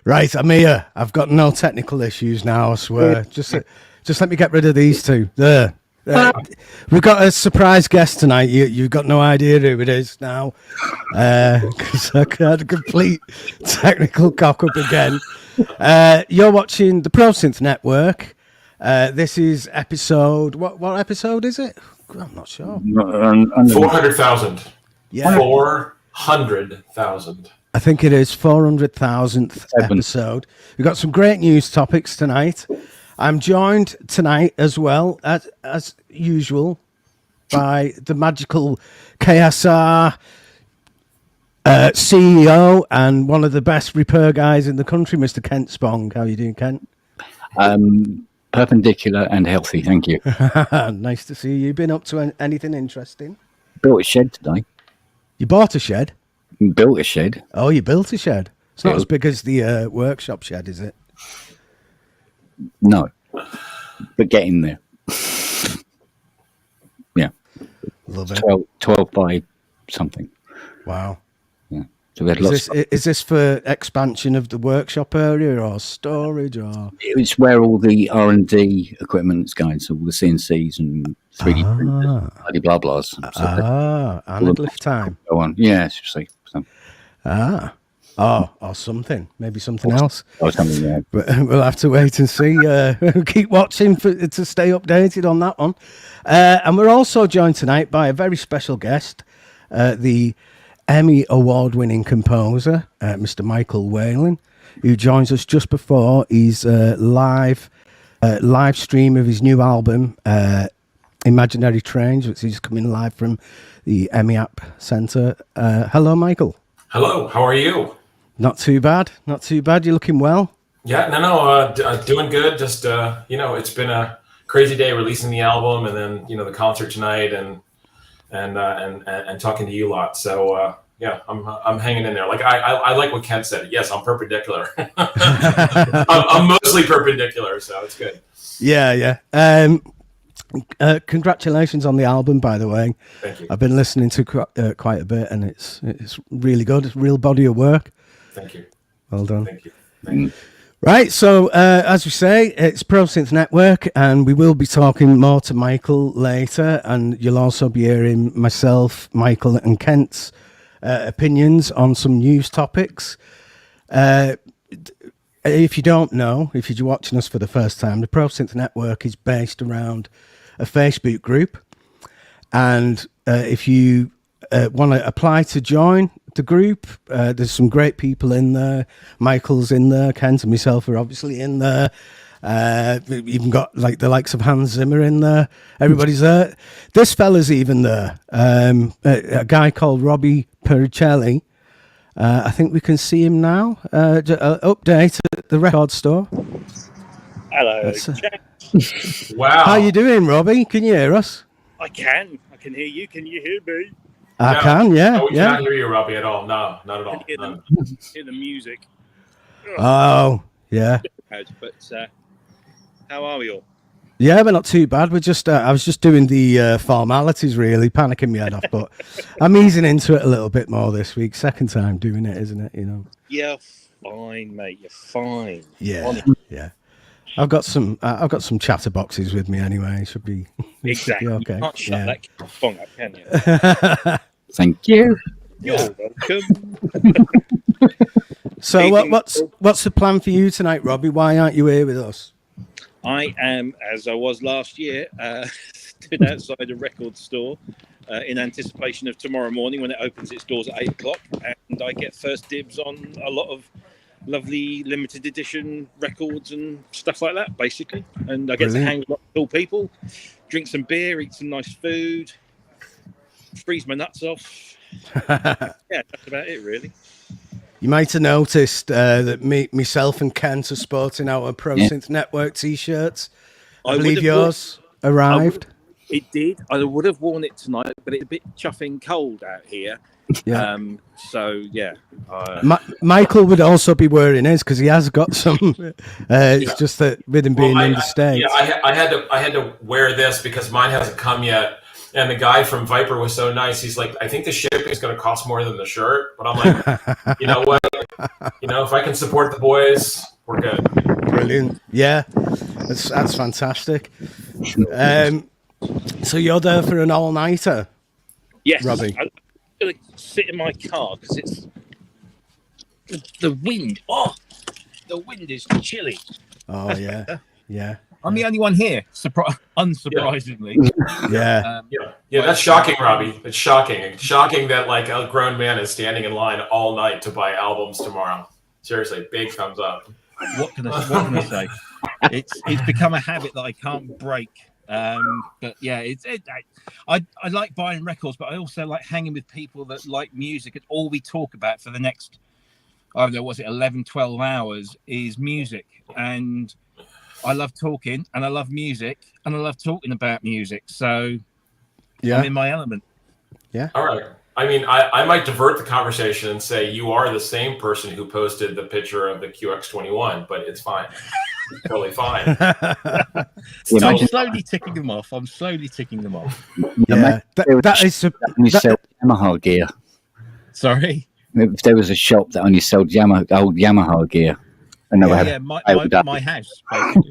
Right, I'm here. I've got no technical issues now, I swear. Just let me get rid of these two. There. We've got a surprise guest tonight. You've got no idea who it is now. Because I had a complete technical cock-up again. You're watching the Pro Synth Network. This is episode... What episode is it? I'm not sure. 400,000. Yeah. 400,000. I think it is 400,000th episode. We've got some great news topics tonight. I'm joined tonight as well, as usual, by the magical KSR CEO and one of the best repair guys in the country, Mr. Kent Spong. How are you doing, Kent? Perpendicular and healthy, thank you. Nice to see you. Been up to anything interesting? Built a shed today. You bought a shed? Built a shed. Oh, you built a shed. It's not as big as the workshop shed, is it? No, but getting there. Yeah. Love it. 12 by something. Wow. Yeah. So we had lots. Is this for expansion of the workshop area or storage or? It's where all the R&D equipment's going, so all the CNCs and 3D printers, blah blahs. Anaglyph time. Go on. Yeah, seriously. So. Or something. Maybe something else. Or something, yeah. But we'll have to wait and see. Keep watching to stay updated on that one. And we're also joined tonight by a very special guest, the Emmy Award winning composer, Mr. Michael Whalen, who joins us just before his live stream of his new album, Imaginary Trains, which is coming live from the EMEAPP Centre. Hello, Michael. Hello, how are you? Not too bad. Not too bad. You're looking well. Yeah, no, doing good. Just it's been a crazy day releasing the album, and then the concert tonight, and talking to you a lot. So yeah, I'm hanging in there. Like I like what Kent said. Yes, I'm perpendicular. I'm mostly perpendicular, so it's good. Yeah. Congratulations on the album, by the way. Thank you. I've been listening to quite a bit, and it's really good. It's a real body of work. Thank you. Well done. Thank you. Right, so as we say, it's Pro Synth Network, and we will be talking more to Michael later, and you'll also be hearing myself, Michael, and Kent's opinions on some news topics. If you don't know, if you're watching us for the first time, the Pro Synth Network is based around a Facebook group, and if you want to apply to join the group, there's some great people in there. Michael's in there, Kent and myself are obviously in there. We've even got like the likes of Hans Zimmer in there. Everybody's there. This fella's even there. A guy called Robbie Pericelli. I think we can see him now. Update at the record store. Hello. Wow. How you doing, Robbie? Can you hear us? I can hear you. Can you hear me? I can, yeah. No, we cannot hear you, Robbie, at all. No, not at all. Hear the music. Oh, yeah. But how are we all? Yeah, but not too bad. We're just I was just doing the formalities, really, panicking my head off, but I'm easing into it a little bit more this week. Second time doing it, isn't it? You're fine, mate. You're fine. Yeah. I've got some chatterboxes with me anyway. Should be exactly. Should be okay. You can't shut that Spong up, can you? Thank you. You're welcome. So what's the plan for you tonight, Robbie? Why aren't you here with us? I am, as I was last year, stood outside a record store in anticipation of tomorrow morning when it opens its doors at 8:00, and I get first dibs on a lot of lovely limited edition records and stuff like that, basically. And I get to hang with lots of cool people, drink some beer, eat some nice food, freeze my nuts off. Yeah, that's about it, really. You might have noticed that myself and Kent are sporting our Pro Synth Network T-shirts. I believe yours arrived. It did. I would have worn it tonight, but it's a bit chuffing cold out here. Yeah. So yeah. Michael would also be wearing his because he has got some. It's just that with him being in the States. Yeah, I had to wear this because mine hasn't come yet. And the guy from Viper was so nice. He's like, I think the shipping is going to cost more than the shirt. But I'm like, you know what? if I can support the boys, we're good. Brilliant. Yeah, that's fantastic. So you're there for an all-nighter? Yes, Robbie? I'm going to sit in my car because it's the wind. Oh, the wind is chilly. Oh, yeah. Yeah. I'm the only one here, unsurprisingly. Yeah. Yeah, that's shocking, Robbie. It's shocking. It's shocking that like a grown man is standing in line all night to buy albums tomorrow. Seriously, big thumbs up. What can I say? It's become a habit that I can't break. But yeah, I like buying records, but I also like hanging with people that like music. And all we talk about for the next, I don't know, was it 11, 12 hours is music. And I love talking, and I love music, and I love talking about music. So Yeah. I'm in my element. Yeah. All right. I mean, I might divert the conversation and say you are the same person who posted the picture of the QX21, but it's fine. Totally fine. I'm slowly ticking them off. Yeah. That is only sell Yamaha gear. Sorry. If there was a shop that only sold old Yamaha gear, and they Yeah, my house. Basically.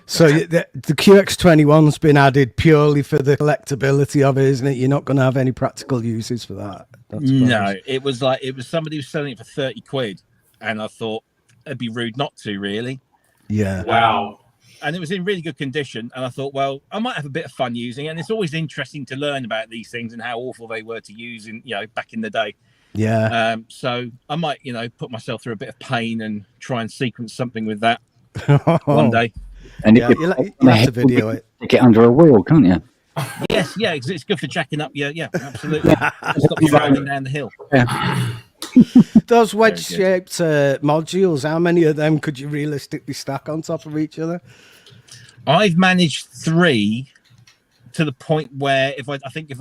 So the QX21's been added purely for the collectability of it, isn't it? You're not going to have any practical uses for that. No, it was somebody who was selling it for 30 quid, and I thought it'd be rude not to, really. Yeah. Wow. And it was in really good condition, and I thought, well, I might have a bit of fun using it. And it's always interesting to learn about these things and how awful they were to use back in the day. Yeah. So I might, put myself through a bit of pain and try and sequence something with that one day. And Yeah, you'll have to video it. Get under a wheel, can't you? Yes, yeah, it's good for jacking up. Yeah, absolutely. Stop you rolling down the hill. Yeah. Those wedge-shaped modules, how many of them could you realistically stack on top of each other? I've managed 3 to the point where if I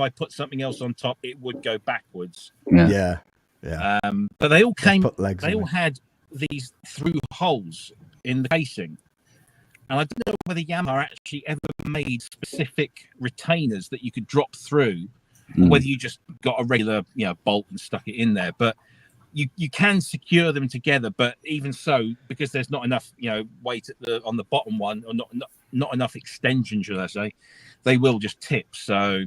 put something else on top, it would go backwards. Yeah. But they all They all had these through holes in the casing. And I don't know whether Yamaha actually ever made specific retainers that you could drop through, or whether you just got a regular, bolt and stuck it in there. But you can secure them together. But even so, because there's not enough, weight on the bottom one, or not enough extension, should I say, they will just tip. So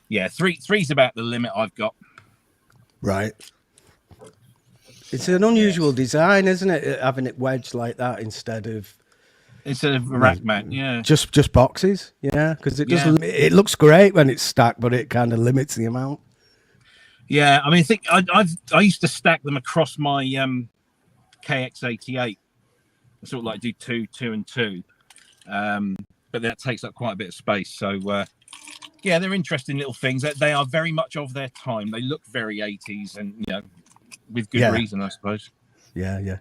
yeah, three's about the limit I've got. Right. It's an unusual design, isn't it? Having it wedged like that instead of a rack mount, yeah. Just boxes, yeah, because it looks great when it's stacked, but it kind of limits the amount. Yeah, I mean, I used to stack them across my KX88. I sort of like do 2, 2, and 2, but that takes up quite a bit of space. So yeah, they're interesting little things. They are very much of their time. They look very 80s, and with good reason, I suppose. Yeah.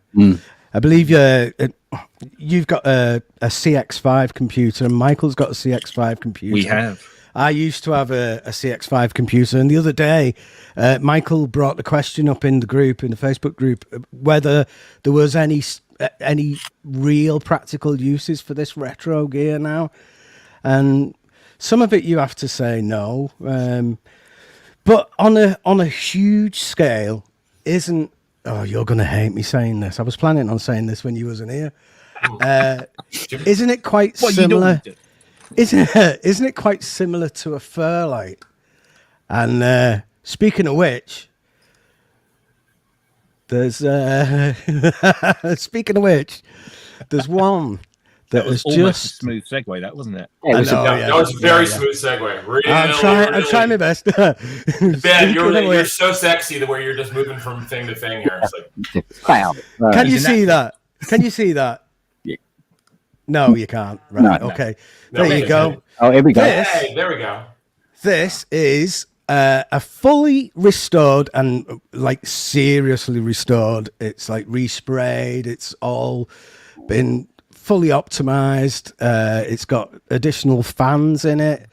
I believe you've got a CX5 computer, and Michael's got a CX5 computer. We have. I used to have a CX5 computer, and the other day, Michael brought the question up in the Facebook group, whether there was any real practical uses for this retro gear now, and some of it you have to say no, but on a huge scale, isn't. Oh, you're going to hate me saying this. I was planning on saying this when you wasn't here. Isn't it quite similar? Isn't it quite similar to a Fairlight? And speaking of which, there's one that was almost just a smooth segue, that wasn't it? That was a very smooth segue. Really, I'm trying my best. Ben, you're so sexy the way you're just moving from thing to thing here. It's like, Wow. Can you see that? Can you see that? Yeah. No, you can't. Right. No. Okay. No, There you go. Oh, here we go. hey, there we go. This is a fully restored and like seriously restored. It's like resprayed. It's all been fully optimized. It's got additional fans in it.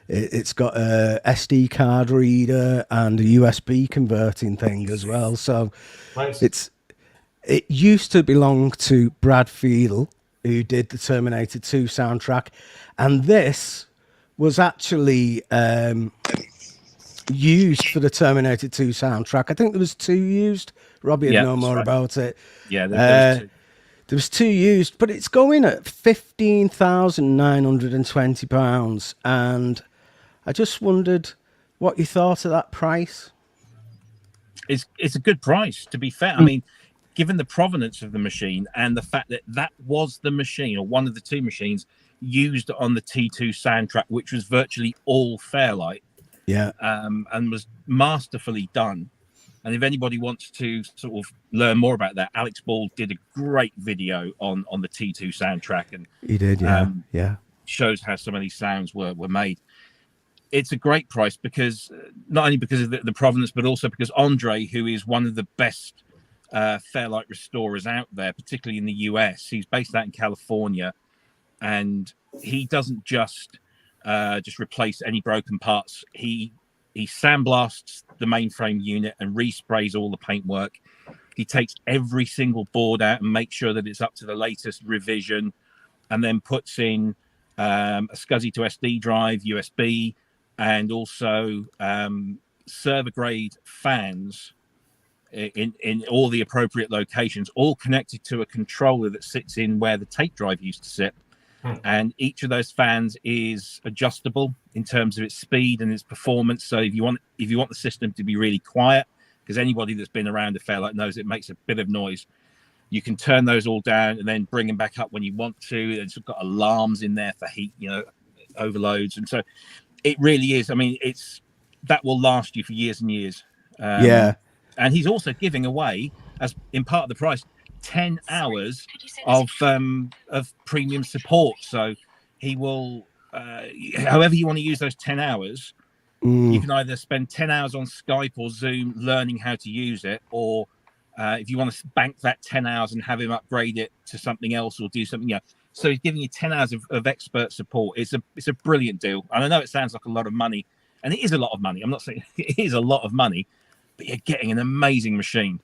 It's got a SD card reader and a USB converting thing as well. So Nice. it used to belong to Brad Fiedel, who did the Terminator 2 soundtrack, and this was actually used for the Terminator 2 soundtrack. I think there was 2 used. Robbie would Yeah, know that's more right. about it. Yeah, there's two. There was 2 used, but it's going at £15,920, and I just wondered what you thought of that price. It's a good price, to be fair. I mean, given the provenance of the machine and the fact that that was the machine, or one of the 2 machines used on the T2 soundtrack, which was virtually all Fairlight, and was masterfully done. And if anybody wants to sort of learn more about that, Alex Ball did a great video on the T2 soundtrack, and He did, shows how some of these sounds were made. It's a great price because not only because of the provenance, but also because Andre, who is one of the best Fairlight restorers out there, particularly in the US, he's based out in California, and he doesn't just replace any broken parts. He sandblasts the mainframe unit and resprays all the paintwork. He takes every single board out and makes sure that it's up to the latest revision, and then puts in a SCSI to SD drive, USB, and also server grade fans in all the appropriate locations, all connected to a controller that sits in where the tape drive used to sit. And each of those fans is adjustable in terms of its speed and its performance. So if you want the system to be really quiet, because anybody that's been around a Fairlight knows it makes a bit of noise, you can turn those all down and then bring them back up when you want to. It's got alarms in there for heat, overloads, and so it really is. I mean, that will last you for years and years. And he's also giving away, as in part of the price, 10 hours of premium support. So he will, however you want to use those 10 hours, you can either spend 10 hours on Skype or Zoom learning how to use it, or if you want to bank that 10 hours and have him upgrade it to something else or do something else. So he's giving you 10 hours of expert support. It's a brilliant deal. And I know it sounds like a lot of money, and it is a lot of money. I'm not saying it is a lot of money, but you're getting an amazing machine.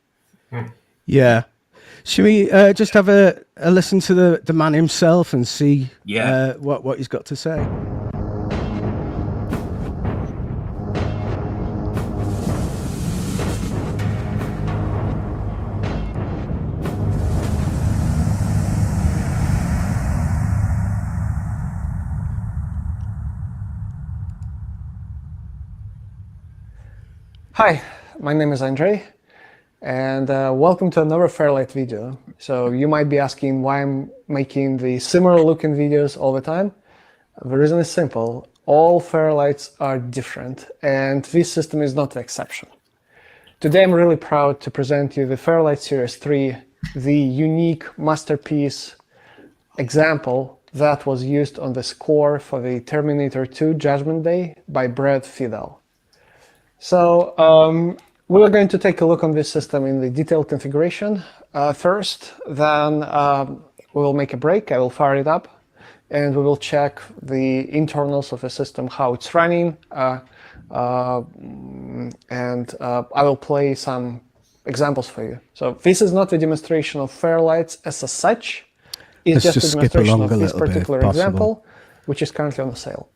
Yeah. Should we just have a listen to the man himself and see what he's got to say? Hi, my name is Andre, and welcome to another Fairlight video. So you might be asking why I'm making the similar looking videos all the time. The reason is simple. All Fairlights are different, and this system is not the exception. Today I'm really proud to present you the Fairlight Series 3, the unique masterpiece example that was used on the score for the Terminator 2 Judgment Day by Fiedel. So we're going to take a look on this system in the detailed configuration first, then we will make a break, I will fire it up, and we will check the internals of the system, how it's running, and I will play some examples for you. So this is not a demonstration of Fairlights as such, it's just a demonstration of this particular example, which is currently on sale.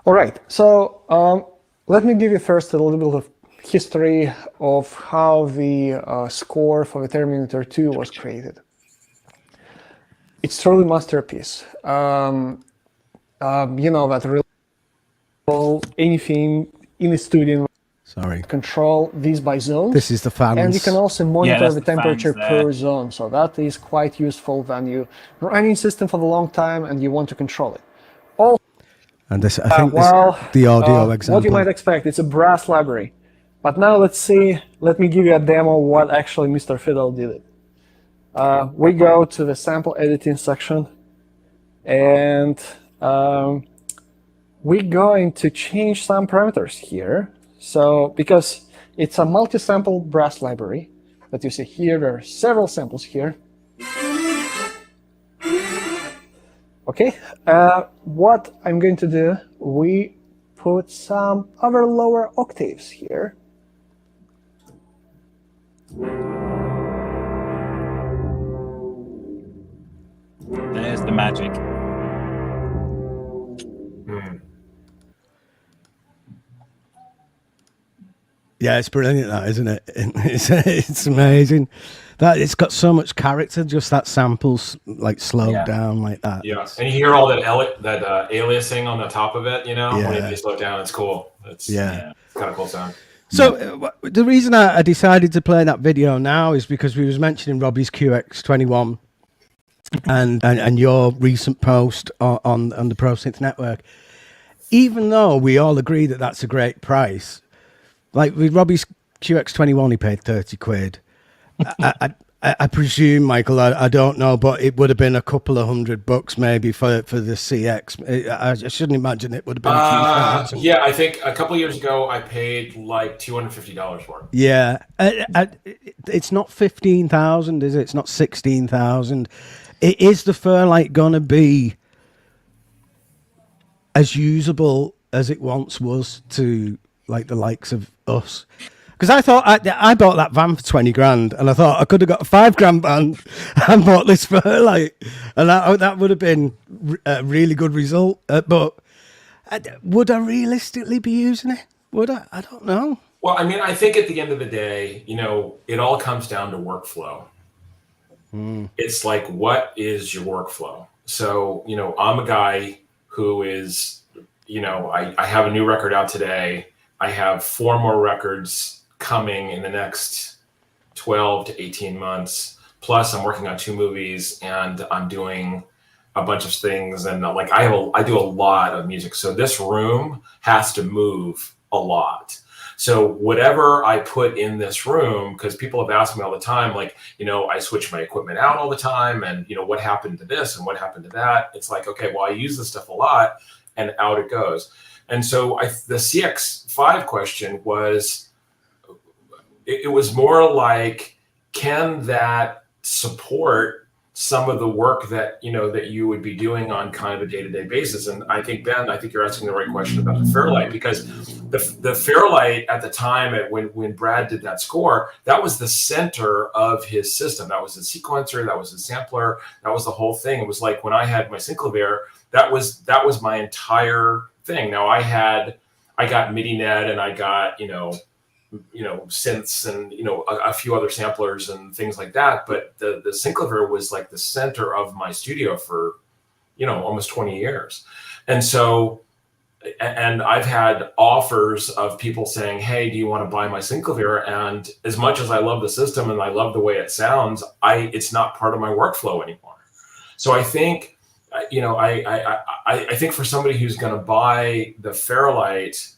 All right, so let me give you first a little bit of history of how the score for the Terminator 2 was created. It's truly a masterpiece. You know that really anything in the studio control these by zones. This is the fans. And you can also monitor the temperature per zone. So that is quite useful when you running system for a long time and you want to control it. And this, I think, the audio example. What you might expect, it's a brass library. But now let's see, let me give you a demo what actually Mr. Fiedel did it. We go to the sample editing section, and we're going to change some parameters here. So, because it's a multi-sample brass library that you see here, there are several samples here. Okay, what I'm going to do, we put some other lower octaves here. There's the magic. Yeah, it's brilliant, that, isn't it? It's amazing. That it's got so much character. Just that samples like slowed down like that. Yeah, and you hear all that aliasing on the top of it. You know, Yeah. when they slow it down, it's cool. It's kind of cool sound. So the reason I decided to play that video now is because we was mentioning Robbie's QX21 and your recent post on the Pro Synth Network. Even though we all agree that that's a great price, like with Robbie's QX21, he paid 30 quid. I presume, Michael, I don't know, but it would have been a couple of $100 maybe for the CX. I shouldn't imagine it would have been a few thousand. Yeah, I think a couple of years ago I paid like $250 for it. Yeah, it's not 15,000, is it? It's not 16,000. Is the Fairlight gonna be as usable as it once was to like the likes of us? Because I thought I bought that van for 20 grand, and I thought I could have got a 5 grand van and bought this Fairlight, and that would have been a really good result. But would I realistically be using it? Would I? I don't know. Well, I mean, I think at the end of the day, you know, it all comes down to workflow. It's like, what is your workflow? So, you know, I'm a guy who is, you know, I have a new record out today. I have 4 more records coming in the next 12 to 18 months. Plus I'm working on 2 movies and I'm doing a bunch of things. And like, I do a lot of music. So this room has to move a lot. So whatever I put in this room, because people have asked me all the time, like, you know, I switch my equipment out all the time and, you know, what happened to this and what happened to that? It's like, okay, well, I use this stuff a lot and out it goes. And so the CX5 question was, it was more like, can that support some of the work that, you know, that you would be doing on kind of a day-to-day basis? And I think, Ben, I think you're asking the right question about the Fairlight, because the Fairlight at the time when Brad did that score, that was the center of his system. That was his sequencer, that was his sampler, that was the whole thing. It was like when I had my synclavier, that was my entire thing. Now I got miniDEXED and I got, you know, synths and, you know, a few other samplers and things like that. But the synclavier was like the center of my studio for, you know, almost 20 years. And so, and I've had offers of people saying, hey, do you want to buy my synclavier? And as much as I love the system and I love the way it sounds, it's not part of my workflow anymore. So I think, you know, I think for somebody who's going to buy the Fairlight,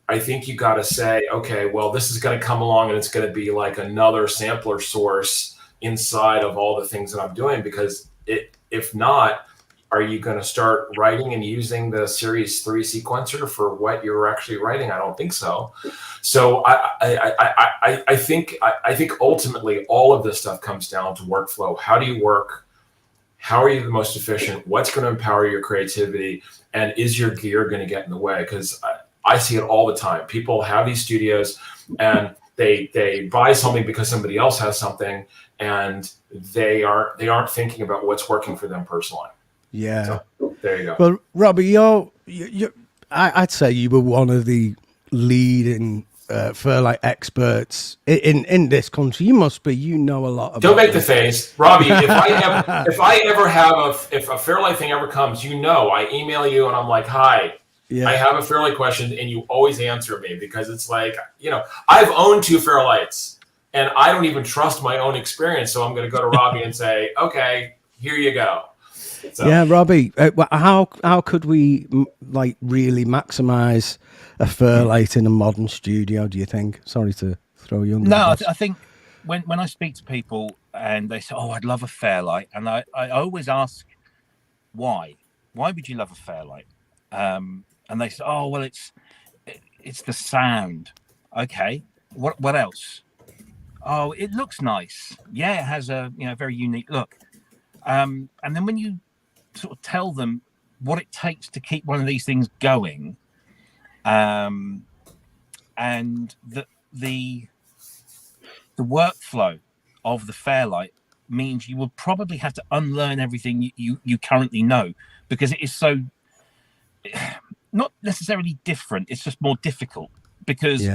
I think you got to say, okay, well, this is going to come along and it's going to be like another sampler source inside of all the things that I'm doing, because if not, are you going to start writing and using the Series 3 sequencer for what you're actually writing? I don't think so. So I think ultimately all of this stuff comes down to workflow. How do you work? How are you the most efficient? What's going to empower your creativity? And is your gear going to get in the way? Because I see it all the time. People have these studios and they buy something because somebody else has something, and they aren't thinking about what's working for them personally. Yeah. So, there you go. Well, Robbie, I'd say you were one of the leading Fairlight experts in this country. You must be. You know a lot about. Don't make the face, Robbie. If a Fairlight thing ever comes, you know, I email you and I'm like, hi. Yeah. I have a Fairlight question, and you always answer me, because it's like, you know, I've owned 2 Fairlights and I don't even trust my own experience. So I'm going to go to Robbie and say, okay, here you go. So. Yeah, Robbie, how could we like really maximize a Fairlight in a modern studio, do you think? Sorry to throw you under. No, I think when I speak to people and they say, oh, I'd love a Fairlight. And I always ask, why? Why would you love a Fairlight? And they say, oh, well, it's the sound. Okay. What else? Oh, it looks nice. Yeah, it has a very unique look. And then when you sort of tell them what it takes to keep one of these things going, and the workflow of the Fairlight means you will probably have to unlearn everything you currently know, because it is so not necessarily different. It's just more difficult, because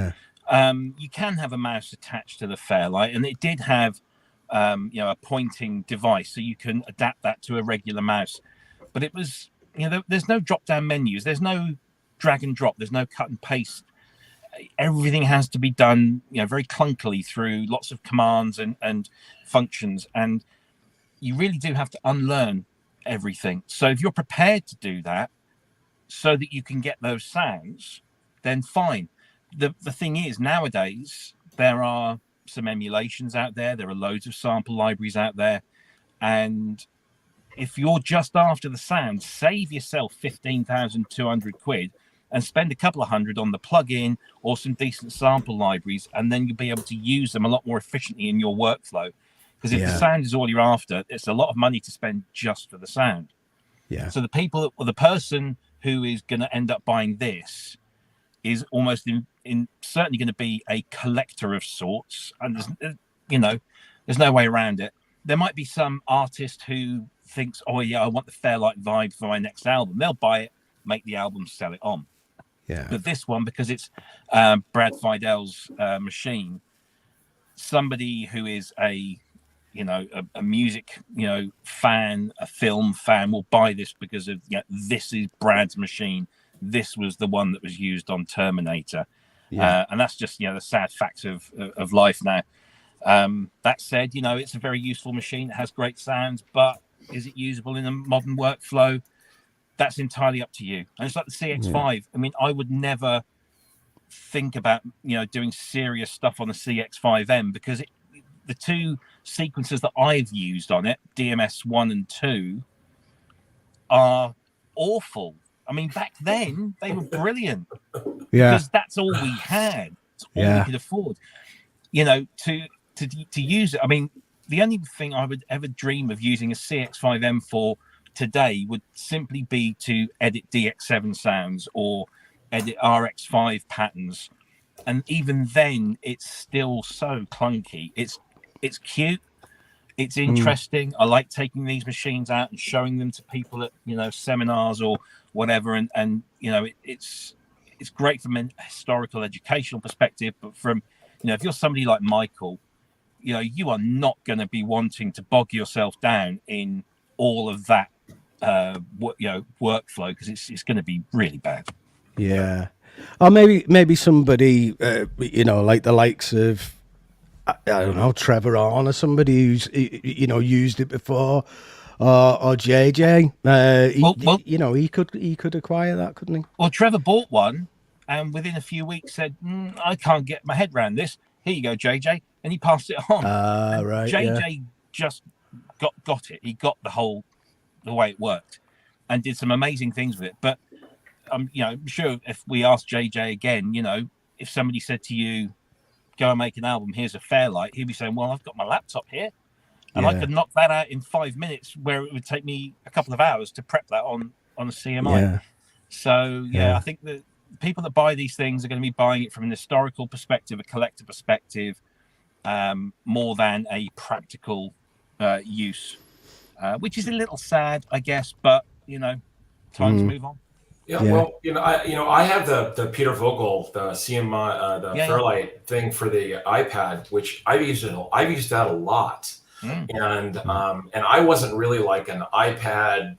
You can have a mouse attached to the Fairlight, and it did have a pointing device, so you can adapt that to a regular mouse. But it was, there's no drop-down menus, there's no drag and drop, there's no cut and paste. Everything has to be done, very clunkily through lots of commands and functions, and you really do have to unlearn everything. So if you're prepared to do that so that you can get those sounds, then fine. The thing is, nowadays there are some emulations out there, there are loads of sample libraries out there, and if you're just after the sound, save yourself 15,200 quid and spend a couple of hundred on the plugin or some decent sample libraries, and then you'll be able to use them a lot more efficiently in your workflow. Because if the sound is all you're after, it's a lot of money to spend just for the sound. Yeah. So the person who is going to end up buying this is almost certainly going to be a collector of sorts, and there's no way around it. There might be some artist who thinks, oh yeah, I want the Fairlight vibe for my next album. They'll buy it, make the album, sell it on. Yeah. But this one, because it's Brad Fiedel's machine, somebody who is a music fan, a film fan, will buy this because of this is Brad's machine. This was the one that was used on Terminator. Yeah. And that's just the sad facts of life now. That said, it's a very useful machine. It has great sounds, but is it usable in a modern workflow? That's entirely up to you. And it's like the CX5. Yeah. I mean, I would never think about doing serious stuff on the CX5M, because the two sequences that I've used on it, DMS 1 and 2, are awful. I mean, back then they were brilliant. Yeah, because that's all we had. It's all we could afford. To use it. I mean, the only thing I would ever dream of using a CX5M for today would simply be to edit DX7 sounds or edit RX5 patterns, and even then, it's still so clunky. It's cute. It's interesting. I like taking these machines out and showing them to people at seminars or whatever, and it's great from a historical educational perspective. But from if you're somebody like Michael, you are not going to be wanting to bog yourself down in all of that workflow, because it's going to be really bad. Yeah, or maybe somebody like the likes of, I don't know, Trevor Horn, or somebody who's used it before, or JJ. He could acquire that, couldn't he? Well, Trevor bought one, and within a few weeks said, "I can't get my head around this. Here you go, JJ," and he passed it on. Right. JJ just got it. He got the way it worked, and did some amazing things with it. But I'm sure if we asked JJ again, if somebody said to you, go and make an album, here's a Fairlight, he'd be saying, well, I've got my laptop here, and I could knock that out in 5 minutes, where it would take me a couple of hours to prep that on a CMI. Yeah. So I think that people that buy these things are going to be buying it from an historical perspective, a collector perspective, more than a practical use, which is a little sad, I guess, but time to move on. Yeah, well, I have the Peter Vogel, the CMI, Fairlight thing for the iPad, which I've used that a lot, and I wasn't really like an iPad,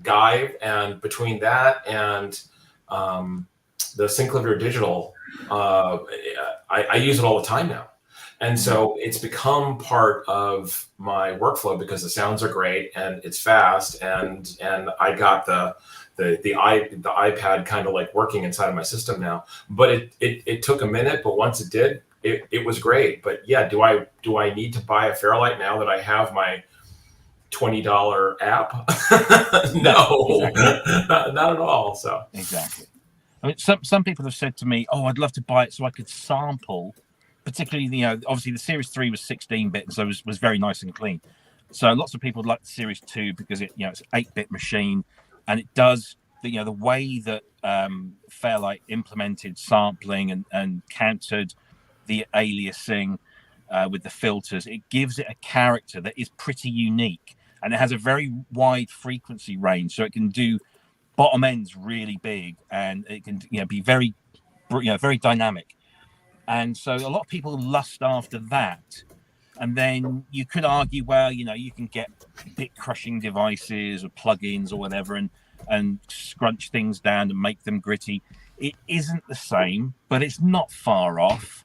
guy, and between that and the Synclavier Digital, I use it all the time now, and so it's become part of my workflow because the sounds are great and it's fast, and I got the iPad kind of like working inside of my system now. But it took a minute, but once it did, it was great. But yeah, do I need to buy a Fairlight now that I have my $20 app? No, not at all. So exactly. I mean, some people have said to me, "Oh, I'd love to buy it so I could sample." Particularly, obviously the Series 3 was 16-bit, and so it was very nice and clean. So lots of people would like the Series 2 because it's an 8-bit machine. And it does the way that Fairlight implemented sampling and countered the aliasing with the filters. It gives it a character that is pretty unique, and it has a very wide frequency range, so it can do bottom ends really big, and it can be very very dynamic. And so a lot of people lust after that. And then you could argue, well, you can get bit crushing devices or plugins or whatever and scrunch things down and make them gritty. It isn't the same, but it's not far off.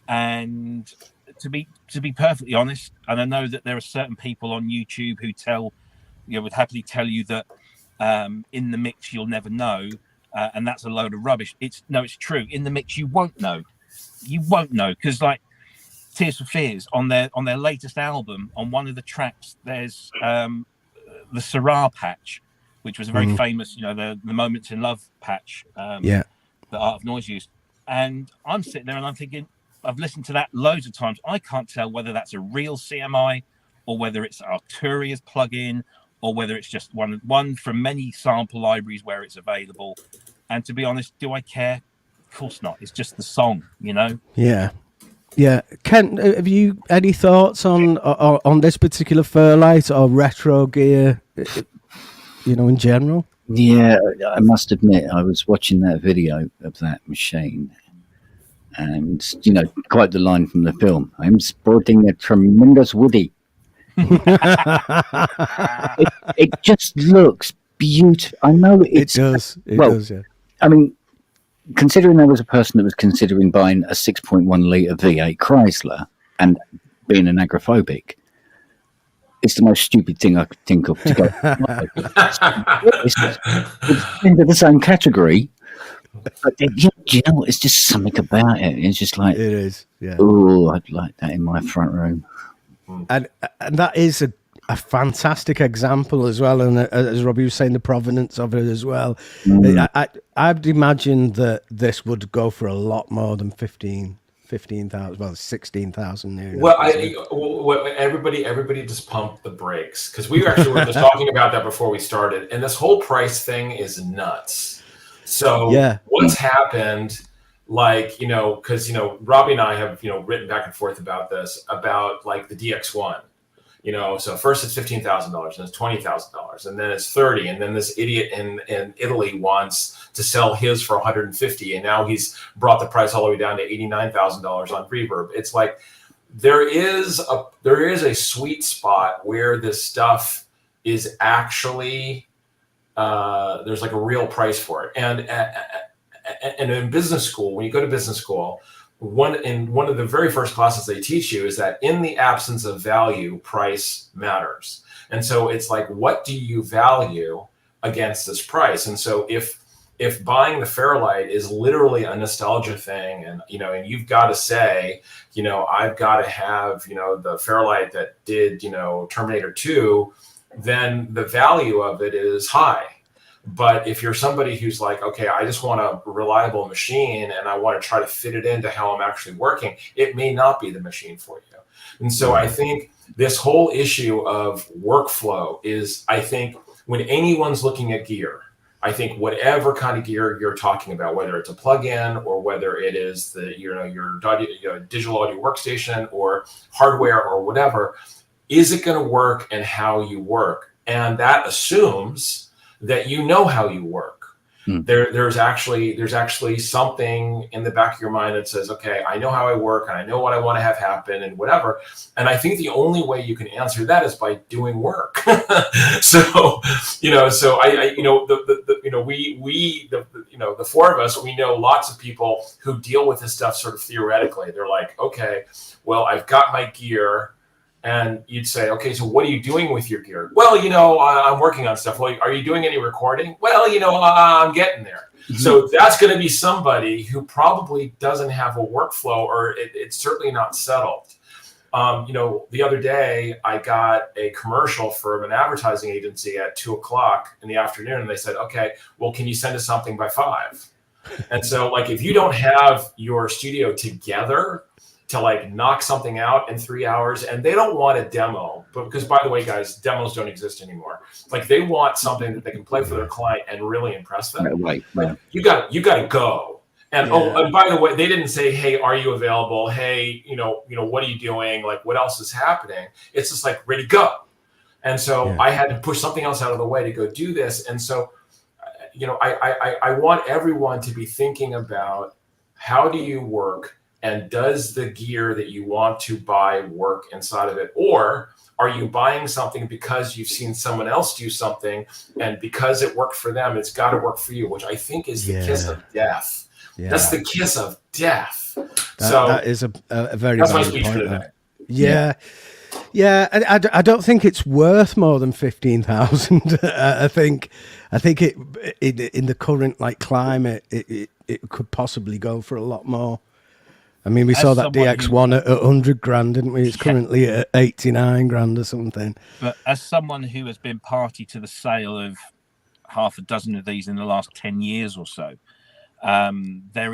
And to be perfectly honest, and I know that there are certain people on YouTube who would happily tell you that in the mix you'll never know, and that's a load of rubbish. It's true. In the mix you won't know. You won't know, because like Tears for Fears on their latest album, on one of the tracks there's the Syrah patch, which was a very famous, the Moments in Love patch that Art of Noise used. And I'm sitting there and I'm thinking, I've listened to that loads of times. I can't tell whether that's a real CMI or whether it's Arturia's plugin or whether it's just one from many sample libraries where it's available. And to be honest, do I care? Of course not. It's just the song, Yeah. Yeah. Ken, have you any thoughts on this particular Fairlight or retro gear, in general? Yeah, I must admit, I was watching that video of that machine, and quite the line from the film, "I'm sporting a tremendous Woody." it just looks beautiful. I know it does. It does, yeah. I mean, considering there was a person that was considering buying a 6.1 litre V8 Chrysler and being an agoraphobic, it's the most stupid thing I could think of to go. It's into the same category, but do you know what? It's just something about it. It's just like, it is. Yeah. Oh, I'd like that in my front room. And that is a fantastic example as well. And as Robbie was saying, the provenance of it as well. I'd imagine that this would go for a lot more than 15,000, well, 16,000. Well, everybody just pump the brakes, because we actually were just talking about that before we started, and this whole price thing is nuts. So what's happened, because Robbie and I have written back and forth about this, about like the DX1. So first it's $15,000, and it's $20,000, and then it's 30, and then this idiot in Italy wants to sell his for 150, and now he's brought the price all the way down to $89,000 on Reverb. It's like there is a sweet spot where this stuff is actually there's like a real price for it, and in business school, when you go to business school, one of the very first classes they teach you is that in the absence of value, price matters. And so it's like, what do you value against this price? And so if buying the Fairlight is literally a nostalgia thing, and and you've got to say, I've got to have the Fairlight that did Terminator 2, then the value of it is high. But if you're somebody who's like, okay, I just want a reliable machine and I want to try to fit it into how I'm actually working, it may not be the machine for you. And so I think this whole issue of workflow is, I think when anyone's looking at gear, I think whatever kind of gear you're talking about, whether it's a plug-in or whether it is your digital audio workstation or hardware or whatever, is it going to work and how you work? And that assumes that how you work. There's actually something in the back of your mind that says, okay, I know how I work and I know what I want to have happen and whatever. And I think the only way you can answer that is by doing work. The four of us, we know lots of people who deal with this stuff sort of theoretically. They're like, okay, well, I've got my gear. And you'd say, okay, so what are you doing with your gear? Well, I'm working on stuff. Well, are you doing any recording? Well, I'm getting there. Mm-hmm. So that's going to be somebody who probably doesn't have a workflow, or it's certainly not settled. The other day I got a commercial from an advertising agency at 2:00 in the afternoon, and they said, okay, well, can you send us something by 5? And so, like, if you don't have your studio together to like knock something out in 3 hours, and they don't want a demo, but because, by the way, guys, demos don't exist anymore. Like, they want something that they can play for their client and really impress them. Right. Like, you got to go. And and by the way, they didn't say, hey, are you available? Hey, what are you doing? Like, what else is happening? It's just like, ready, go. And so I had to push something else out of the way to go do this. And so, I want everyone to be thinking about, how do you work? and does the gear that you want to buy work inside of it? Or are you buying something because you've seen someone else do something, and because it worked for them, it's got to work for you, which I think is the kiss of death. Yeah. That's the kiss of death. That is a very that's my valid speech point for there. today. Yeah. I don't think it's worth more than 15,000. I think it in the current climate, it could possibly go for a lot more. I mean, we saw that DX1 at 100 grand, didn't we? It's currently at 89 grand or something. But as someone who has been party to the sale of half a dozen of these in the last 10 years or so, there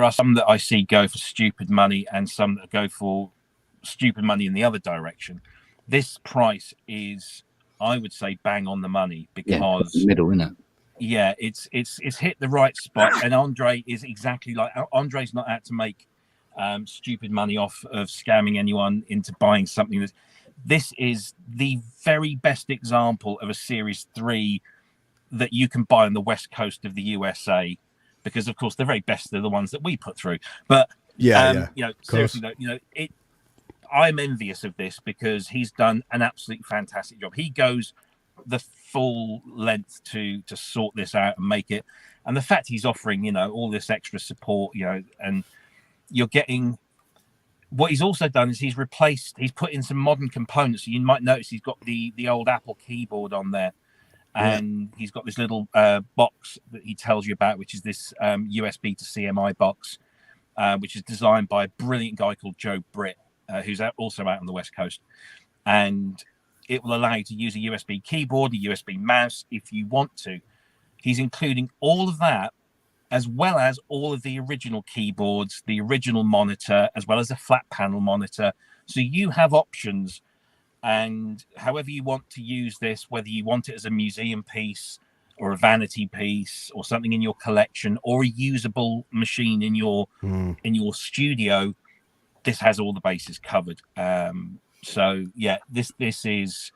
are some that I see go for stupid money and some that go for stupid money in the other direction. This price is, I would say, bang on the money, because middle, isn't it? Yeah, it's hit the right spot, and Andre is exactly like Andre's not out to make stupid money off of scamming anyone into buying something. This is the very best example of a Series 3 that you can buy on the west coast of the USA, because of course the very best are the ones that we put through. But seriously though, I'm envious of this, because he's done an absolutely fantastic job. He goes the full length to sort this out and make it, and the fact he's offering all this extra support, and you're getting what he's also done is he's put in some modern components. So you might notice he's got the old Apple keyboard on there, and he's got this little box that he tells you about, which is this USB to CMI box, which is designed by a brilliant guy called Joe Britt, who's also out on the West Coast. And it will allow you to use a USB keyboard, a USB mouse if you want to. He's including all of that, as well as all of the original keyboards, the original monitor, as well as a flat panel monitor. So you have options, and however you want to use this, whether you want it as a museum piece or a vanity piece or something in your collection or a usable machine in your studio, this has all the bases covered. So yeah, this is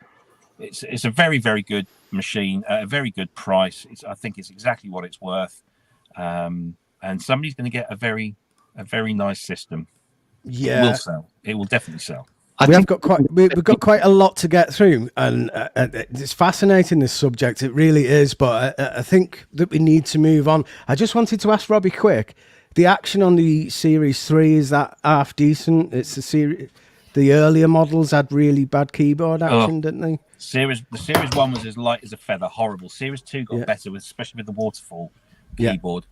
it's a very, very good machine at a very good price. I think it's exactly what it's worth, and somebody's going to get a very nice system. Yeah, it will sell. It will definitely sell. We've got quite a lot to get through, and it's fascinating, this subject. It really is, but I think that we need to move on. I just wanted to ask Robbie quick, the action on the Series 3, is that half decent? It's the earlier models had really bad keyboard action, didn't they? The Series 1 was as light as a feather, horrible. Series 2 got better, especially with the waterfall keyboard.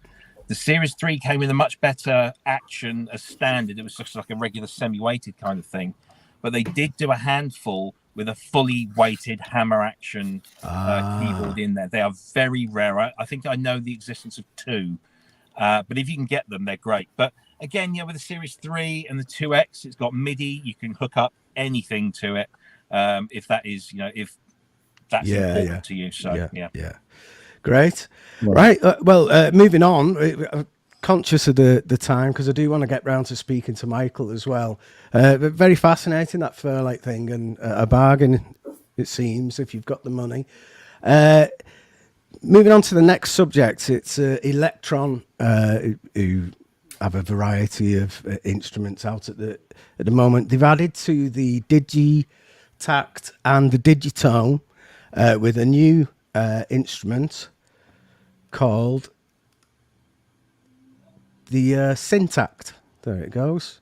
The Series 3 came with a much better action as standard. It was just like a regular semi-weighted kind of thing. But they did do a handful with a fully weighted hammer action keyboard in there. They are very rare. I think I know the existence of 2. But if you can get them, they're great. But again, with the Series 3 and the 2X, it's got MIDI. You can hook up anything to it if that is, if that's important to you. So, yeah. Great. Right. Well, moving on. Conscious of the time, because I do want to get round to speaking to Michael as well. But very fascinating, that Fairlight thing, and a bargain, it seems, if you've got the money. Moving on to the next subject, it's Elektron, who have a variety of instruments out at the moment. They've added to the Digitakt and the Digitone with a new instrument called the Syntakt. There it goes.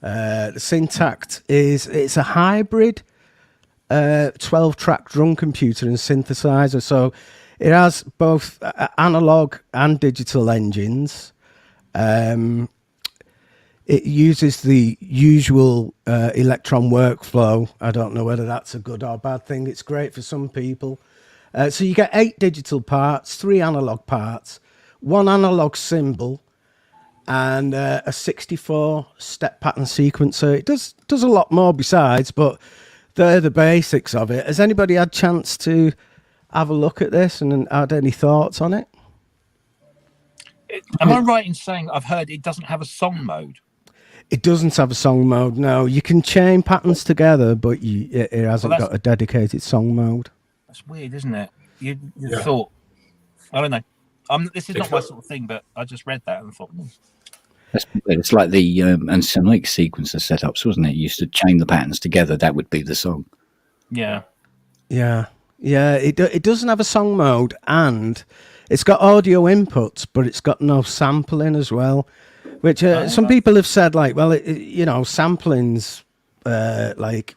The Syntakt it's a hybrid 12-track drum computer and synthesizer. So it has both analog and digital engines. It uses the usual Elektron workflow. I don't know whether that's a good or bad thing. It's great for some people. So you get 8 digital parts, 3 analog parts, 1 analog cymbal, and a 64 step pattern sequencer. It does a lot more besides, but they're the basics of it. Has anybody had a chance to have a look at this and add any thoughts on it? Am I right in saying I've heard it doesn't have a song mode? It doesn't have a song mode, no. You can chain patterns together, but it hasn't got a dedicated song mode. That's weird, isn't it? You thought, I don't know. This is not my sort of thing, but I just read that and thought, It's like the and sonic sequencer setups, wasn't it? You used to chain the patterns together. That would be the song. yeah. It doesn't have a song mode, and it's got audio inputs, but it's got no sampling as well. Which some people have said, like, well, sampling's like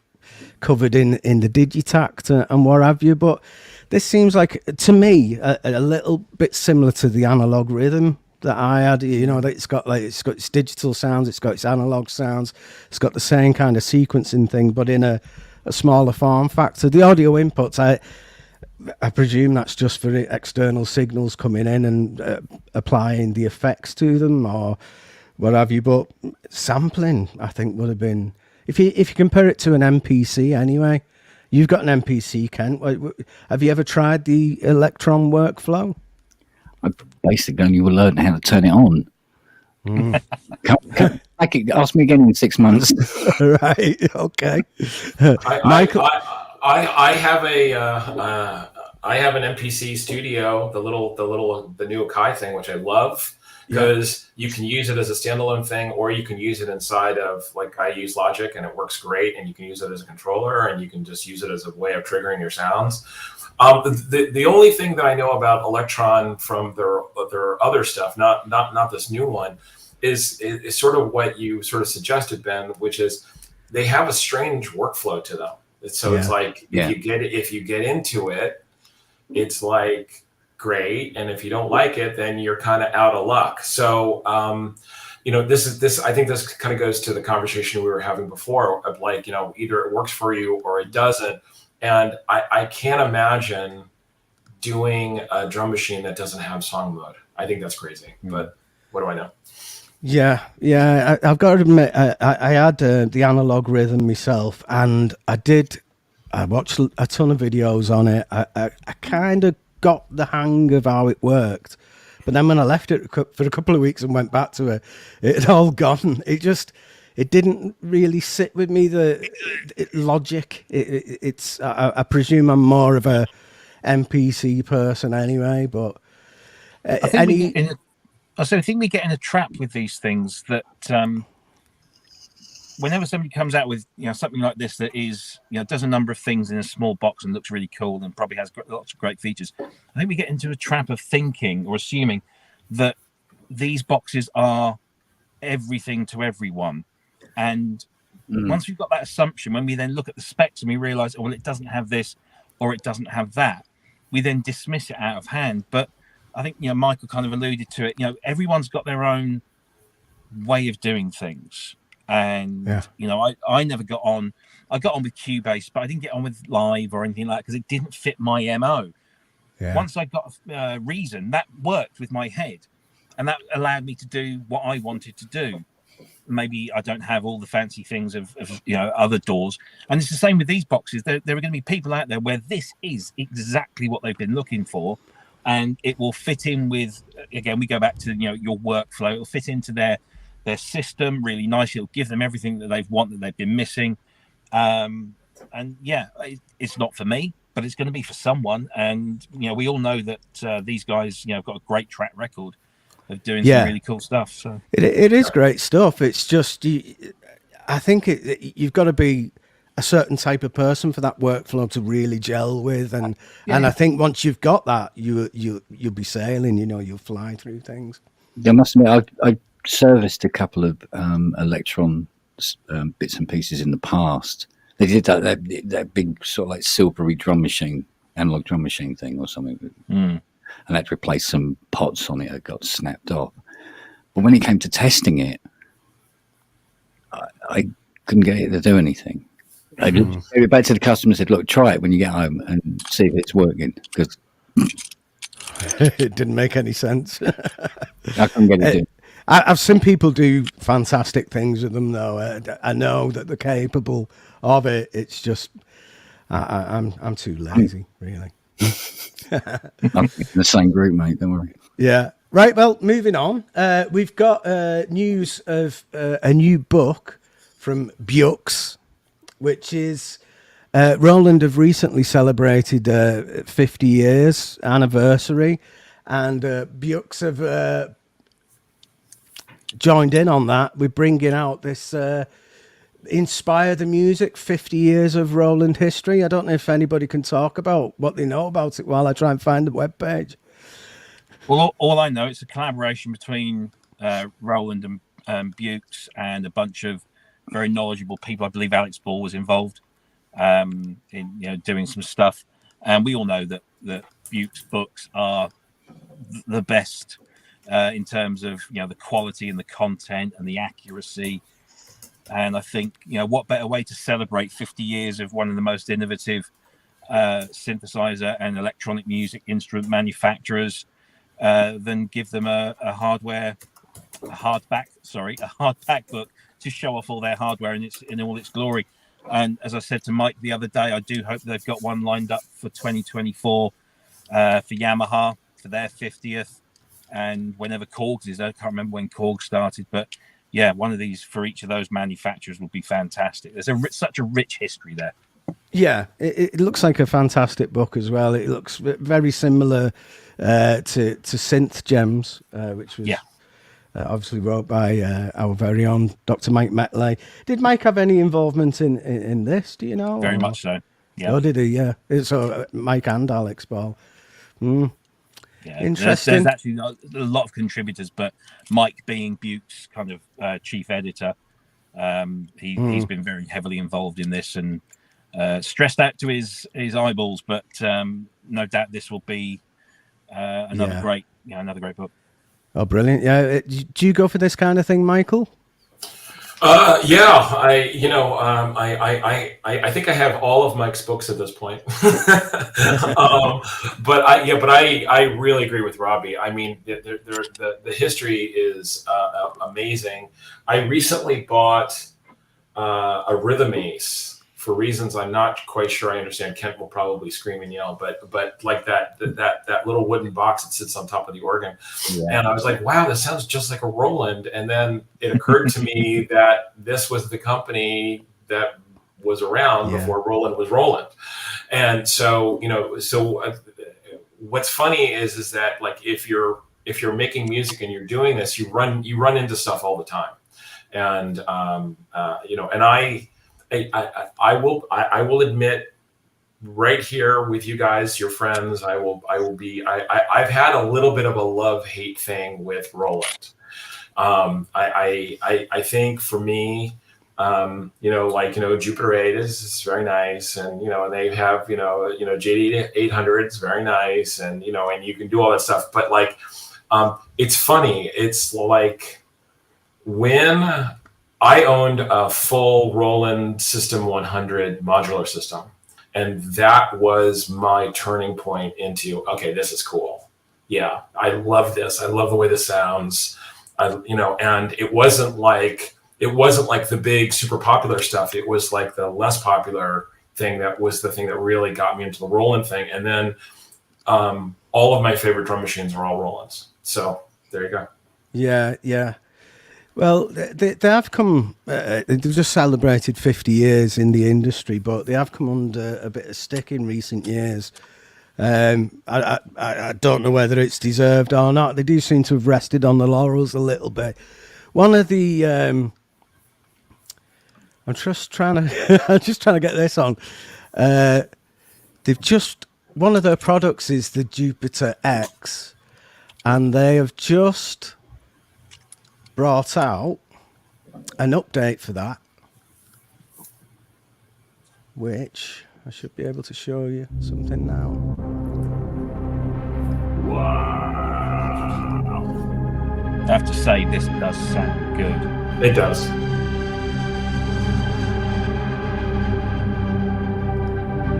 covered in the Digitakt and what have you. But this seems like, to me, a little bit similar to the analog rhythm that I had. That it's got its digital sounds, it's got its analog sounds, it's got the same kind of sequencing thing, but in a smaller form factor. The audio inputs, I presume that's just for external signals coming in and applying the effects to them or what have you. But sampling, I think, would have been, if you compare it to an MPC anyway. You've got an MPC, Kent. Have you ever tried the Elektron workflow? I basically only learned how to turn it on. Ask me again in 6 months. Right. Okay. Michael, I have an MPC studio, the new Akai thing, which I love, because you can use it as a standalone thing, or you can use it inside of, like, I use Logic and it works great, and you can use it as a controller, and you can just use it as a way of triggering your sounds. The only thing that I know about Elektron from their other stuff, not this new one, is sort of what you sort of suggested, Ben, which is they have a strange workflow to them. So it's like if you get into it, it's like great, and if you don't like it, then you're kind of out of luck. So this I think this kind of goes to the conversation we were having before of, like, either it works for you or it doesn't. And I can't imagine doing a drum machine that doesn't have song mode. I think that's crazy, but what do I know? Yeah. I've got to admit, I had the analog rhythm myself, and I watched a ton of videos on it. I kind of got the hang of how it worked, but then when I left it for a couple of weeks and went back to it, it had all gone. It didn't really sit with me. The Logic. I presume I'm more of a MPC person anyway, but I think we get in a trap with these things that whenever somebody comes out with something like this that is does a number of things in a small box and looks really cool and probably has lots of great features, I think we get into a trap of thinking or assuming that these boxes are everything to everyone. And once we've got that assumption, when we then look at the specs and we realize, oh, well, it doesn't have this or it doesn't have that, we then dismiss it out of hand. But I think Michael kind of alluded to it. Everyone's got their own way of doing things, and I never got on. I got on with Cubase, but I didn't get on with Live or anything like that because it didn't fit my MO. Yeah. Once I got Reason, that worked with my head, and that allowed me to do what I wanted to do. Maybe I don't have all the fancy things of other doors, and it's the same with these boxes. There are going to be people out there where this is exactly what they've been looking for, and it will fit in with, again, we go back to your workflow. It'll fit into their system really nicely. It'll give them everything that they've been missing, and it's not for me, but it's going to be for someone. And we all know that these guys have got a great track record of doing some really cool stuff. So it is great stuff. It's just I think you've got to be a certain type of person for that workflow to really gel with, and I think once you've got that, you'll be sailing. You'll fly through things. I must admit, I serviced a couple of Elektron bits and pieces in the past. They did that big sort of like silvery drum machine, analog drum machine thing or something. And I had to replace some pots on it that got snapped off. But when it came to testing it, I couldn't get it to do anything. I gave it back to the customer and said, look, try it when you get home and see if it's working. Because it didn't make any sense. I couldn't get it to. I've seen people do fantastic things with them, though. I know that they're capable of it. It's just, I'm too lazy, really. I'm in the same group, mate. Don't worry. Yeah. Right. Well, moving on. We've got news of a new book from Bjooks, which is Roland have recently celebrated 50 years anniversary, and Bjooks have joined in on that. We're bringing out this Inspire the Music, 50 Years of Roland History. I don't know if anybody can talk about what they know about it while I try and find the webpage. Well, all I know, it's a collaboration between Roland and Bjooks and a bunch of very knowledgeable people. I believe Alex Ball was involved in doing some stuff. And we all know that Bjooks books are the best in terms of the quality and the content and the accuracy. And I think what better way to celebrate 50 years of one of the most innovative synthesizer and electronic music instrument manufacturers than give them a hardback book to show off all their hardware in all its glory. And as I said to Mike the other day, I do hope they've got one lined up for 2024 for Yamaha for their 50th, and whenever Korg's is. I can't remember when Korg started, but yeah, one of these for each of those manufacturers would be fantastic. There's such a rich history there. Yeah, it looks like a fantastic book as well. It looks very similar to Synth Gems, which was obviously wrote by our very own Dr. Mike Metley. Did Mike have any involvement in this? Do you know? Very much so. Yeah. Oh, did he? Yeah. So Mike and Alex Ball. Yeah, interesting. There's actually a lot of contributors, but Mike being Bjooks' kind of chief editor, he's been very heavily involved in this and stressed out to his eyeballs. But no doubt this will be another great book. Oh, brilliant! Yeah, do you go for this kind of thing, Michael? I think I have all of Mike's books at this point. But I really agree with Robbie. I mean, the history is amazing. I recently bought a Rhythm Ace for reasons I'm not quite sure I understand. Kent will probably scream and yell, but like that little wooden box that sits on top of the organ. Yeah. And I was like, wow, this sounds just like a Roland. And then it occurred to me that this was the company that was around before Roland was Roland. And so, what's funny is that like, if you're making music and you're doing this, you run into stuff all the time. And, and I will admit right here with you guys, your friends, I've had a little bit of a love-hate thing with Roland. I think for me, Jupiter 8 is very nice, and and they have JD 800s very nice, and and you can do all that stuff. But like, it's funny. It's like when I owned a full Roland System 100 modular system, and that was my turning point into, okay, this is cool. Yeah, I love this. I love the way this sounds. And it wasn't like the big super popular stuff. It was like the less popular thing that was the thing that really got me into the Roland thing. And then all of my favorite drum machines are all Rolands. So there you go. Yeah. Well, they have come, they've just celebrated 50 years in the industry, but they have come under a bit of stick in recent years. I don't know whether it's deserved or not. They do seem to have rested on the laurels a little bit. One of the, I'm just trying to get this on. One of their products is the Jupiter X, and they have just brought out an update for that, which I should be able to show you something now. Wow. I have to say, this does sound good. It does.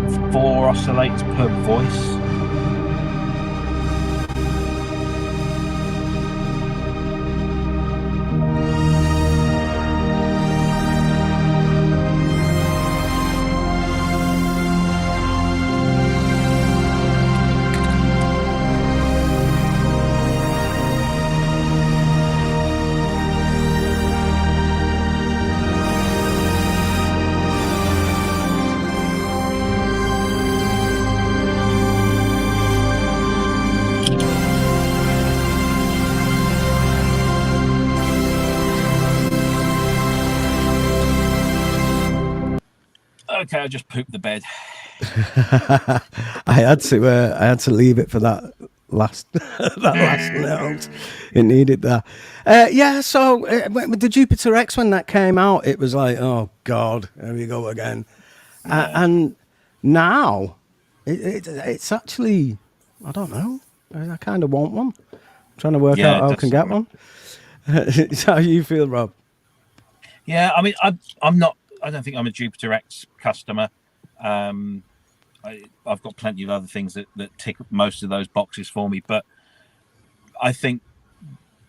It's 4 oscillates per voice. okay, I just pooped the bed. I had to leave it for that last note. It needed that. So with the Jupiter X, when that came out, it was like, oh God, here we go again. And now it's actually, I don't know, I kind of want one. I'm trying to work out how I can get one. How you feel, Rob? Yeah, I mean, I'm not. I don't think I'm a Jupiter X customer. I've got plenty of other things that tick most of those boxes for me, but I think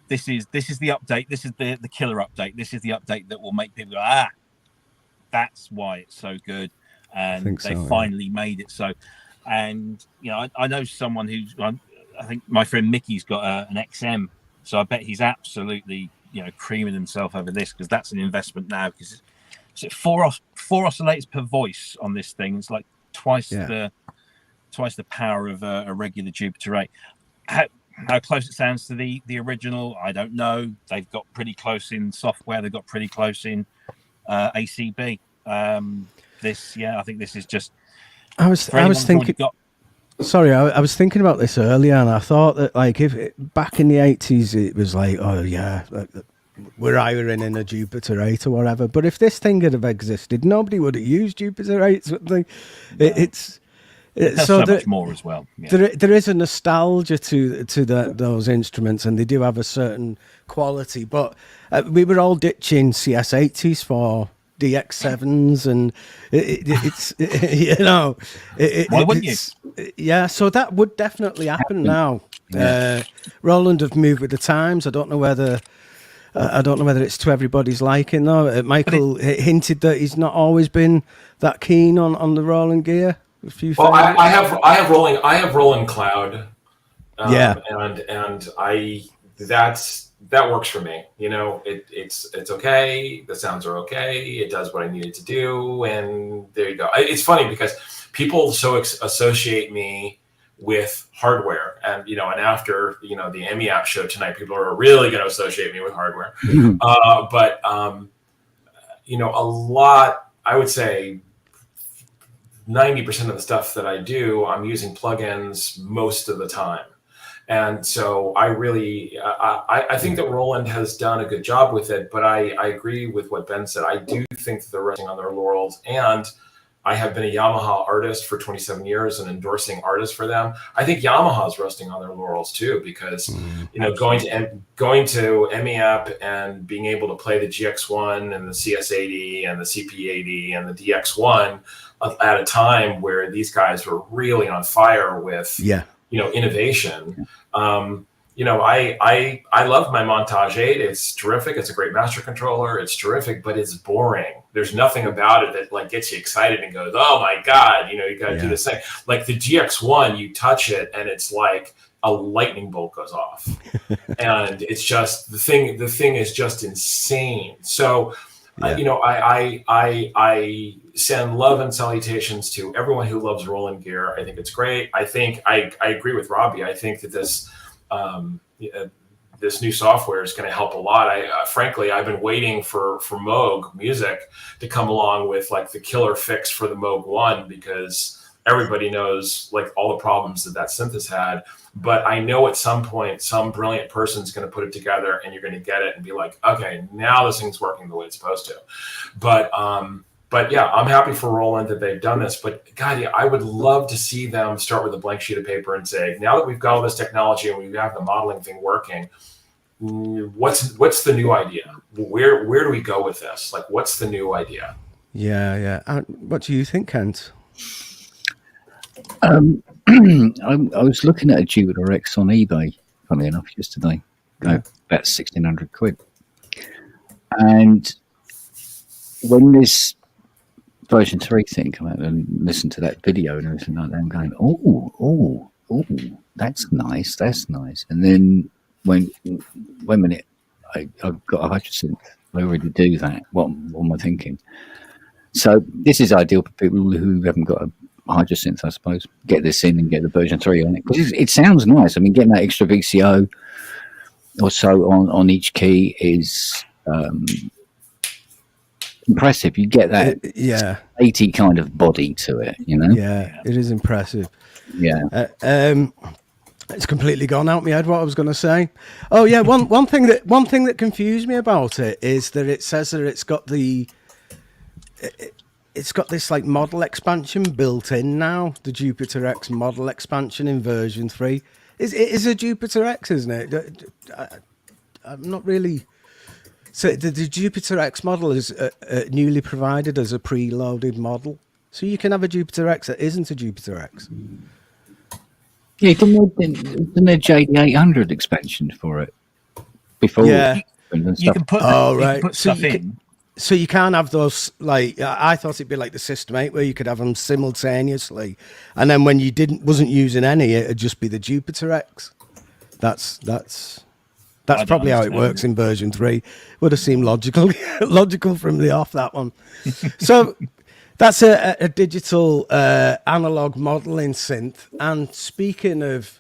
this is the update. This is the killer update. This is the update that will make people go, that's why it's so good, and they finally made it so. And you know, I know someone who's. I think my friend Mickey's got an XM, so I bet he's absolutely creaming himself over this, because that's an investment now. Because it's four oscillators per voice on this thing. It's like twice the power of a regular Jupiter 8. How close it sounds to the original, I don't know. They've got pretty close in software. They've got pretty close in ACB. I think this is just. I was thinking. Sorry, I was thinking about this earlier, and I thought that, like, back in the 80s, it was like, oh yeah, we're hiring in a Jupiter 8 or whatever. But if this thing had have existed, nobody would have used Jupiter 8s. It's so much more as well. Yeah. There is a nostalgia to those instruments, and they do have a certain quality. But we were all ditching CS80s for DX7s, and it's why wouldn't you? Yeah, so that would definitely happen now. Roland have moved with the times. I don't know whether it's to everybody's liking though. Michael hinted that he's not always been that keen on the Roland gear. I have Roland Cloud. That works for me. It's okay. The sounds are okay. It does what I need it to do, and there you go. It's funny because people associate me with hardware, and and after the EMEAPP show tonight, people are really going to associate me with hardware. But a lot, I would say 90% of the stuff that I do, I'm using plugins most of the time. And so I really, I think that Roland has done a good job with it, but I agree with what Ben said. I do think that they're resting on their laurels, and I have been a Yamaha artist for 27 years and endorsing artists for them. I think Yamaha's resting on their laurels too, because going to EMEAPP and being able to play the GX1 and the CS80 and the CP80 and the DX1 at a time where these guys were really on fire with innovation. I love my Montage 8. It's terrific. It's a great master controller. It's terrific, but it's boring. There's nothing about it that like gets you excited and goes, oh my God, you got to do this thing. Like the GX1, you touch it and it's like a lightning bolt goes off. And it's just the thing is just insane. So I send love and salutations to everyone who loves Roland gear. I think it's great. I think I agree with Robbie. I think that this new software is going to help a lot. Frankly, I've been waiting for Moog Music to come along with like the killer fix for the Moog 1, because everybody knows like all the problems that synth has had. But I know at some point, some brilliant person's going to put it together, and you're going to get it and be like, okay, now this thing's working the way it's supposed to. But yeah, I'm happy for Roland that they've done this. But God, I would love to see them start with a blank sheet of paper and say, now that we've got all this technology and we have the modeling thing working, what's the new idea? Where do we go with this? Like, what's the new idea? Yeah. What do you think, Kent? I was looking at a Jupiter X on eBay, funny enough, yesterday. About £1,600. And when this version 3 thing came out and listened to that video and everything like that, I'm going, oh, that's nice. And then when wait a minute, I've got a Hutchinson. I already do that. What am I thinking? So this is ideal for people who haven't got a Hydrosynth, I suppose. Get this in and get the version 3 on it, because it sounds nice. I mean, getting that extra VCO or so on each key is impressive. You get that Yeah, 80 kind of body to it, you know? yeah, it is impressive. Yeah. It's completely gone out my head what I was going to say. Oh yeah, one thing that confused me about it is that it says that it's got this like model expansion built in now. The Jupiter X model expansion in version 3. It is a Jupiter X, isn't it? I'm not really. So the Jupiter X model is newly provided as a preloaded model, so you can have a Jupiter X that isn't a Jupiter X. Yeah, didn't there JD800 expansion for it before? Yeah. You can put, Oh, you can right. put So stuff you in. So you can't have those, like, I thought it'd be like the System 8 where you could have them simultaneously, and then when you wasn't using any, it'd just be the Jupiter X. That's probably how it works in version 3. Would have seemed logical from the off, that one. So that's a digital analog modeling synth. And speaking of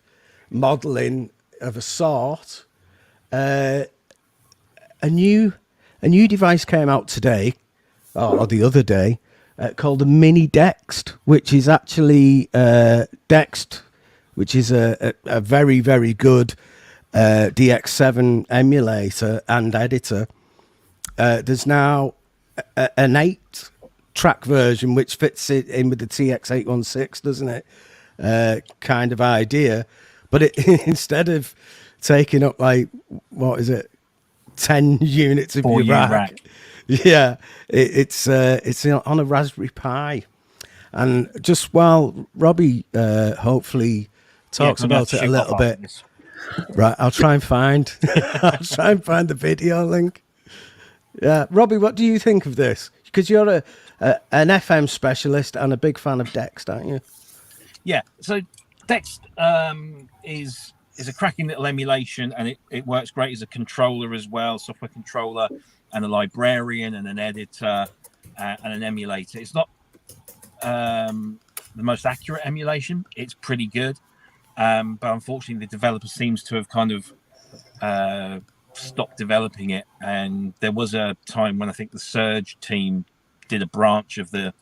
modeling of a sort, a new device came out today, or the other day, called a miniDEXED, which is actually DEXED, which is a very, very good DX7 emulator and editor. There's now an 8-track version, which fits it in with the TX816, doesn't it? Kind of idea. But it instead of taking up, like, what is it, 10 units of your rack. Yeah, it's on a Raspberry Pi. And just while Robbie hopefully talks about it a little bit, right? I'll try and find the video link. Yeah, Robbie, what do you think of this? Because you're an FM specialist and a big fan of DEXED, aren't you? Yeah. So DEXED is a cracking little emulation, and it works great as a controller as well, software controller, and a librarian, and an editor, and an emulator. It's not the most accurate emulation. It's pretty good, but unfortunately the developer seems to have kind of stopped developing it. And there was a time when I think the Surge team did a branch of the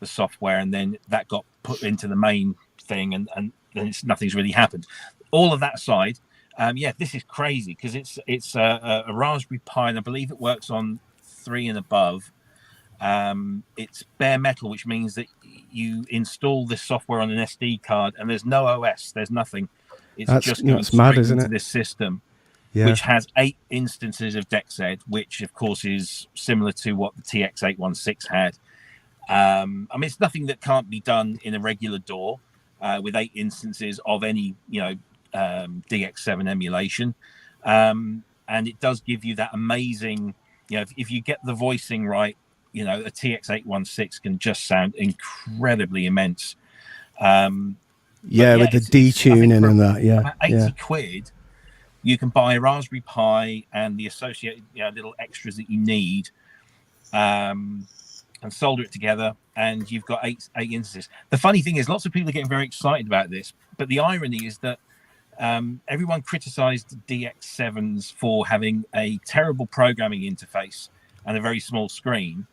software, and then that got put into the main thing, and then nothing's really happened. All of that aside, this is crazy because it's a Raspberry Pi, and I believe it works on 3 and above. It's bare metal, which means that you install this software on an SD card, and there's no OS, there's nothing. It's just going mad, straight isn't into it? this system, Yeah. which has 8 instances of DEXED, which of course is similar to what the TX816 had. I mean, it's nothing that can't be done in a regular DAW with 8 instances of any, DX7 emulation, and it does give you that amazing, if you get the voicing right, a TX816 can just sound incredibly immense. With the detuning and that, about 80 quid, you can buy a Raspberry Pi and the associated little extras that you need, and solder it together, and you've got 8 instances. The funny thing is, lots of people are getting very excited about this, but the irony is that everyone criticized DX7s for having a terrible programming interface and a very small screen,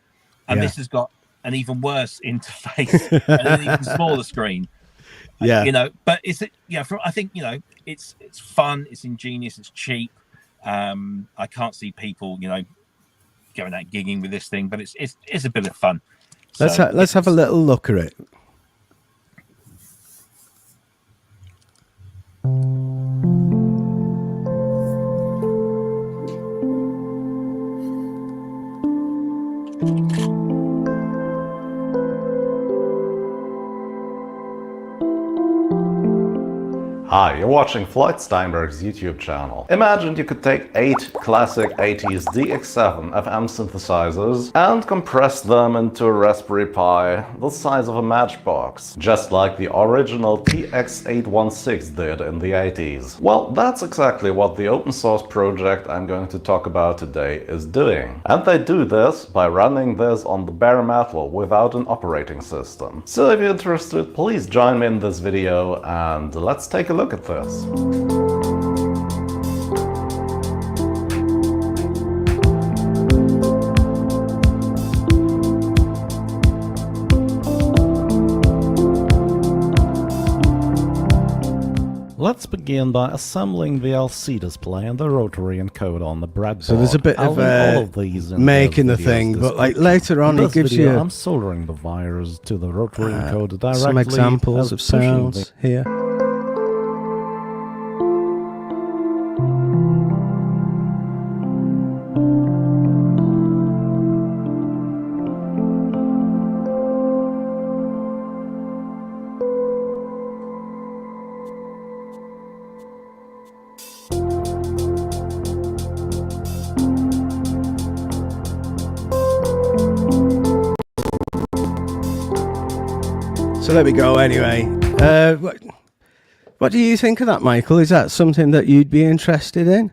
and this has got an even worse interface and an even smaller screen. But it's I think it's fun, it's ingenious, it's cheap. I can't see people going out gigging with this thing, but it's a bit of fun. Let's have a little look at it. Hi, you're watching Floyd Steinberg's YouTube channel. Imagine you could take 8 classic 80s DX7 FM synthesizers and compress them into a Raspberry Pi the size of a matchbox, just like the original TX816 did in the 80s. Well, that's exactly what the open source project I'm going to talk about today is doing. And they do this by running this on the bare metal without an operating system. So if you're interested, please join me in this video and let's take a look at this. Let's begin by assembling the LC display and the rotary encode on the breadboard. So there's a bit of all of these in making the video's thing, but like description. later on In it this gives video, you I'm soldering the wires to the rotary encode directly. some examples of as pushing sounds here. So there we go. Anyway, what do you think of that, Michael? Is that something that you'd be interested in?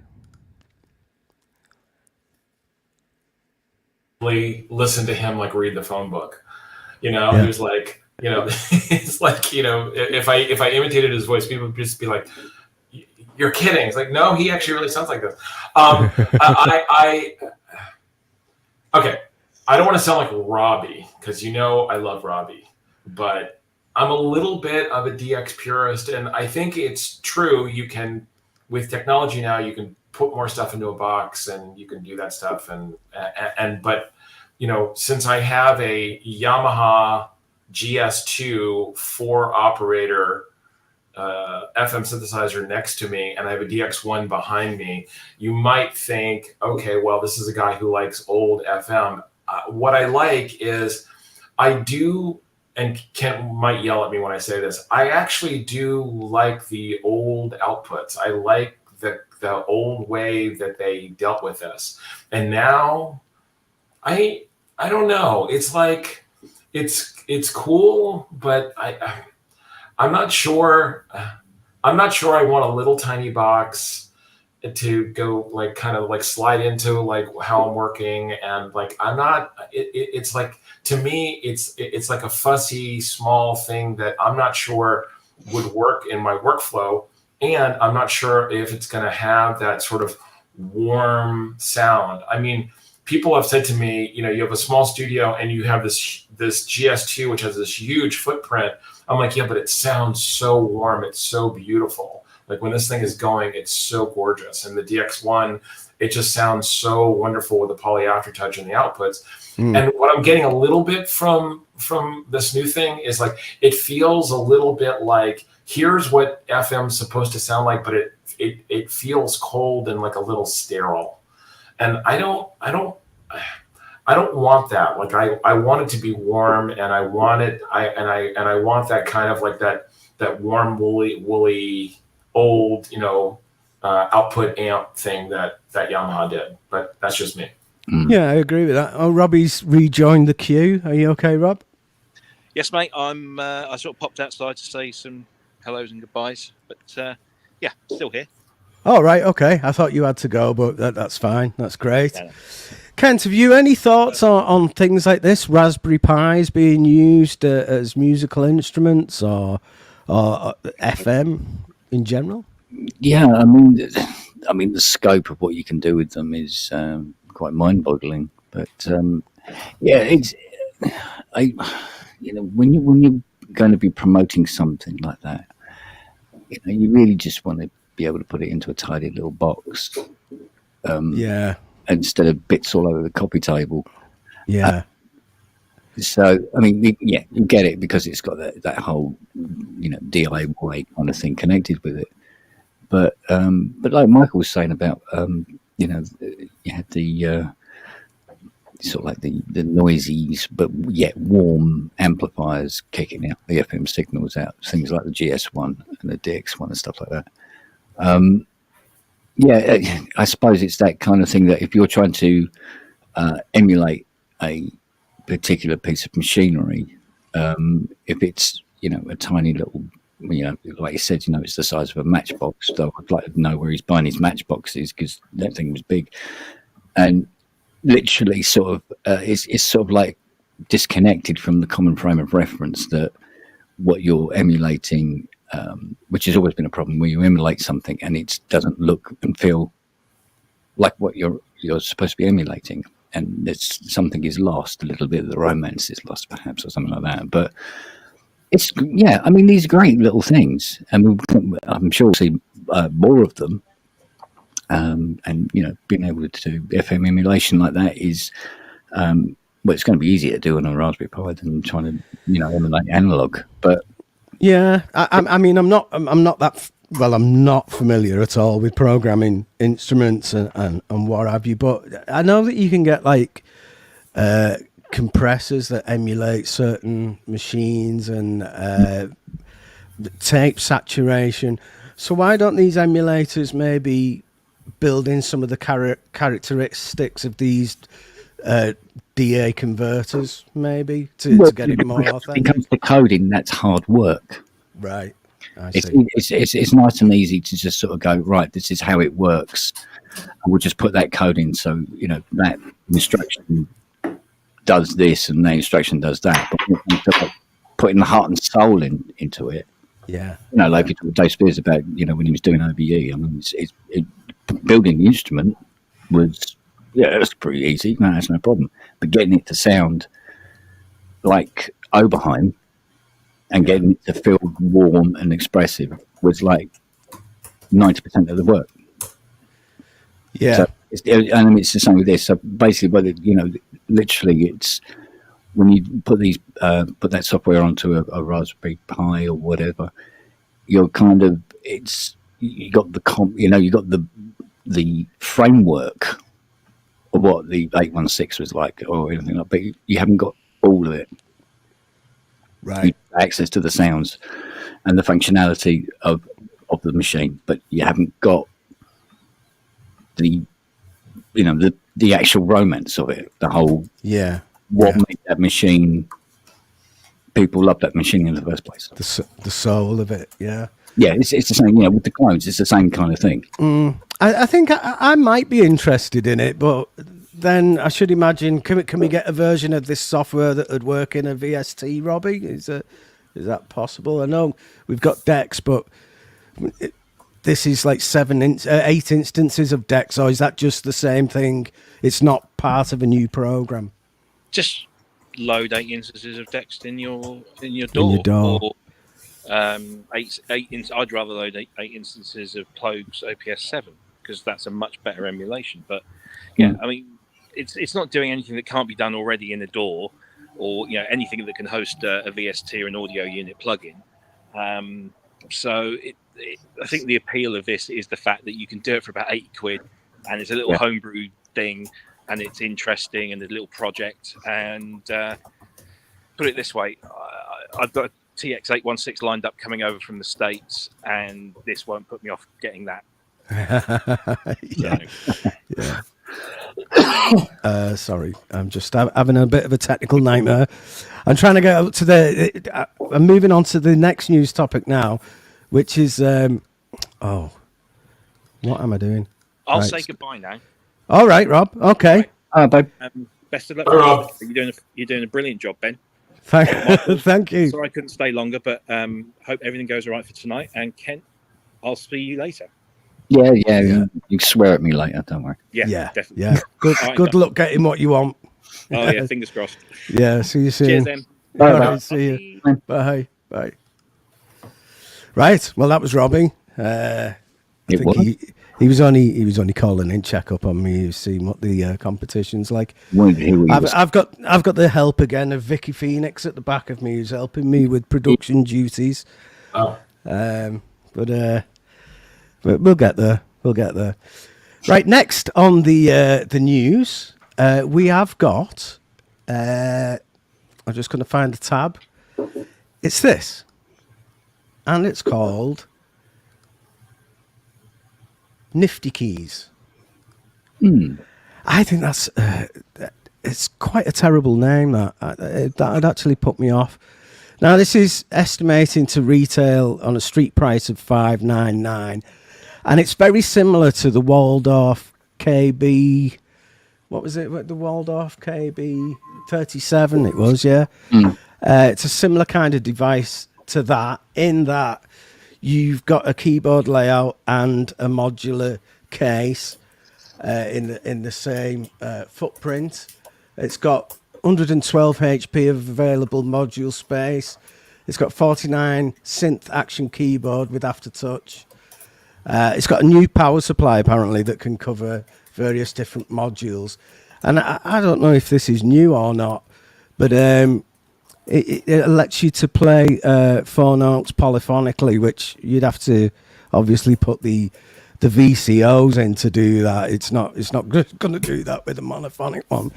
Listen to him like read the phone book. You know, Yeah. he was like, you know, it's like, you know, if I imitated his voice, people would just be like, "You're kidding." It's like, no, he actually really sounds like this. Okay, I don't want to sound like Robbie because you know I love Robbie, but I'm a little bit of a DX purist, and I think it's true. You can, with technology now, you can put more stuff into a box, and you can do that stuff. But you know, since I have a Yamaha GS2 4-operator FM synthesizer next to me, and I have a DX1 behind me, you might think, okay, well, this is a guy who likes old FM. What I like is I do. And Kent might yell at me when I say this, I actually do like the old outputs. I like the old way that they dealt with this. And now, I don't know. It's like it's cool, but I'm not sure. I'm not sure I want a little tiny box to go like kind of like slide into like how I'm working, and like I'm not. It's like, to me, it's like a fussy small thing that I'm not sure would work in my workflow, and I'm not sure if it's going to have that sort of warm sound. I mean, people have said to me, you know, you have a small studio and you have this GS2 which has this huge footprint. I'm like, yeah, but it sounds so warm. It's so beautiful. Like when this thing is going, it's so gorgeous. And the DX1, it just sounds so wonderful with the poly aftertouch and the outputs. And what I'm getting a little bit from this new thing is like, it feels a little bit like, here's what FM's supposed to sound like, but it feels cold and like a little sterile. And I don't want that. Like I want it to be warm, and I want it. I want that kind of like that warm woolly old, you know, output amp thing that Yamaha did. But that's just me. Yeah, I agree with that. Oh, Robbie's rejoined the queue. Are you okay, Rob? Yes, mate. I sort of popped outside to say some hellos and goodbyes, but yeah, still here. Oh, right. Okay. I thought you had to go, but that's fine. That's great. Yeah. Kent, have you any thoughts on things like this? Raspberry Pis being used as musical instruments or FM in general? Yeah, I mean, the scope of what you can do with them is quite mind-boggling. But yeah, when you're going to be promoting something like that, you know, you really just want to be able to put it into a tidy little box. Yeah. Instead of bits all over the copy table. Yeah. So, I mean, yeah, you get it because it's got that whole, you know, DIY kind of thing connected with it. But like Michael was saying about, you know, you had the sort of like the noisy but yet warm amplifiers kicking out the FM signals out, things like the GS1 and the DX1 and stuff like that. Yeah, I suppose it's that kind of thing that if you're trying to emulate a particular piece of machinery, if it's, you know, a tiny little, you know, like you said, you know, it's the size of a matchbox. So I'd like to know where he's buying his matchboxes because that thing was big, and literally sort of it's sort of like disconnected from the common frame of reference that what you're emulating. Which has always been a problem where you emulate something and it doesn't look and feel like what you're supposed to be emulating, and something is lost. A little bit of the romance is lost, perhaps, or something like that. But It's yeah. I mean, these are great little things, and I'm sure we'll see more of them. And being able to do FM emulation like that is, well, it's going to be easier to do on a Raspberry Pi than trying to, emulate analog. But yeah, I mean, I'm not that. Well, I'm not familiar at all with programming instruments and what have you. But I know that you can get like compressors that emulate certain machines and tape saturation. So why don't these emulators maybe build in some of the characteristics of these DA converters, maybe to get it more authentic? When it comes to coding, that's hard work. Right. I see. It's nice and easy to just sort of go, right, this is how it works. And we'll just put that code in. So, that instruction does this and that instruction does that. But when it comes to putting the heart and soul into it. Yeah. Like we talked to Dave Spears about, when he was doing OBE. I mean, building the instrument was, that's pretty easy. No, that's no problem. But getting it to sound like Oberheim and getting it to feel warm and expressive was like 90% of the work. Yeah. So it's the same with this. So basically, literally, it's when you put that software onto a Raspberry Pi or whatever, you're kind of you got the framework of what the 816 was like or anything like, but you haven't got all of it. Right. Access to the sounds and the functionality of the machine, but you haven't got the actual romance of it. The whole what made that machine. People love that machine in the first place. The soul of it. Yeah. Yeah, it's the same. With the clones, it's the same kind of thing. I think I might be interested in it, but then I should imagine, can we get a version of this software that would work in a VST, Robbie? Is that possible? I know we've got DEX, but this is like 8 instances of DEX, or is that just the same thing? It's not part of a new program. Just load 8 instances of DEX in your DAW. In your DAW. Or, I'd rather load 8 instances of Plogue's OPS7 because that's a much better emulation. But I mean, it's not doing anything that can't be done already in a DAW, or anything that can host a VST or an audio unit plugin. So I think the appeal of this is the fact that you can do it for about £80, and it's a little homebrew thing, and it's interesting and a little project. And put it this way, I've got a TX816 lined up coming over from the States, and this won't put me off getting that. Sorry, I'm just having a bit of a technical nightmare. I'm trying to get up to I'm moving on to the next news topic now, which is what am I doing? I'll say goodbye now. All right, Rob. Okay. Babe. Best of luck. Bye, Rob. You're doing a brilliant job, Ben. Thank you. Sorry I couldn't stay longer, but hope everything goes all right for tonight. And Kent, I'll see you later. Yeah. You can swear at me later, don't worry. Yeah, definitely. Yeah. Good. Right, good luck getting what you want. Oh yeah, fingers crossed. Yeah. See you soon. Cheers, then. Bye. All right, see you. Bye. Right. Well, that was Robbie. I think he was only calling in, check up on me, seeing what the competition's like. I've got the help again of Vicky Phoenix at the back of me, who's helping me with production duties. Oh. But we'll get there. Right, next on the news, we have got. I'm just going to find the tab. It's this, and it's called NiftyKEYZ. I think that's it's quite a terrible name. That'd actually put me off. Now, this is estimating to retail on a street price of $599, and it's very similar to the Waldorf KB. What was it? The Waldorf KB 37. It was, yeah. It's a similar kind of device to that, in that you've got a keyboard layout and a modular case in the same footprint. It's got 112 HP of available module space. It's got 49 synth action keyboard with aftertouch. It's got a new power supply apparently that can cover various different modules. And I don't know if this is new or not, but it lets you to play 4 notes polyphonically, which you'd have to obviously put the VCOs in to do that. It's not going to do that with a monophonic one.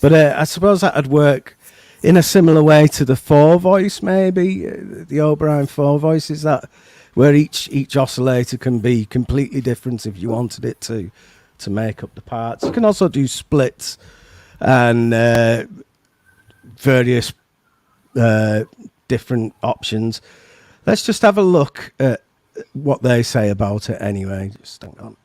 But I suppose that would work in a similar way to the 4-voice, maybe the Oberheim 4-voice. Is that where each oscillator can be completely different if you wanted it to make up the parts? You can also do splits and various different options. Let's just have a look at what they say about it anyway. Just hang on.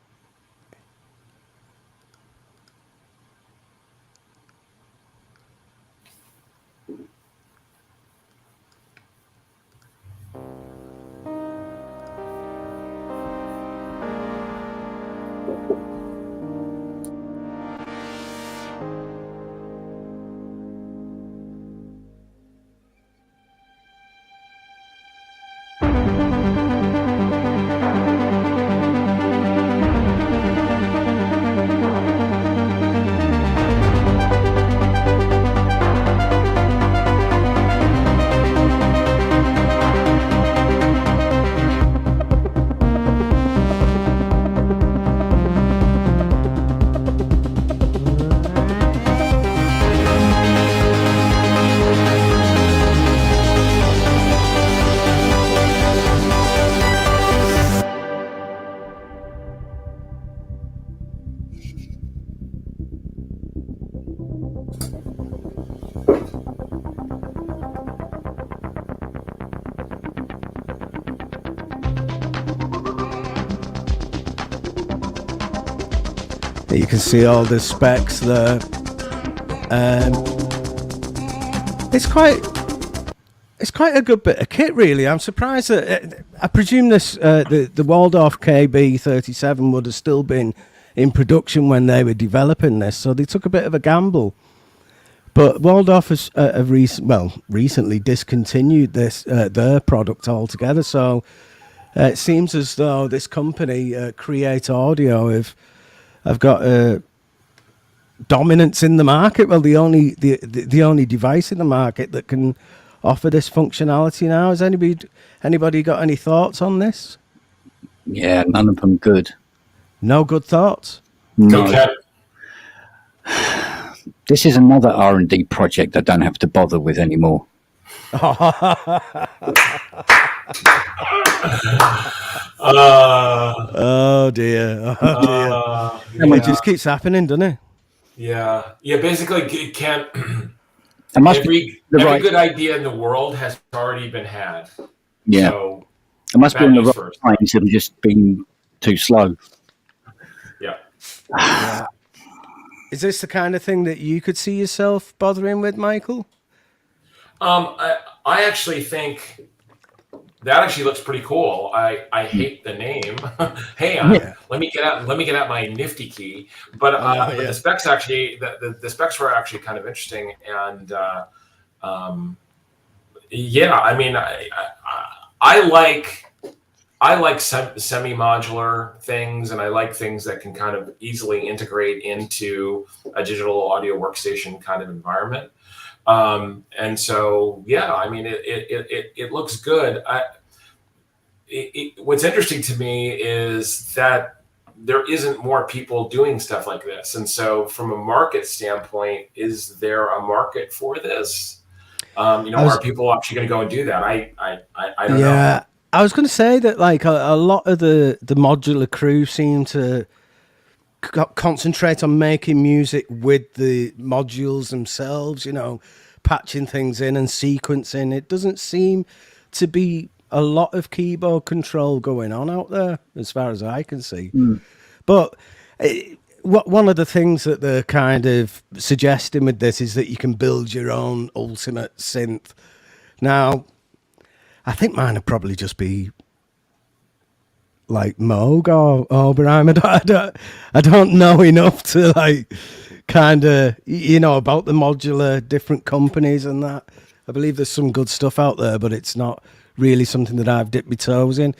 You can see all the specs there. It's quite a good bit of kit, really. I'm surprised that I presume this the Waldorf KB37 would have still been in production when they were developing this, so they took a bit of a gamble. But Waldorf has recently discontinued their product altogether. So it seems as though this company, Create Audio, have got dominance in the market. Well, the only device in the market that can offer this functionality now. Has anybody got any thoughts on this? Yeah, none of them good. No good thoughts? No. Okay. This is another R&D project I don't have to bother with anymore. Oh dear. It just keeps happening, doesn't it? Yeah. Basically, it can't. It must every good idea in the world has already been had. Yeah. So it must be in the right first. times and just been too slow. Yeah. Is this the kind of thing that you could see yourself bothering with, Michael? I actually think that actually looks pretty cool. I hate the name. Hey, let me get out my NiftyKEYZ. But the specs actually the specs were actually kind of interesting, and I mean I like semi-modular things, and I like things that can kind of easily integrate into a digital audio workstation kind of environment. And so, I mean, it looks good. What's interesting to me is that there isn't more people doing stuff like this. And so from a market standpoint, is there a market for this? Are people actually going to go and do that? I don't know. I was going to say that like a lot of the modular crew seem to concentrate on making music with the modules themselves, patching things in and sequencing. It doesn't seem to be a lot of keyboard control going on out there as far as I can see. But one of the things that they're kind of suggesting with this is that you can build your own ultimate synth. Now, I think mine would probably just be like Moog or Oberheim. I don't know enough to like kind of, about the modular different companies and that. I believe there's some good stuff out there, but it's not really something that I've dipped my toes in.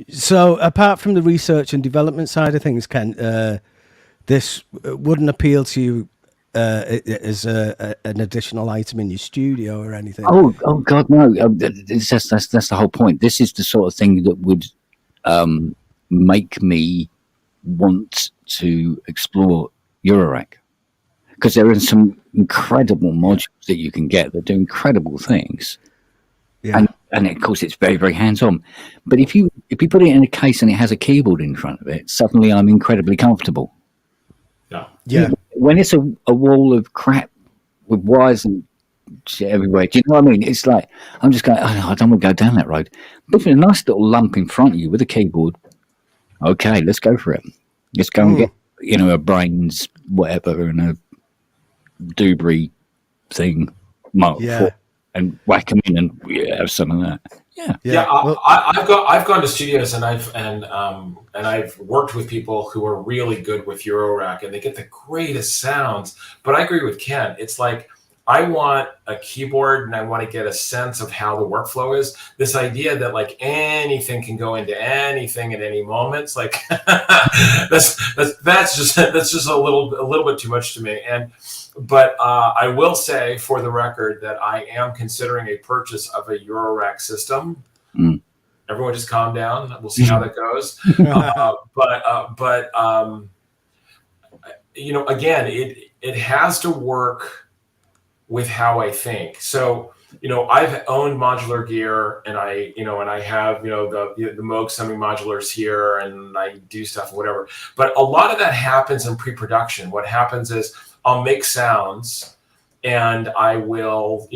So apart from the research and development side of things, Ken, this wouldn't appeal to you as an additional item in your studio or anything? Oh God, no! That's the whole point. This is the sort of thing that would make me want to explore Eurorack, because there are some incredible modules that you can get that do incredible things. Yeah. And of course, it's very, very hands-on. But if you put it in a case and it has a keyboard in front of it, suddenly I'm incredibly comfortable. Yeah. When it's a wall of crap with wires and shit everywhere, do you know what I mean? It's like, I'm just going, oh, no, I don't want to go down that road. But if a nice little lump in front of you with a keyboard, okay, let's go for it. Let's go and get, a Brains, whatever, and a Dubry thing, Mark IV, and whack them in and have some of that. Yeah. I've gone to studios and I've worked with people who are really good with Eurorack, and they get the greatest sounds. But I agree with Ken. It's like, I want a keyboard and I want to get a sense of how the workflow is. This idea that like anything can go into anything at any moment. It's like that's just a little bit too much to me. But I will say, for the record, that I am considering a purchase of a Eurorack system. Everyone just calm down. We'll see how that goes. Again, it has to work with how I think. So, I've owned modular gear, and I have, the Moog semi-modulars here, and I do stuff, whatever. But a lot of that happens in pre-production. What happens is I'll make sounds, and I will,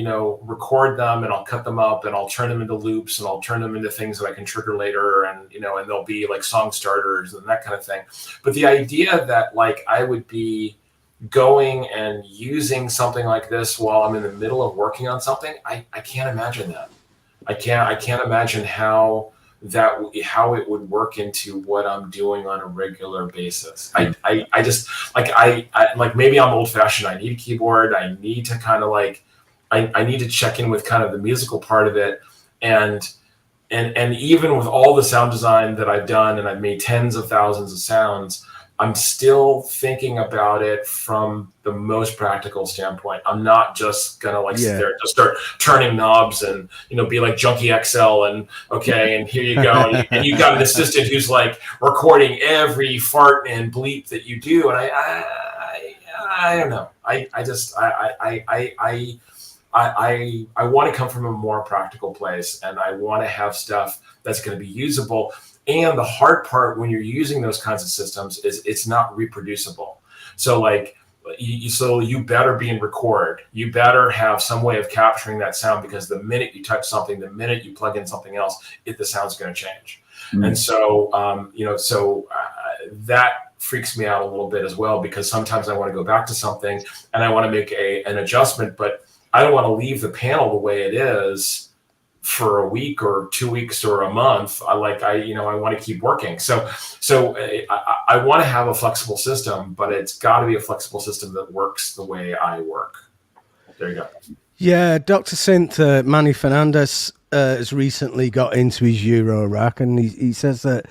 record them, and I'll cut them up, and I'll turn them into loops, and I'll turn them into things that I can trigger later, and, and they'll be like song starters and that kind of thing. But the idea that like I would be going and using something like this while I'm in the middle of working on something, I can't imagine that. I can't imagine how it would work into what I'm doing on a regular basis. I just like maybe I'm old fashioned. I need a keyboard. I need to kind of like, I need to check in with kind of the musical part of it. And even with all the sound design that I've done, and I've made tens of thousands of sounds, I'm still thinking about it from the most practical standpoint. I'm not just gonna sit there and just start turning knobs and be like Junkie XL and and here you go, and you got an assistant who's like recording every fart and bleep that you do, and I don't know. I want to come from a more practical place, and I want to have stuff that's going to be usable. And the hard part when you're using those kinds of systems is it's not reproducible. So like, you better be in record. You better have some way of capturing that sound, because the minute you touch something, the minute you plug in something else, the sound's going to change. And so, that freaks me out a little bit as well, because sometimes I want to go back to something and I want to make an adjustment, but I don't want to leave the panel the way it is for a week or 2 weeks or a month. I want to keep working. So I want to have a flexible system, but it's got to be a flexible system that works the way I work. There you go. Yeah, Dr. Synth, Manny Fernandez has recently got into his Eurorack, and he says that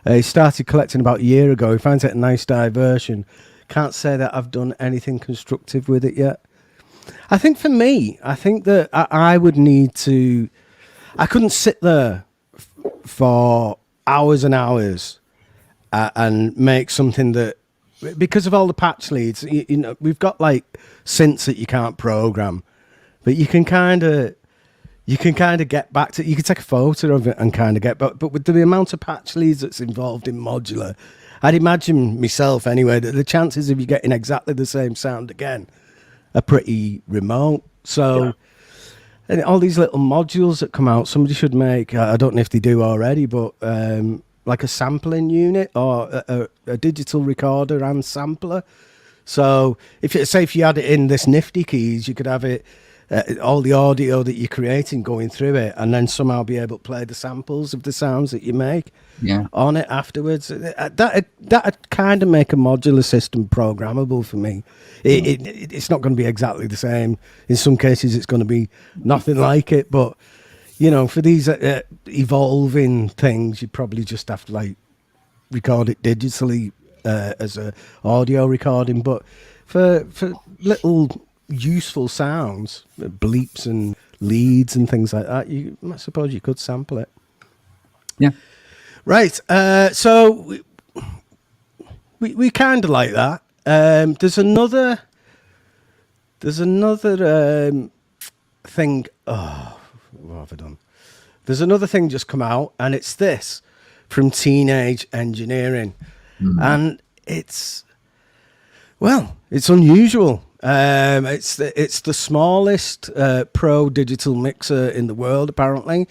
he started collecting about a year ago. He finds it a nice diversion. Can't say that I've done anything constructive with it yet. I think for me, that I would need to... I couldn't sit there for hours and hours and make something that, because of all the patch leads, we've got like synths that you can't program, but you can kind of get back to, you can take a photo of it and kind of get back, but with the amount of patch leads that's involved in modular, I'd imagine myself anyway, that the chances of you getting exactly the same sound again are pretty remote. So... Yeah. And all these little modules that come out, somebody should make, I don't know if they do already, but like a sampling unit or a digital recorder and sampler. So if you had it in this NiftyKEYZ, you could have it all the audio that you're creating going through it, and then somehow be able to play the samples of the sounds that you make on it afterwards. That kind of make a modular system programmable for me. It's not going to be exactly the same. In some cases, it's going to be nothing like it. But for these evolving things, you probably just have to like record it digitally as a audio recording. But for little useful sounds, bleeps and leads and things like that, I suppose you could sample it. Yeah. Right. So we kind of like that. There's another thing. Oh, what have I done? There's another thing just come out, and it's this from Teenage Engineering, and it's unusual. It's the smallest pro digital mixer in the world, apparently.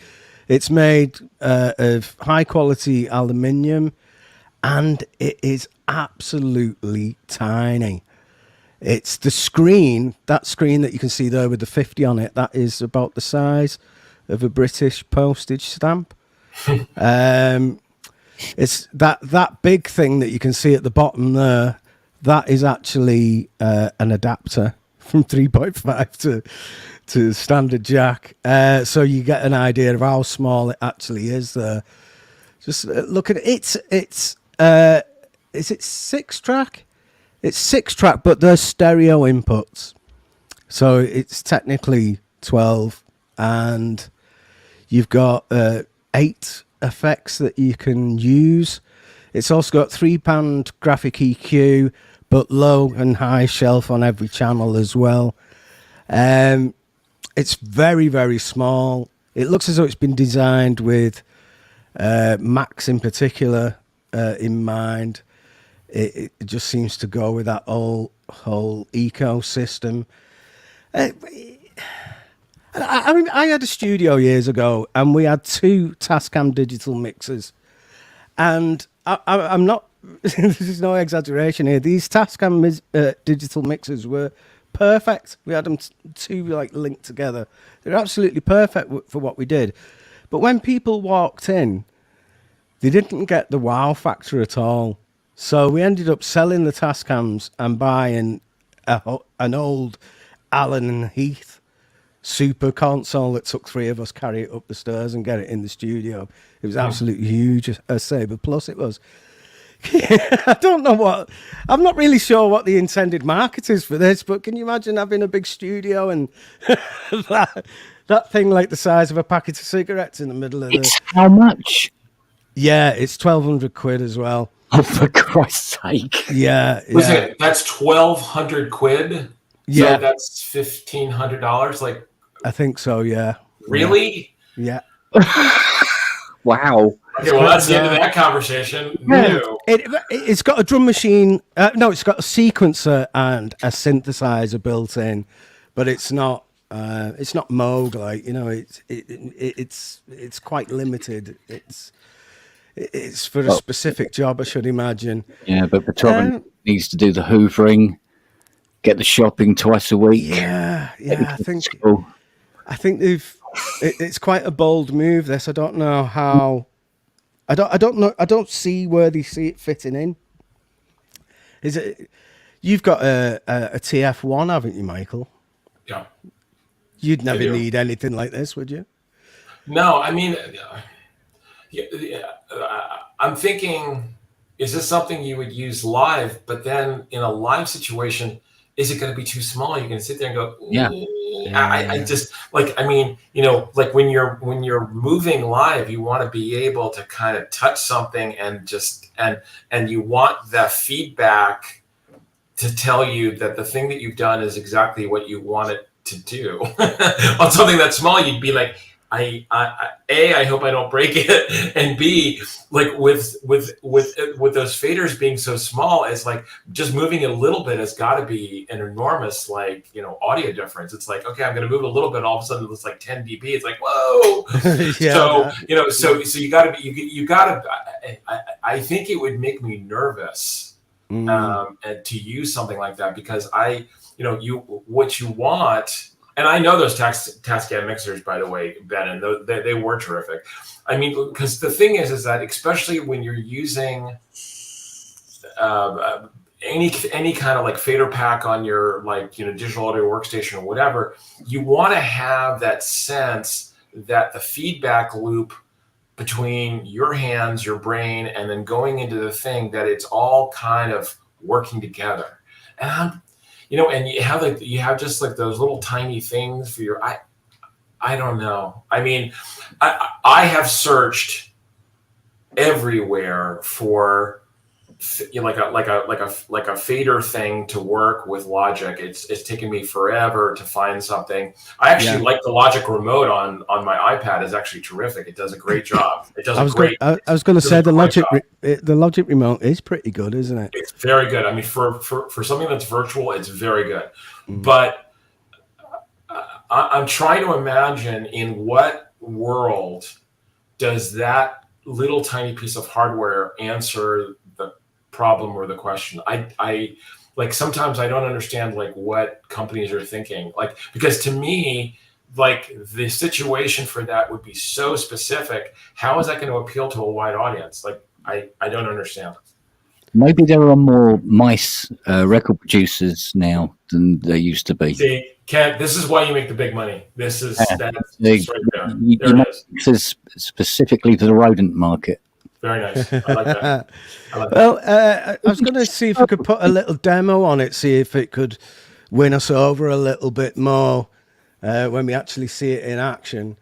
It's made of high quality aluminium, and it is absolutely tiny. It's the screen, that screen that you can see there with the 50 on it, that is about the size of a British postage stamp. It's that big thing that you can see at the bottom there. That is actually an adapter from 3.5 to standard jack. So you get an idea of how small it actually is there. Just look at it. It's is it 6-track? It's 6-track, but there's stereo inputs. So it's technically 12, and you've got 8 effects that you can use. It's also got 3-band graphic EQ, but low and high shelf on every channel as well. It's very, very small. It looks as though it's been designed with Macs in particular in mind. It just seems to go with that whole ecosystem. I mean, I had a studio years ago, and we had 2 Tascam digital mixers. And I'm not, this is no exaggeration here, these Tascam digital mixers were perfect. We had them 2 like linked together. They're absolutely perfect for what we did. But when people walked in, they didn't get the wow factor at all. So we ended up selling the Tascams and buying an old Allen and Heath super console that took 3 of us carry it up the stairs and get it in the studio. It was absolutely huge, a Sabre Plus it was. I don't know I'm not really sure what the intended market is for this, but can you imagine having a big studio and that thing like the size of a packet of cigarettes in the middle of It's how much? Yeah, it's 1,200 quid as well. Oh, for Christ's sake. Yeah. That's 1,200 quid? Yeah. So that's $1,500? Like, I think so, yeah. Really? Yeah. Wow. Okay, well, that's the end of that conversation. Yeah. No. It's got a drum machine. No, it's got a sequencer and a synthesizer built in, but it's not Moog, like, it's quite limited. It's for a specific job, I should imagine. Yeah, but Petrovan needs to do the hoovering, get the shopping twice a week. Yeah. I think it's quite a bold move. This, I don't know how. I don't know. I don't see where they see it fitting in. Is it? You've got a TF1, haven't you, Michael? Yeah. You'd never need anything like this, would you? No, I mean, I'm thinking, is this something you would use live? But then in a live situation, is it going to be too small? You're going to sit there and go, yeah. I just like, I mean, like when you're moving live, you want to be able to kind of touch something and just, and you want the feedback to tell you that the thing that you've done is exactly what you want it to do. On something that's small, you'd be like, I hope I don't break it, and B, like with those faders being so small, it's like just moving it a little bit has got to be an enormous audio difference. It's like, okay, I'm going to move it a little bit, all of a sudden it's like 10 dB. It's like, whoa. Yeah, so you got to you got to. I think it would make me nervous and to use something like that, because what you want and I know those Tascam mixers, by the way, Ben, and they were terrific. I mean, because the thing is that especially when you're using any kind of like fader pack on your digital audio workstation or whatever, you want to have that sense that the feedback loop between your hands, your brain, and then going into the thing, that it's all kind of working together. And and you have just like those little tiny things for your I don't know. I mean, I have searched everywhere for like a fader thing to work with Logic. It's taken me forever to find something. I actually like the Logic remote on my iPad. Is actually terrific. It does a great job. It does I was going to say the Logic remote is pretty good, isn't it? It's very good. I mean, for something that's virtual, it's very good. But I'm trying to imagine in what world does that little tiny piece of hardware answer the problem or the question. I like sometimes I don't understand like what companies are thinking, like, because to me, like, the situation for that would be so specific. How is that going to appeal to a wide audience? Like, I don't understand. Maybe there are more mice record producers now than there used to be. See, Ken, this is why you make the big money. This is that's right there. You There it is. specifically for the rodent market. Very nice. I like that. Well, I was going to see if we could put a little demo on it, see if it could win us over a little bit more when we actually see it in action.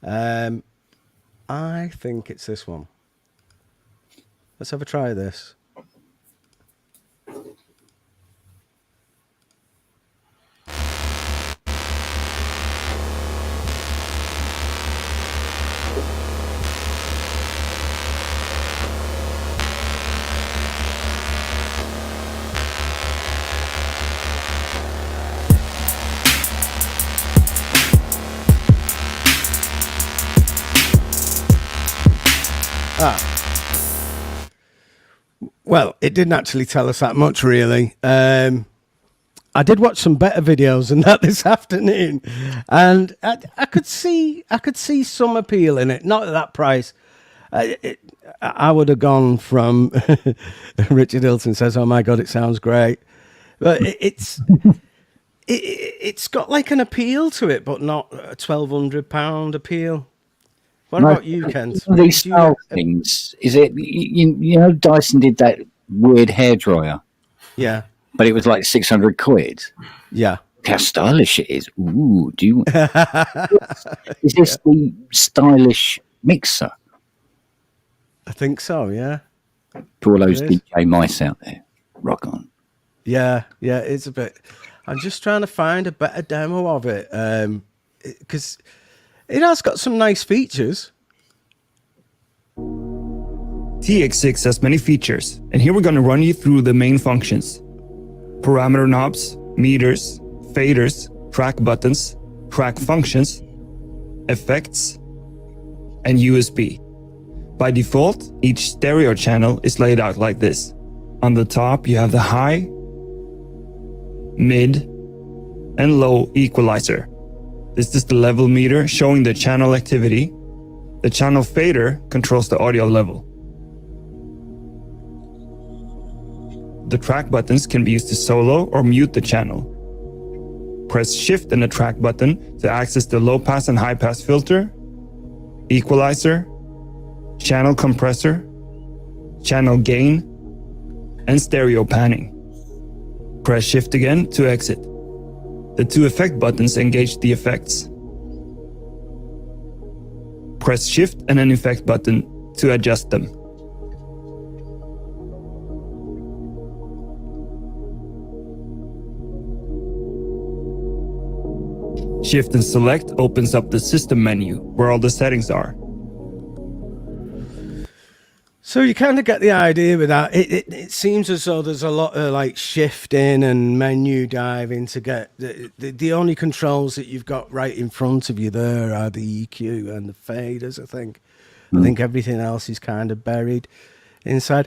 I think it's this one. Let's have a try of this. Well, it didn't actually tell us that much, really. I did watch some better videos than that this afternoon, and I could see some appeal in it. Not at that price. I would have gone from Richard Hilton says, "Oh my God, it sounds great," but it's got like an appeal to it, but not a £1,200 appeal. What about you, Kent? These style things, is it? You know, Dyson did that weird hairdryer. Yeah, but it was like 600 quid. Yeah. Look how stylish it is. Ooh, do you? Is this the stylish mixer? I think so. Yeah. To all those DJ mice out there, rock on. Yeah, it's a bit. I'm just trying to find a better demo of it, because it has got some nice features. TX6 has many features, and here we're going to run you through the main functions. Parameter knobs, meters, faders, track buttons, track functions, effects, and USB. By default, each stereo channel is laid out like this. On the top, you have the high, mid, and low equalizer. This is the level meter showing the channel activity. The channel fader controls the audio level. The track buttons can be used to solo or mute the channel. Press Shift and the track button to access the low pass and high pass filter, equalizer, channel compressor, channel gain, and stereo panning. Press Shift again to exit. The two effect buttons engage the effects. Press Shift and an effect button to adjust them. Shift and Select opens up the system menu where all the settings are. So you kind of get the idea with that. It seems as though there's a lot of like shifting and menu diving to get the only controls that you've got right in front of you there are the EQ and the faders. I think everything else is kind of buried inside.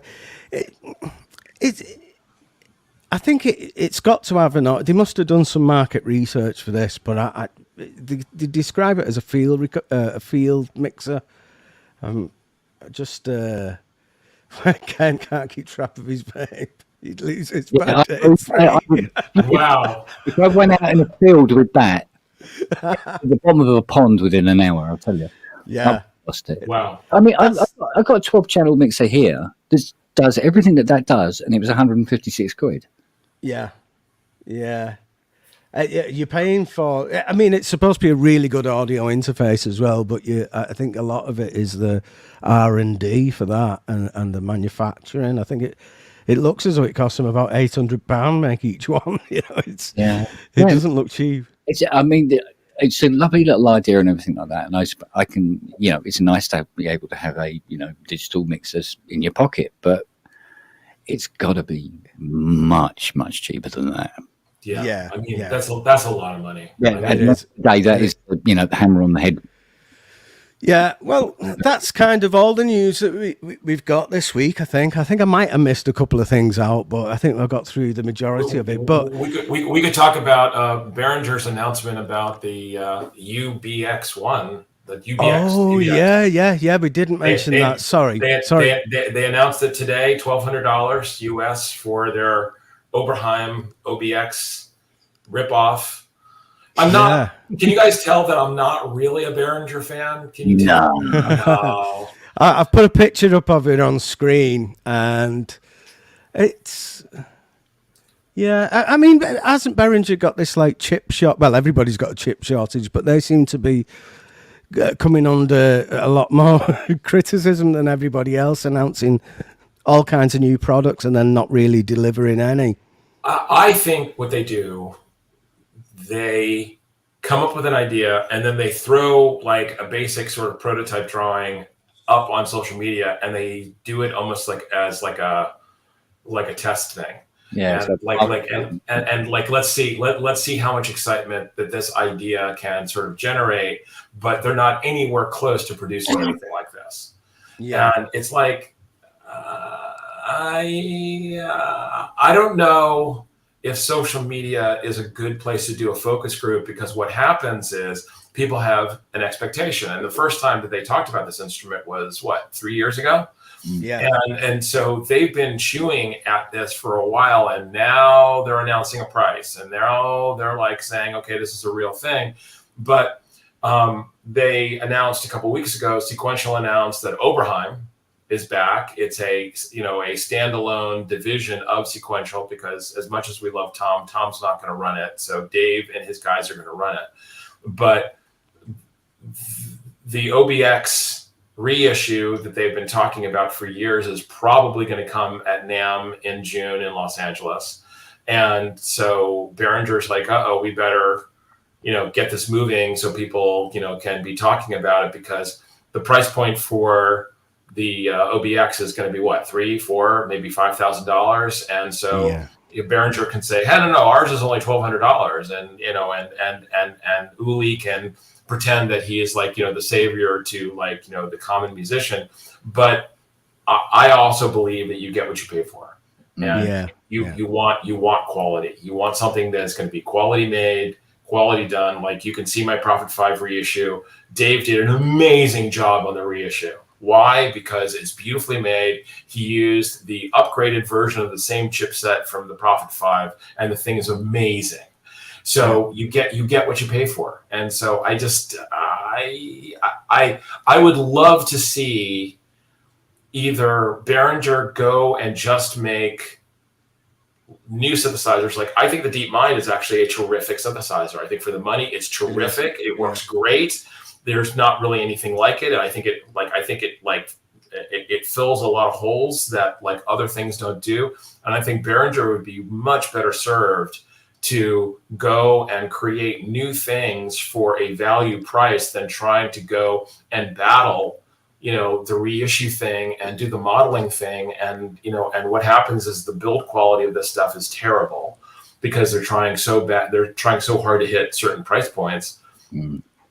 I think it's got to have an. They must have done some market research for this, but they describe it as a field mixer. Ken can't keep track of his vape. He'd lose his battery. Wow. If I went out in the field with that, at the bottom of a pond within an hour, I'll tell you. Yeah. I've lost it. Wow. I mean, I've got a 12-channel mixer here. This does everything that does, and it was 156 quid. Yeah. You're paying for. I mean, it's supposed to be a really good audio interface as well, but I think a lot of it is the R&D for that and the manufacturing. I think it looks as though it costs them about £800 make each one. It doesn't look cheap. It's a lovely little idea and everything like that, and I can, it's nice to be able to have a digital mixers in your pocket, but it's got to be much cheaper than that. Yeah. I mean, that's a lot of money. Yeah, at the end of the day, that is the hammer on the head. Yeah, well, that's kind of all the news that we've got this week. I think I might have missed a couple of things out, but I think I got through the majority of it. But we could talk about Behringer's announcement about the UB-X1. The UB-X. Oh, UB-X. yeah. We didn't mention that. Sorry. They announced it today, $1,200 US for their Oberheim OBX ripoff. I'm not. Can you guys tell that I'm not really a Behringer fan? Can you tell? No. I've put a picture up of it on screen, and it's. Yeah, I mean, hasn't Behringer got this like chip short? Well, everybody's got a chip shortage, but they seem to be coming under a lot more criticism than everybody else, announcing all kinds of new products and then not really delivering any. I think what they do, they come up with an idea and then they throw like a basic sort of prototype drawing up on social media, and they do it almost like as like a test thing. Yeah, and let's see how much excitement that this idea can sort of generate, but they're not anywhere close to producing anything like this. Yeah, and it's like I don't know if social media is a good place to do a focus group, because what happens is people have an expectation, and the first time that they talked about this instrument was 3 years ago. Yeah. And so they've been chewing at this for a while, and now they're announcing a price, and now they're like saying, okay, this is a real thing. But they announced a couple of weeks ago, Sequential announced that Oberheim is back. It's a standalone division of Sequential, because as much as we love Tom's not going to run it. So Dave and his guys are going to run it. But the OBX reissue that they've been talking about for years is probably going to come at NAMM in June in Los Angeles. And so Behringer's like, we better, get this moving so people, can be talking about it, because the price point for the OBX is going to be $3,000, $4,000, maybe $5,000. And so Behringer can say, hey, no, ours is only $1,200. And Uli can pretend that he is like, the savior to like, the common musician. But I also believe that you get what you pay for. And you want quality. You want something that's going to be quality made, quality done. Like, you can see my Prophet 5 reissue. Dave did an amazing job on the reissue. Why? Because it's beautifully made. He used the upgraded version of the same chipset from the Prophet 5, and the thing is amazing. So you get what you pay for. And so I would love to see either Behringer go and just make new synthesizers. Like, I think the Deep Mind is actually a terrific synthesizer. I think for the money, it's terrific. It works great. There's not really anything like it. And I think it fills a lot of holes that like other things don't do. And I think Behringer would be much better served to go and create new things for a value price than trying to go and battle, the reissue thing and do the modeling thing. And what happens is the build quality of this stuff is terrible, because they're trying so hard to hit certain price points.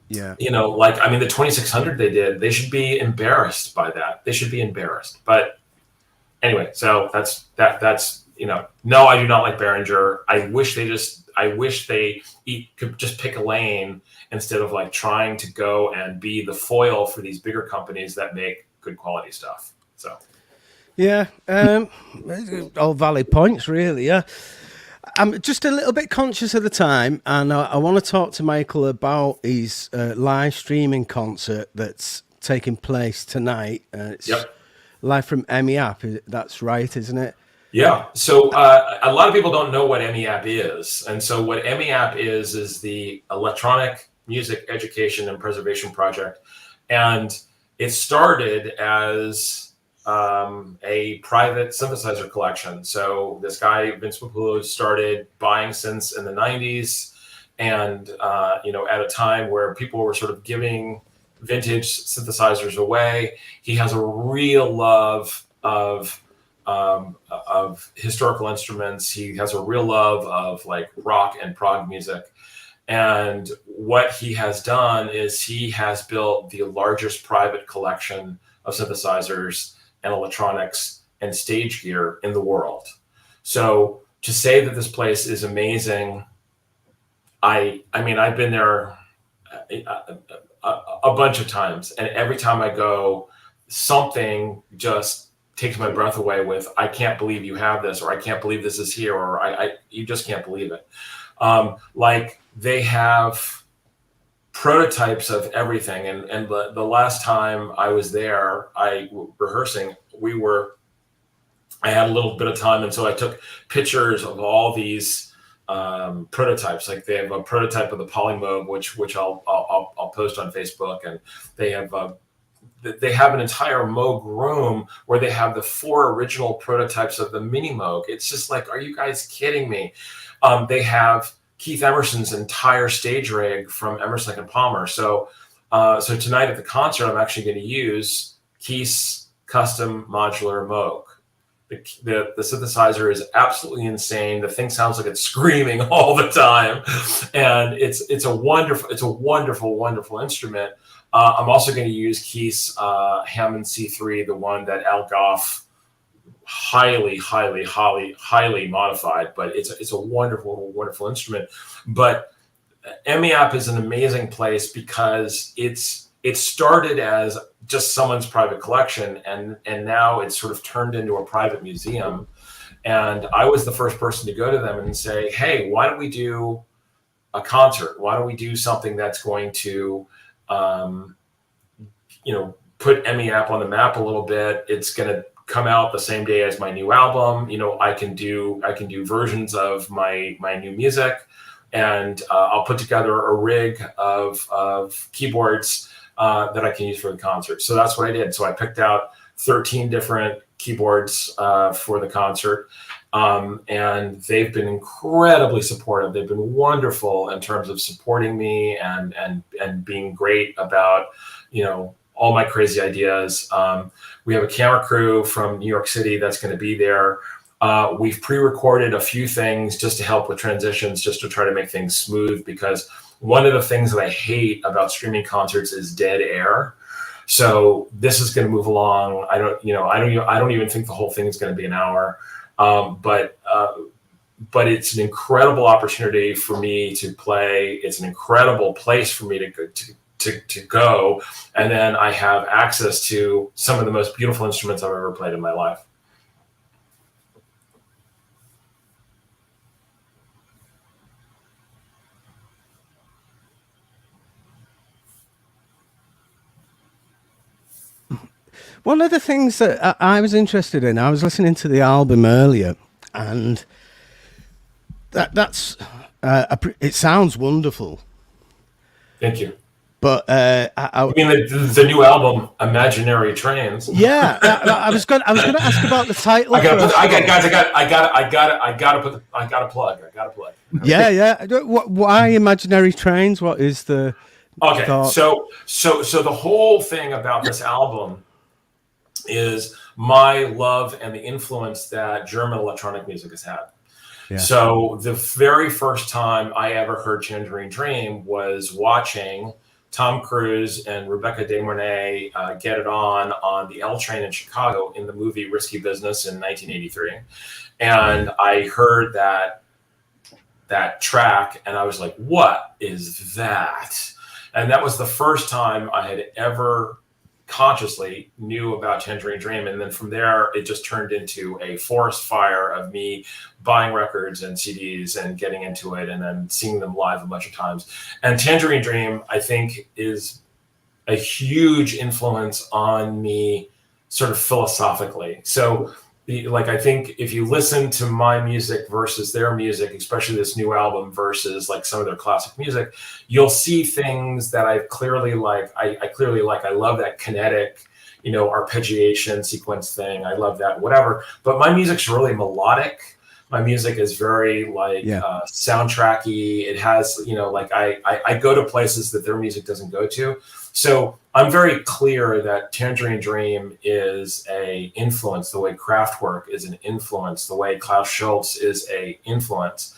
Yeah. The 2600 they should be embarrassed by that. They should be embarrassed. But anyway, so that's no, I do not like Behringer. I wish they could just pick a lane instead of like trying to go and be the foil for these bigger companies that make good quality stuff. So, yeah, all valid points, really. Yeah, I'm just a little bit conscious of the time, and I want to talk to Michael about his live streaming concert that's taking place tonight. It's live from EMEAPP. That's right, isn't it? Yeah. So a lot of people don't know what EMEAPP is. And so what EMEAPP is the Electronic Music Education and Preservation Project. And it started as a private synthesizer collection. So this guy, Vince Papullo, started buying synths in the 90s. And, at a time where people were sort of giving vintage synthesizers away, he has a real love of historical instruments. He has a real love of like rock and prog music. And what he has done is he has built the largest private collection of synthesizers and electronics and stage gear in the world. So to say that this place is amazing, I mean, I've been there a bunch of times, and every time I go, something just takes my breath away with, I can't believe you have this, or I can't believe this is here, or you just can't believe it. Like they have prototypes of everything. And the last time I was there, rehearsing, I had a little bit of time. And so I took pictures of all these prototypes. Like they have a prototype of the Polymoog, which I'll post on Facebook. And they have an entire Moog room where they have the 4 original prototypes of the mini Moog. It's just like, are you guys kidding me? They have Keith Emerson's entire stage rig from Emerson and Palmer. So tonight at the concert, I'm actually going to use Keith's custom modular Moog. The synthesizer is absolutely insane. The thing sounds like it's screaming all the time, and it's a wonderful instrument. I'm also going to use Keith's Hammond C3, the one that Al Goff highly modified, but it's a wonderful instrument. But EMEAPP is an amazing place because it started as just someone's private collection, and now it's sort of turned into a private museum. And I was the first person to go to them and say, hey, why don't we do a concert? Why don't we do something that's going to put EMEAPP on the map a little bit? It's going to come out the same day as my new album. I can do versions of my new music, and I'll put together a rig of keyboards that I can use for the concert. So that's what I did. So I picked out 13 different keyboards for the concert, and they've been incredibly supportive. They've been wonderful in terms of supporting me and being great about all my crazy ideas. We have a camera crew from New York City that's going to be there. We've pre-recorded a few things just to help with transitions, just to try to make things smooth, because one of the things that I hate about streaming concerts is dead air. So this is going to move along. I don't even think the whole thing is going to be an hour. But it's an incredible opportunity for me to play. It's an incredible place for me to go, and then I have access to some of the most beautiful instruments I've ever played in my life. One of the things that I was interested in, I was listening to the album earlier, and it sounds wonderful. Thank you. But I mean the new album, Imaginary Trains. Yeah, I was going to ask about the title. I gotta plug. Yeah. Why Imaginary Trains? What is the thought? So the whole thing about this album is my love and the influence that German electronic music has had. Yeah. So the very first time I ever heard Tangerine Dream was watching Tom Cruise and Rebecca De Mornay get it on the L train in Chicago in the movie Risky Business in 1983. And I heard that track and I was like, what is that? And that was the first time I had ever consciously knew about Tangerine Dream. And then from there, it just turned into a forest fire of me buying records and CDs and getting into it and then seeing them live a bunch of times. And Tangerine Dream, I think, is a huge influence on me sort of philosophically. So I think if you listen to my music versus their music, especially this new album versus like some of their classic music, you'll see things that I clearly like. I clearly like. I love that kinetic, arpeggiation sequence thing. I love that, whatever. But my music's really melodic. My music is very soundtracky. It has, I go to places that their music doesn't go to. So I'm very clear that Tangerine Dream is a influence, the way Kraftwerk is an influence, the way Klaus Schulze is a influence.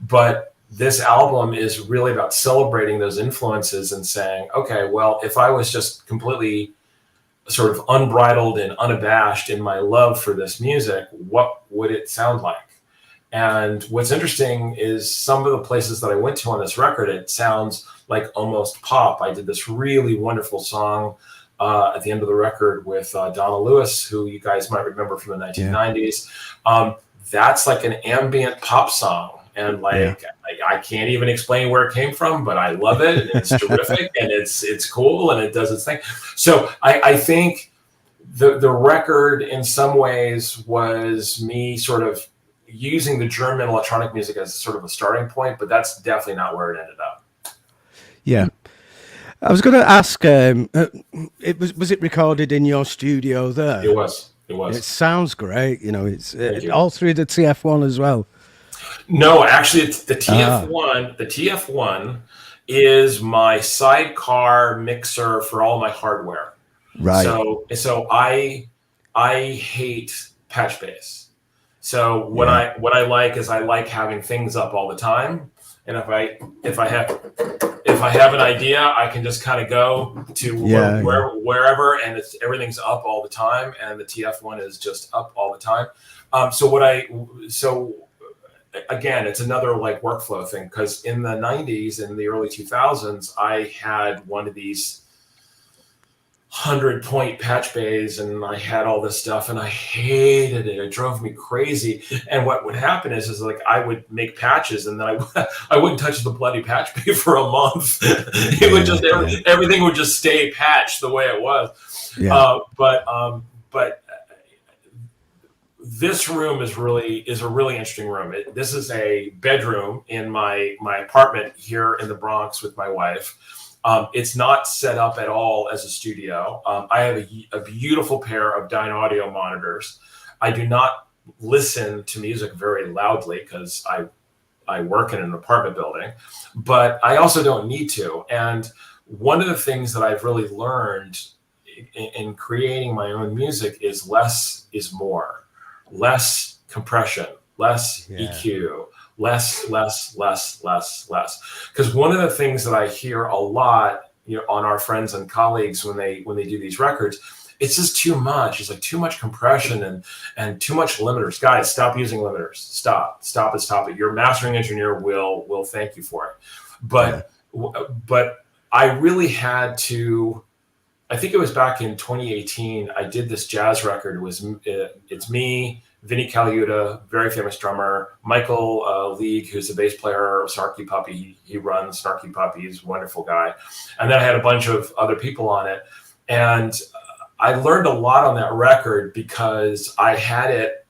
But this album is really about celebrating those influences and saying, okay, well, if I was just completely sort of unbridled and unabashed in my love for this music, what would it sound like? And what's interesting is some of the places that I went to on this record, it sounds like almost pop. I did this really wonderful song at the end of the record with Donna Lewis, who you guys might remember from the 1990s. That's like an ambient pop song. And I can't even explain where it came from, but I love it. And it's terrific and it's cool and it does its thing. So I think the record in some ways was me sort of using the German electronic music as sort of a starting point, but that's definitely not where it ended up. Yeah. I was going to ask, was it recorded in your studio there? It was. It sounds great. It's all through the TF1 as well. No, actually, it's the TF1. The TF1 is my sidecar mixer for all my hardware. Right. So I hate patch bass. So what I like is I like having things up all the time. And if I have an idea, I can just kind of go to wherever, and everything's up all the time, and the TF1 is just up all the time. So again, it's another like workflow thing, because in the 90s and the early 2000s, I had one of these 100-point patch bays, and I had all this stuff, and I hated it. It drove me crazy. And what would happen is like I would make patches, and then I wouldn't touch the bloody patch bay for a month. It would just everything would just stay patched the way it was. But this room is a really interesting room. This is a bedroom in my apartment here in the Bronx with my wife. It's not set up at all as a studio. I have a beautiful pair of Dyne Audio monitors. I do not listen to music very loudly because I work in an apartment building, but I also don't need to. And one of the things that I've really learned in creating my own music is less is more. Less compression, less EQ, less. Because one of the things that I hear a lot, on our friends and colleagues when they do these records, it's just too much. It's like too much compression and too much limiters. Guys, stop using limiters. Stop it. Your mastering engineer will thank you for it. But I really had to. I think it was back in 2018. I did this jazz record. It's me, Vinny Caliuta, very famous drummer, Michael League, who's the bass player of Snarky Puppy. He runs Snarky Puppy. He's a wonderful guy. And then I had a bunch of other people on it. And I learned a lot on that record because I had it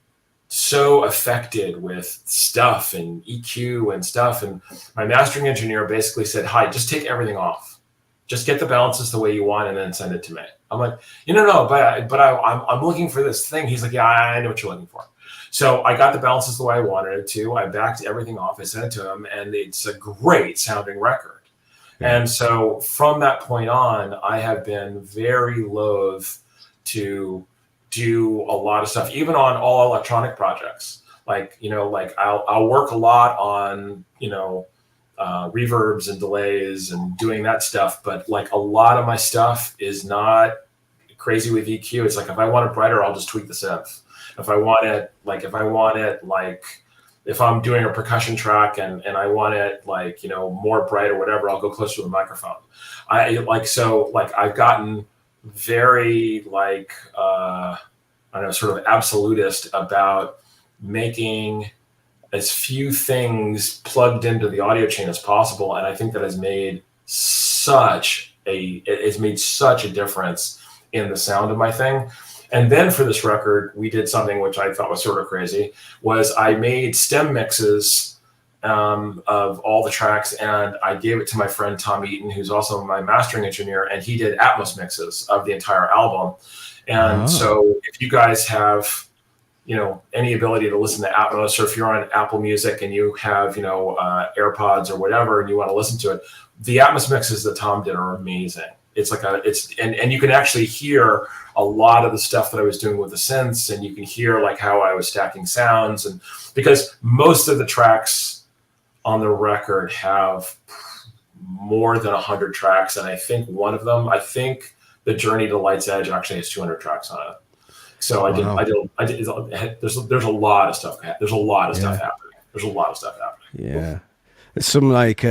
so affected with stuff and EQ and stuff. And my mastering engineer basically said, "Hi, just take everything off. Just get the balances the way you want and then send it to me." I'm like, no, but I'm looking for this thing. He's like, "Yeah, I know what you're looking for." So I got the balances the way I wanted it to. I backed everything off. I sent it to him, and it's a great sounding record. And so from that point on, I have been very loath to do a lot of stuff, even on all electronic projects. Like I'll work a lot on, reverbs and delays and doing that stuff. But like a lot of my stuff is not crazy with EQ. It's like if I want it brighter, I'll just tweak the synth. If I'm doing a percussion track and I want it like, you know, more bright or whatever, I'll go closer to the microphone. I've gotten very like, I don't know, sort of absolutist about making as few things plugged into the audio chain as possible. And I think that has made such a difference in the sound of my thing. And then for this record, we did something which I thought was sort of crazy, was I made stem mixes of all the tracks, and I gave it to my friend Tom Eaton, who's also my mastering engineer, and he did Atmos mixes of the entire album. And so if you guys have, you know, any ability to listen to Atmos, or if you're on Apple Music and you have, you know, AirPods or whatever, and you want to listen to it, the Atmos mixes that Tom did are amazing. It's like and you can actually hear a lot of the stuff that I was doing with the synths, and you can hear like how I was stacking sounds, and because most of the tracks on the record have more than 100 tracks, and I think one of them, the Journey to Light's Edge actually has 200 tracks on it. So I did. There's a lot of stuff. There's a lot of stuff happening. Yeah. Some like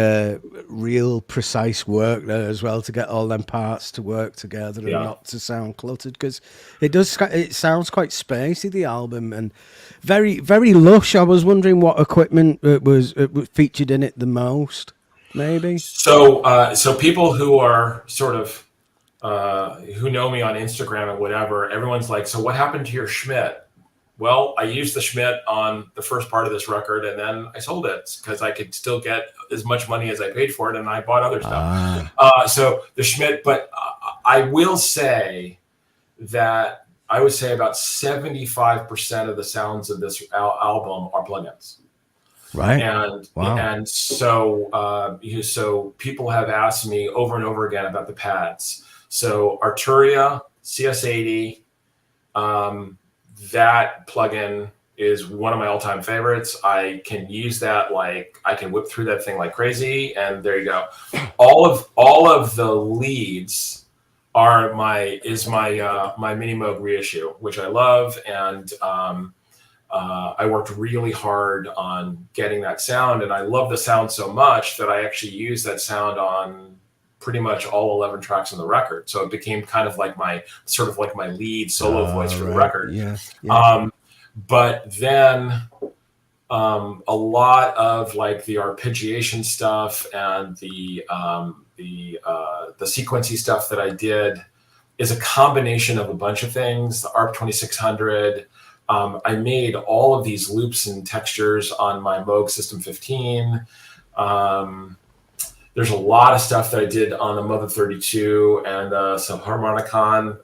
real precise work there as well to get all them parts to work together and not to sound cluttered, because it sounds quite spacey, the album, and very, very lush. I was wondering what equipment was featured in it the most, maybe. So people who are sort of who know me on Instagram and whatever, everyone's like, so what happened to your Schmidt? Well, I used the Schmidt on the first part of this record, and then I sold it because I could still get as much money as I paid for it, and I bought other stuff. So the Schmidt, but I will say that I would say about 75% of the sounds of this album are plugins. Right. And so people have asked me over and over again about the pads. So Arturia, CS80, that plugin is one of my all-time favorites. I can use that, like I can whip through that thing like crazy, and there you go. All of the leads are my Mini Moog reissue, which I love, and I worked really hard on getting that sound, and I love the sound so much that I actually use that sound on pretty much all 11 tracks on the record. So it became kind of like my lead solo voice for the record. But then a lot of like the arpeggiation stuff and the sequencey stuff that I did is a combination of a bunch of things. The ARP 2600. I made all of these loops and textures on my Moog System 15. There's a lot of stuff that I did on the Mother 32 and some Harmonicon,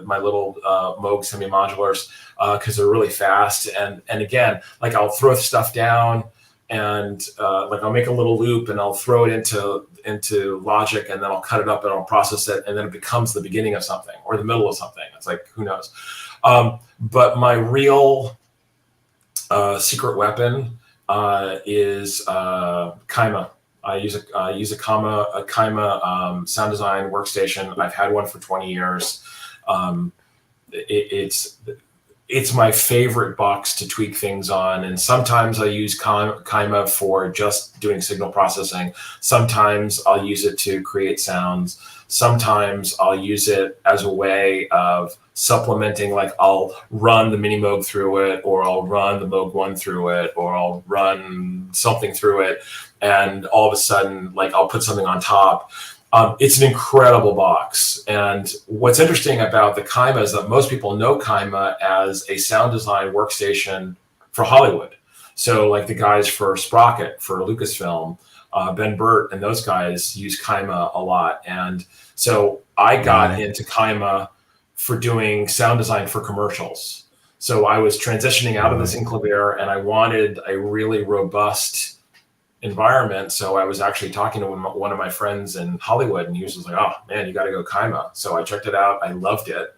my little Moog semi-modulars, because they're really fast. And again, like I'll throw stuff down and like I'll make a little loop and I'll throw it into Logic, and then I'll cut it up and I'll process it, and then it becomes the beginning of something or the middle of something. It's like, who knows? But my real secret weapon is KEYZ. I use a KEYZ sound design workstation. I've had one for 20 years. It's my favorite box to tweak things on. And sometimes I use KEYZ for just doing signal processing. Sometimes I'll use it to create sounds. Sometimes I'll use it as a way of supplementing, like I'll run the Mini Moog through it, or I'll run the Moog 1 through it, or I'll run something through it, and all of a sudden, like I'll put something on top. It's an incredible box. And what's interesting about the KEYZ is that most people know KEYZ as a sound design workstation for Hollywood. So like the guys for Sprocket, for Lucasfilm, Ben Burt and those guys use KEYZ a lot. And so I got into KEYZ for doing sound design for commercials. So I was transitioning out of this Inclavier, and I wanted a really robust environment. So I was actually talking to one of my friends in Hollywood, and he was just like, oh man, you got to go KEYZ. So I checked it out. I loved it.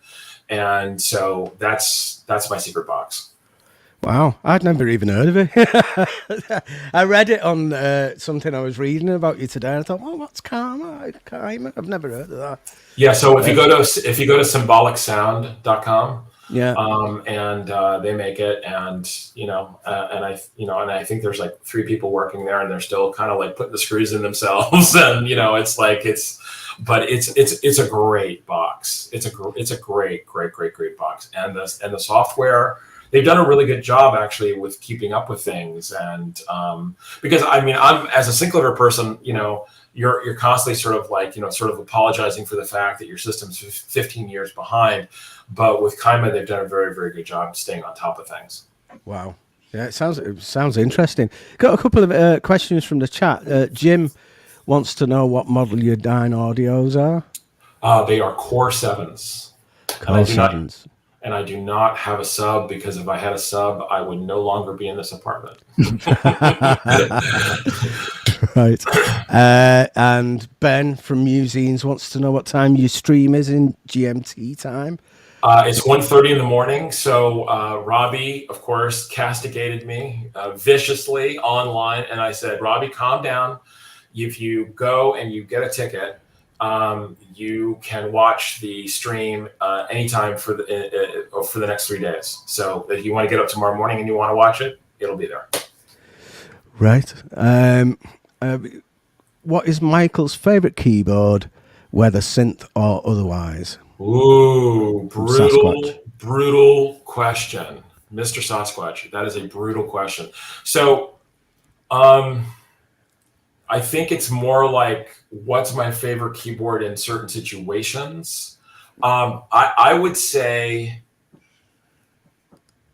And so that's my secret box. Wow, I'd never even heard of it. I read it on something I was reading about you today, and I thought, "Oh, what's Karma? I've never heard of that." Yeah, so if you go to symbolicsound.com, Yeah, and they make it, and and I think there's like 3 people working there, and they're still kind of like putting the screws in themselves, and it's a great box. It's a great box, and the software. They've done a really good job actually with keeping up with things, and because I'm as a Synclavier person, you're constantly sort of apologizing for the fact that your system's 15 years behind, but with Kaima they've done a very, very good job staying on top of things. wow. Yeah, it sounds interesting. Got a couple of questions from the chat. Jim wants to know what model your Dyne audios are. They are Core 7s. Core 7s. And I do not have a sub, because if I had a sub, I would no longer be in this apartment. Right. And Ben from Musings wants to know what time your stream is in GMT time. It's 1:30 in the morning. So Robbie, of course, castigated me viciously online. And I said, Robbie, calm down. If you go and you get a ticket, you can watch the stream anytime for the next 3 days. So if you want to get up tomorrow morning and you want to watch it, it'll be there. Right. What is Michael's favorite keyboard, whether synth or otherwise? Ooh, Sasquatch. brutal question, Mr. Sasquatch. That is a brutal question. So, I think it's more like, what's my favorite keyboard in certain situations? I would say,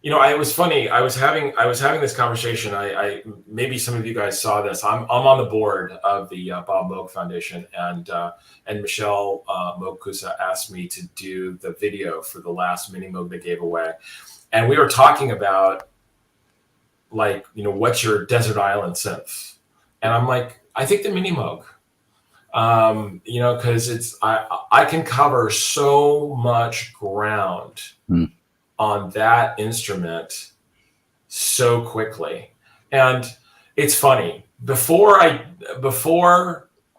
it was funny. I was having this conversation. I maybe some of you guys saw this. I'm on the board of the Bob Moog Foundation, and Michelle Mokusa asked me to do the video for the last mini Moog they gave away, and we were talking about what's your desert island synth, and I'm like, I think the mini Moog. Because I can cover so much ground on that instrument so quickly. And it's funny, before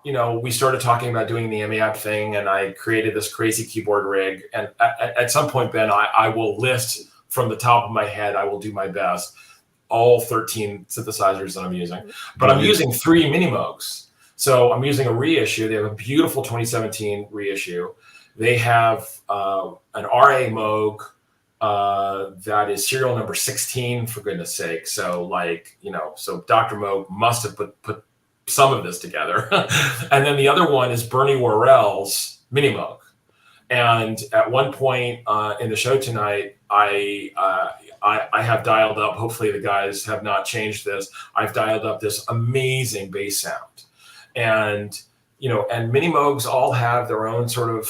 we started talking about doing the EMEAPP thing, and I created this crazy keyboard rig, and at some point, Ben, I will list from the top of my head, I will do my best, all 13 synthesizers that I'm using, but I'm using 3 mini Moogs. So I'm using a reissue. They have a beautiful 2017 reissue. They have an RA Moog that is serial number 16, for goodness sake. So so Dr. Moog must have put some of this together. And then the other one is Bernie Worrell's mini Moog. And at one point in the show tonight, I have dialed up, hopefully the guys have not changed this, I've dialed up this amazing bass sound. And, and mini Moogs all have their own sort of,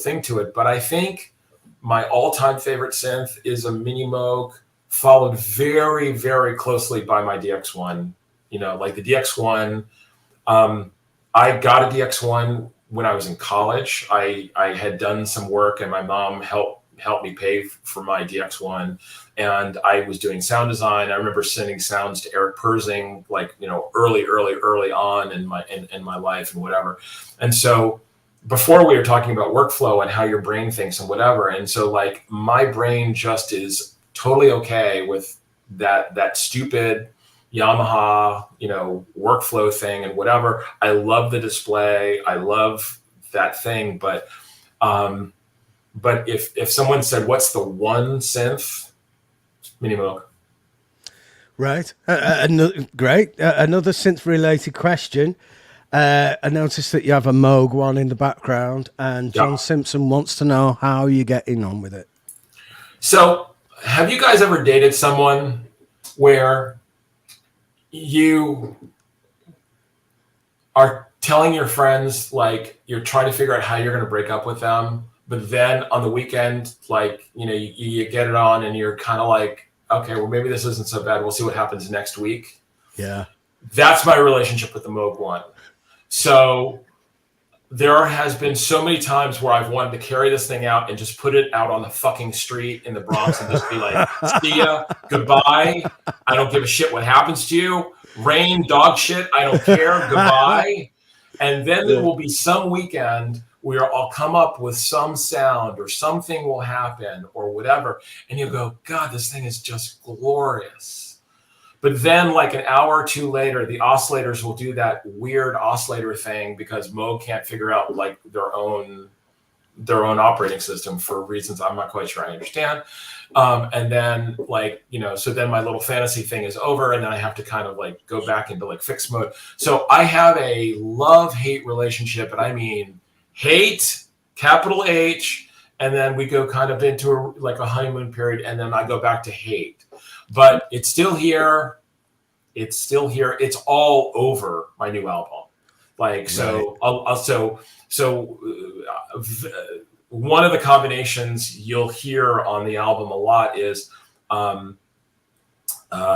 thing to it. But I think my all-time favorite synth is a mini Moog, followed very, very closely by my DX1. The DX1, I got a DX1 when I was in college. I had done some work, and my mom helped me pay for my DX1, and I was doing sound design. I remember sending sounds to Eric Persing, early on in my life and whatever. And so before, we were talking about workflow and how your brain thinks and whatever. And so my brain just is totally okay with that stupid Yamaha, workflow thing and whatever. I love the display. I love that thing. But if someone said, what's the one synth? Mini Moog. Right. Great. Another synth-related question. I noticed that you have a Moog one in the background, and John Simpson wants to know how you're getting on with it. So, have you guys ever dated someone where you are telling your friends, you're trying to figure out how you're going to break up with them, but then on the weekend, you get it on and you're kind of like, okay, well, maybe this isn't so bad. We'll see what happens next week. Yeah. That's my relationship with the Moog One. So there has been so many times where I've wanted to carry this thing out and just put it out on the fucking street in the Bronx and just be like, see ya, goodbye. I don't give a shit what happens to you. Rain, dog shit, I don't care, goodbye. And then there will be some weekend where I'll come up with some sound or something will happen or whatever. And you'll go, God, this thing is just glorious. But then like an hour or two later, the oscillators will do that weird oscillator thing because Moog can't figure out like their own operating system for reasons I'm not quite sure I understand. And then like, you know, so then my little fantasy thing is over and then I have to kind of like go back into like fixed mode. So I have a love-hate relationship, and I mean hate, capital H, and then we go kind of into like a honeymoon period and then I go back to hate. But it's still here. It's still here. It's all over my new album. Like, so one of the combinations you'll hear on the album a lot is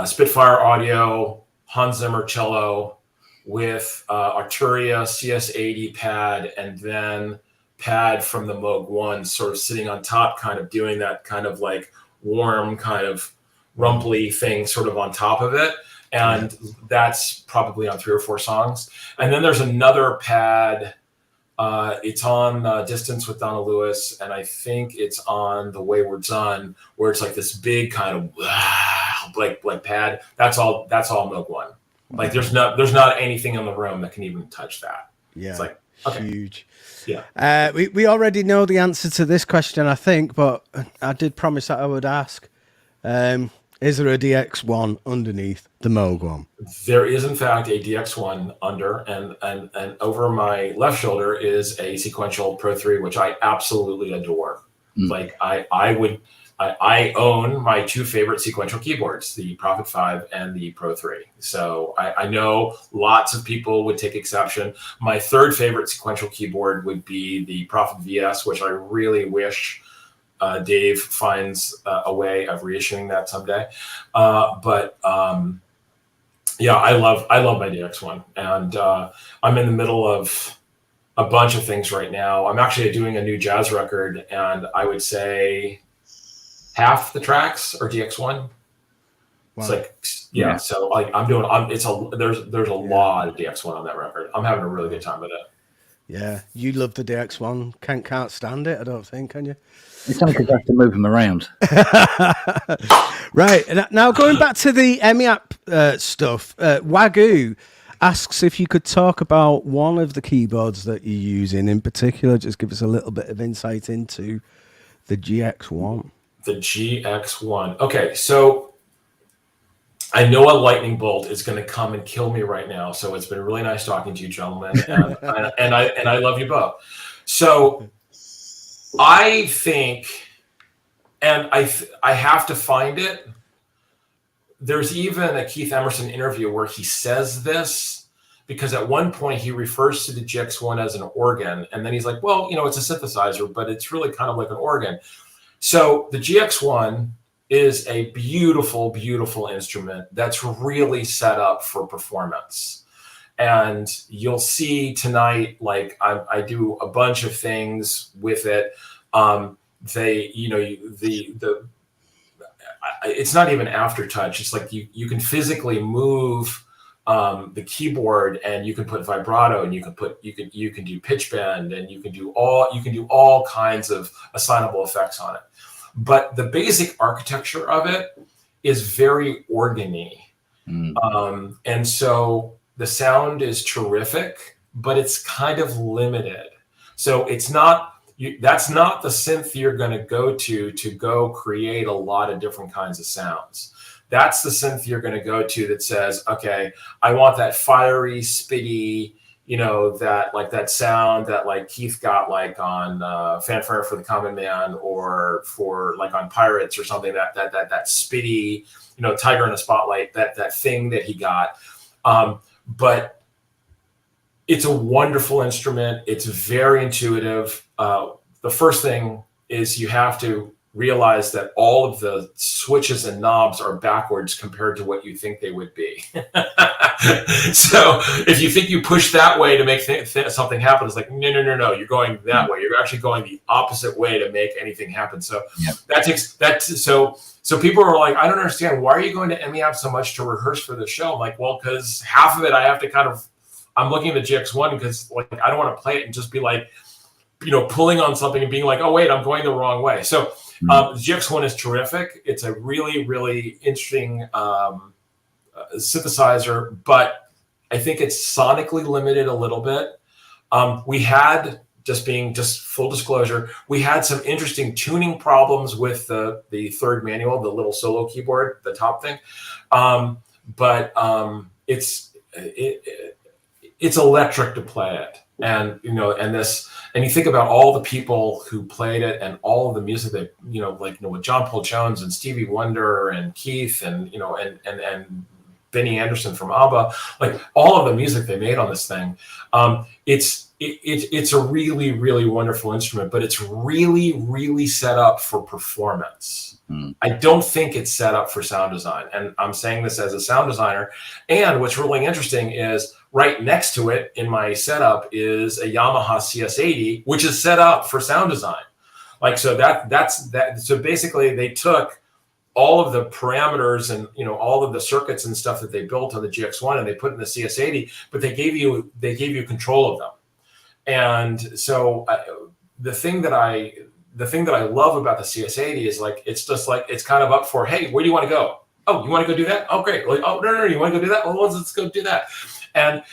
Spitfire audio, Hans Zimmer cello with Arturia CS80 pad, and then pad from the Moog 1 sort of sitting on top, kind of doing that kind of like warm kind of rumply thing sort of on top of it. And that's probably on 3 or 4 songs. And then there's another pad. It's on Distance with Donna Lewis, and I think it's on The Wayward Son, where it's like this big kind of like pad. That's all Moog 1. Like there's not anything in the room that can even touch that. Yeah, it's like okay. Huge. Yeah. We already know the answer to this question, I think, but I did promise that I would ask. Is there a DX1 underneath the Moog 1? There is, in fact, a DX1 under, and over my left shoulder is a sequential Pro 3, which I absolutely adore. Like I own my 2 favorite sequential keyboards, the Prophet 5 and the Pro 3. So I know lots of people would take exception. My 3rd favorite sequential keyboard would be the Prophet VS, which I really wish Dave finds a way of reissuing that someday. Yeah, I love my DX1, and I'm in the middle of a bunch of things right now. I'm actually doing a new jazz record, and I would say half the tracks are DX1. Wow. It's like, yeah. So like there's a lot of DX1 on that record. I'm having a really good time with it. Yeah, you love the DX1. Can't stand it, I don't think, can you? It's only because I have to move them around. Right. Now, going back to the EMEAPP stuff, Wagyu asks if you could talk about one of the keyboards that you're using in particular. Just give us a little bit of insight into the GX1. The GX1. Okay, so I know a lightning bolt is going to come and kill me right now. So it's been really nice talking to you, gentlemen, and I love you both. So I think, and I have to find it. There's even a Keith Emerson interview where he says this, because at one point he refers to the GX1 as an organ, and then he's like, well, you know, it's a synthesizer, but it's really kind of like an organ. So the GX1 is a beautiful, beautiful instrument that's really set up for performance. And you'll see tonight, like I do a bunch of things with it. It's not even aftertouch. It's like you can physically move the keyboard, and you can put vibrato, and you can do pitch bend, and you can do all kinds of assignable effects on it. But the basic architecture of it is very organy. And so the sound is terrific, but it's kind of limited. So it's not, that's not the synth you're going to go create a lot of different kinds of sounds. That's the synth you're going to go to that says, okay, I want that fiery, spitty, you know, that sound that like Keith got like on Fanfare for the Common Man, or for like on Pirates or something, that spitty, you know, Tiger in a Spotlight, that thing that he got. But it's a wonderful instrument. It's very intuitive. The first thing is you have to realize that all of the switches and knobs are backwards compared to what you think they would be. So if you think you push that way to make something happen, it's like, no, you're going that way. You're actually going the opposite way to make anything happen. So that takes that. So people are like, I don't understand. Why are you going to EMEAPP so much to rehearse for the show? I'm like, well, because half of it I have to I'm looking at the GX1 because like I don't want to play it and just be like, pulling on something and being like, oh wait, I'm going the wrong way. So the GX1 is terrific. It's a really, really interesting synthesizer, but I think it's sonically limited a little bit. We had, just full disclosure, we had some interesting tuning problems with the third manual, the little solo keyboard, the top thing. But it's electric to play it. And, and you think about all the people who played it and all of the music that, with John Paul Jones and Stevie Wonder and Keith and Benny Anderson from ABBA, like all of the music they made on this thing. It's a really, really wonderful instrument, but it's really, really set up for performance. I don't think it's set up for sound design. And I'm saying this as a sound designer. And what's really interesting is right next to it in my setup is a Yamaha CS80, which is set up for sound design. Like, so that's that. So basically they took all of the parameters and, all of the circuits and stuff that they built on the GX1 and they put in the CS80, but they gave you control of them. And so the thing that I love about the CS80 is like, it's just like, it's kind of up for, hey, where do you want to go? Oh, you want to go do that? Oh, great. Like, oh, no, you want to go do that? Well, let's go do that. And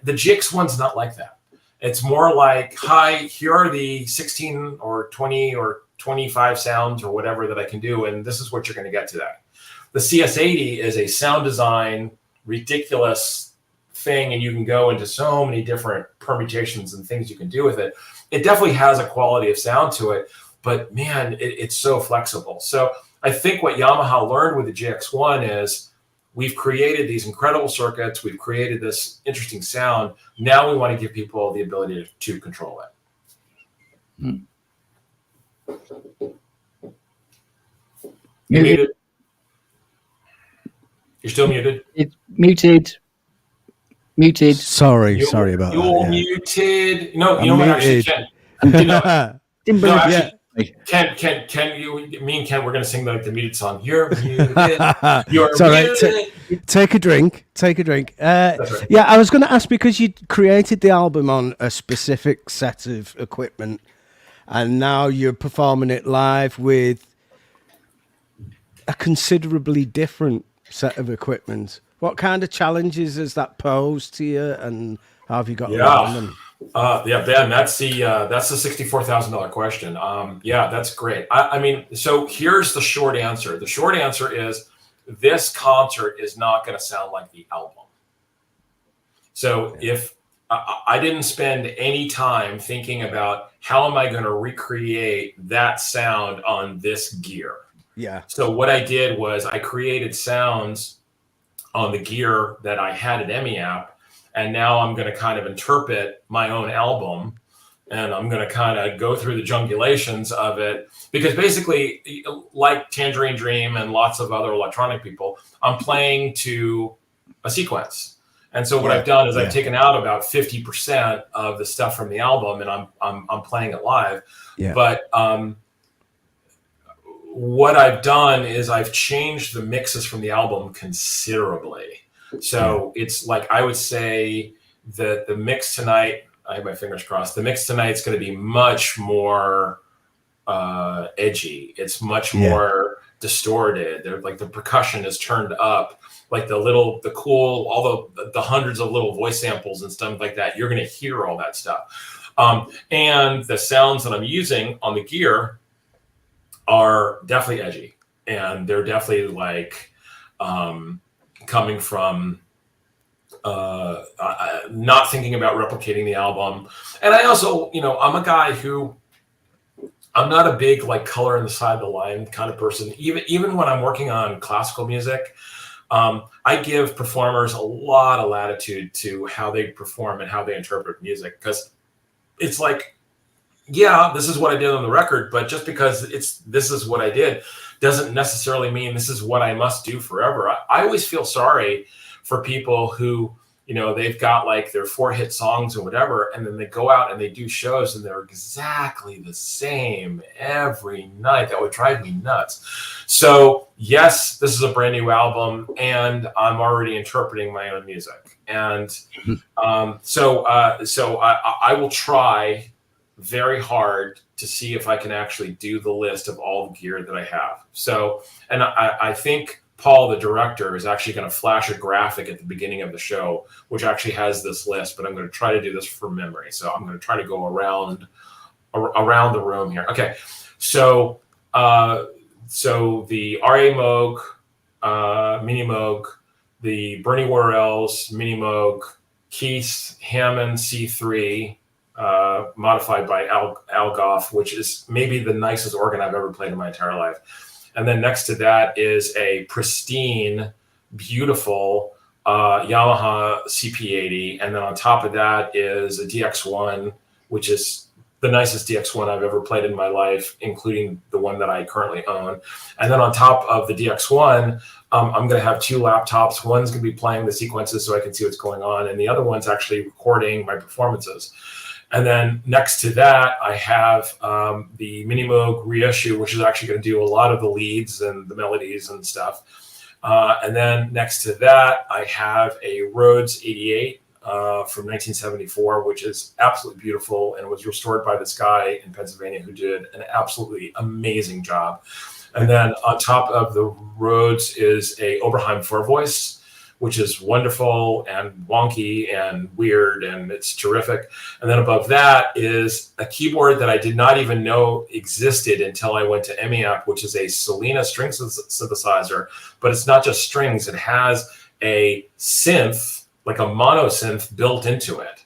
the GX1's not like that. It's more like, hi, here are the 16 or 20 or 25 sounds or whatever that I can do, and this is what you're going to get to that. The CS80 is a sound design, ridiculous thing, and you can go into so many different permutations and things you can do with it. It definitely has a quality of sound to it, but man, it's so flexible. So I think what Yamaha learned with the GX1 is we've created these incredible circuits, we've created this interesting sound. Now we want to give people the ability to control it. You're muted. You're still muted. It's muted. Sorry about that. You're muted. No, you know what? Actually, Ken. Ken, me and Ken, we're going to sing the muted song. You're muted. You're muted. Take a drink. That's right. Yeah, I was going to ask, because you created the album on a specific set of equipment, and now you're performing it live with a considerably different set of equipment. What kind of challenges has that posed to you, and how have you got around them? Ben, that's the $64,000 question. That's great. I mean, so here's the short answer. The short answer is this concert is not going to sound like the album. So if I didn't spend any time thinking about how am I going to recreate that sound on this gear. Yeah. So what I did was I created sounds on the gear that I had at EMEAPP, and now I'm going to kind of interpret my own album, and I'm going to kind of go through the jungulations of it, because basically, like Tangerine Dream and lots of other electronic people, I'm playing to a sequence. And so what I've done is I've taken out about 50% of the stuff from the album, and I'm playing it live. Yeah. But what I've done is I've changed the mixes from the album considerably. So it's like, I would say that the mix tonight, I have my fingers crossed, the mix tonight is going to be much more edgy. It's much more distorted. They're like, the percussion is turned up, like the cool, all the hundreds of little voice samples and stuff like that. You're going to hear all that stuff. And the sounds that I'm using on the gear are definitely edgy, and they're definitely like coming from not thinking about replicating the album. And I also, I'm a guy who, I'm not a big like color in the side of the line kind of person. Even when I'm working on classical music, I give performers a lot of latitude to how they perform and how they interpret music, because it's like yeah, this is what I did on the record, but just because this is what I did doesn't necessarily mean this is what I must do forever. I always feel sorry for people who, you know, they've got like their 4 hit songs or whatever, and then they go out and they do shows and they're exactly the same every night. That would drive me nuts. So yes, this is a brand new album, and I'm already interpreting my own music. And so I will try very hard to see if I can actually do the list of all the gear that I have. So, and I think Paul, the director, is actually going to flash a graphic at the beginning of the show, which actually has this list, but I'm going to try to do this from memory. So I'm going to try to go around the room here. Okay. So, the RA Moog, Mini Moog, the Bernie Worrell's Mini Moog, Keith Hammond C3, modified by Al Goff, which is maybe the nicest organ I've ever played in my entire life. And then next to that is a pristine, beautiful Yamaha CP80. And then on top of that is a DX1, which is the nicest DX1 I've ever played in my life, including the one that I currently own. And then on top of the DX1, I'm going to have 2 laptops. One's going to be playing the sequences so I can see what's going on, and the other one's actually recording my performances. And then next to that, I have the Mini Moog reissue, which is actually going to do a lot of the leads and the melodies and stuff. And then next to that, I have a Rhodes 88 from 1974, which is absolutely beautiful and was restored by this guy in Pennsylvania who did an absolutely amazing job. And then on top of the Rhodes is a Oberheim Voice, which is wonderful and wonky and weird, and it's terrific. And then above that is a keyboard that I did not even know existed until I went to EMEAPP, which is a Selena string synthesizer, but it's not just strings. It has a synth, like a mono synth built into it.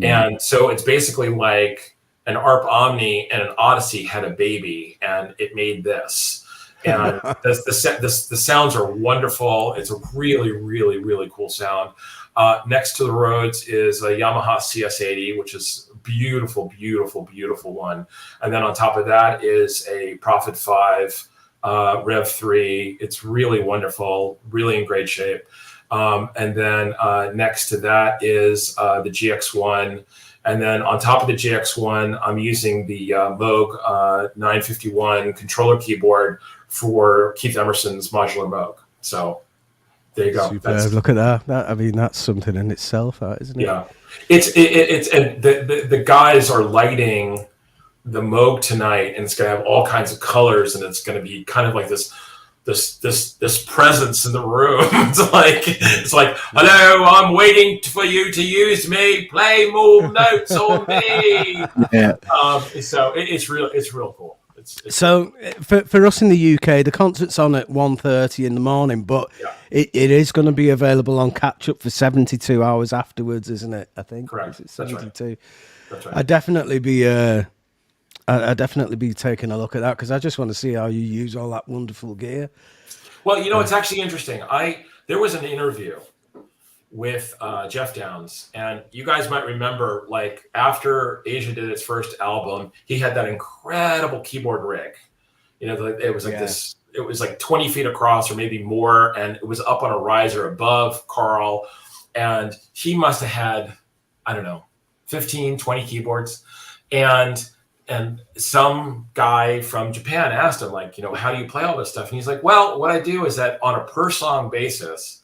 And so it's basically like an ARP Omni and an Odyssey had a baby, and it made this. And the sounds are wonderful. It's a really, really, really cool sound. Next to the Rhodes is a Yamaha CS80, which is beautiful, beautiful, beautiful one. And then on top of that is a Prophet 5 Rev 3. It's really wonderful, really in great shape. And then next to that is the GX1. And then on top of the GX1, I'm using the Moog 951 controller keyboard for Keith Emerson's modular Moog. So there you go. Superb. Look at that. I mean, that's something in itself, isn't it? Yeah, it's and the guys are lighting the Moog tonight, and it's going to have all kinds of colors, and it's going to be kind of like this presence in the room. It's like, hello, I'm waiting for you to use me. Play more notes on me. Yeah. So it's real cool. So for us in the UK, the concert's on at 1:30 in the morning, but it is going to be available on catch up for 72 hours afterwards, isn't it? I think. Correct. Is it 72? That's right. I'd definitely be taking a look at that, because I just want to see how you use all that wonderful gear. Well, you know, it's actually interesting. There was an interview with Jeff Downs, and you guys might remember, like, after Asia did its first album, he had that incredible keyboard rig. You know, it was like this. It was like 20 feet across or maybe more, and it was up on a riser above Carl, and he must have had, I don't know, 15, 20 keyboards. And some guy from Japan asked him, like, you know, how do you play all this stuff? And he's like, well, what I do is that on a per song basis,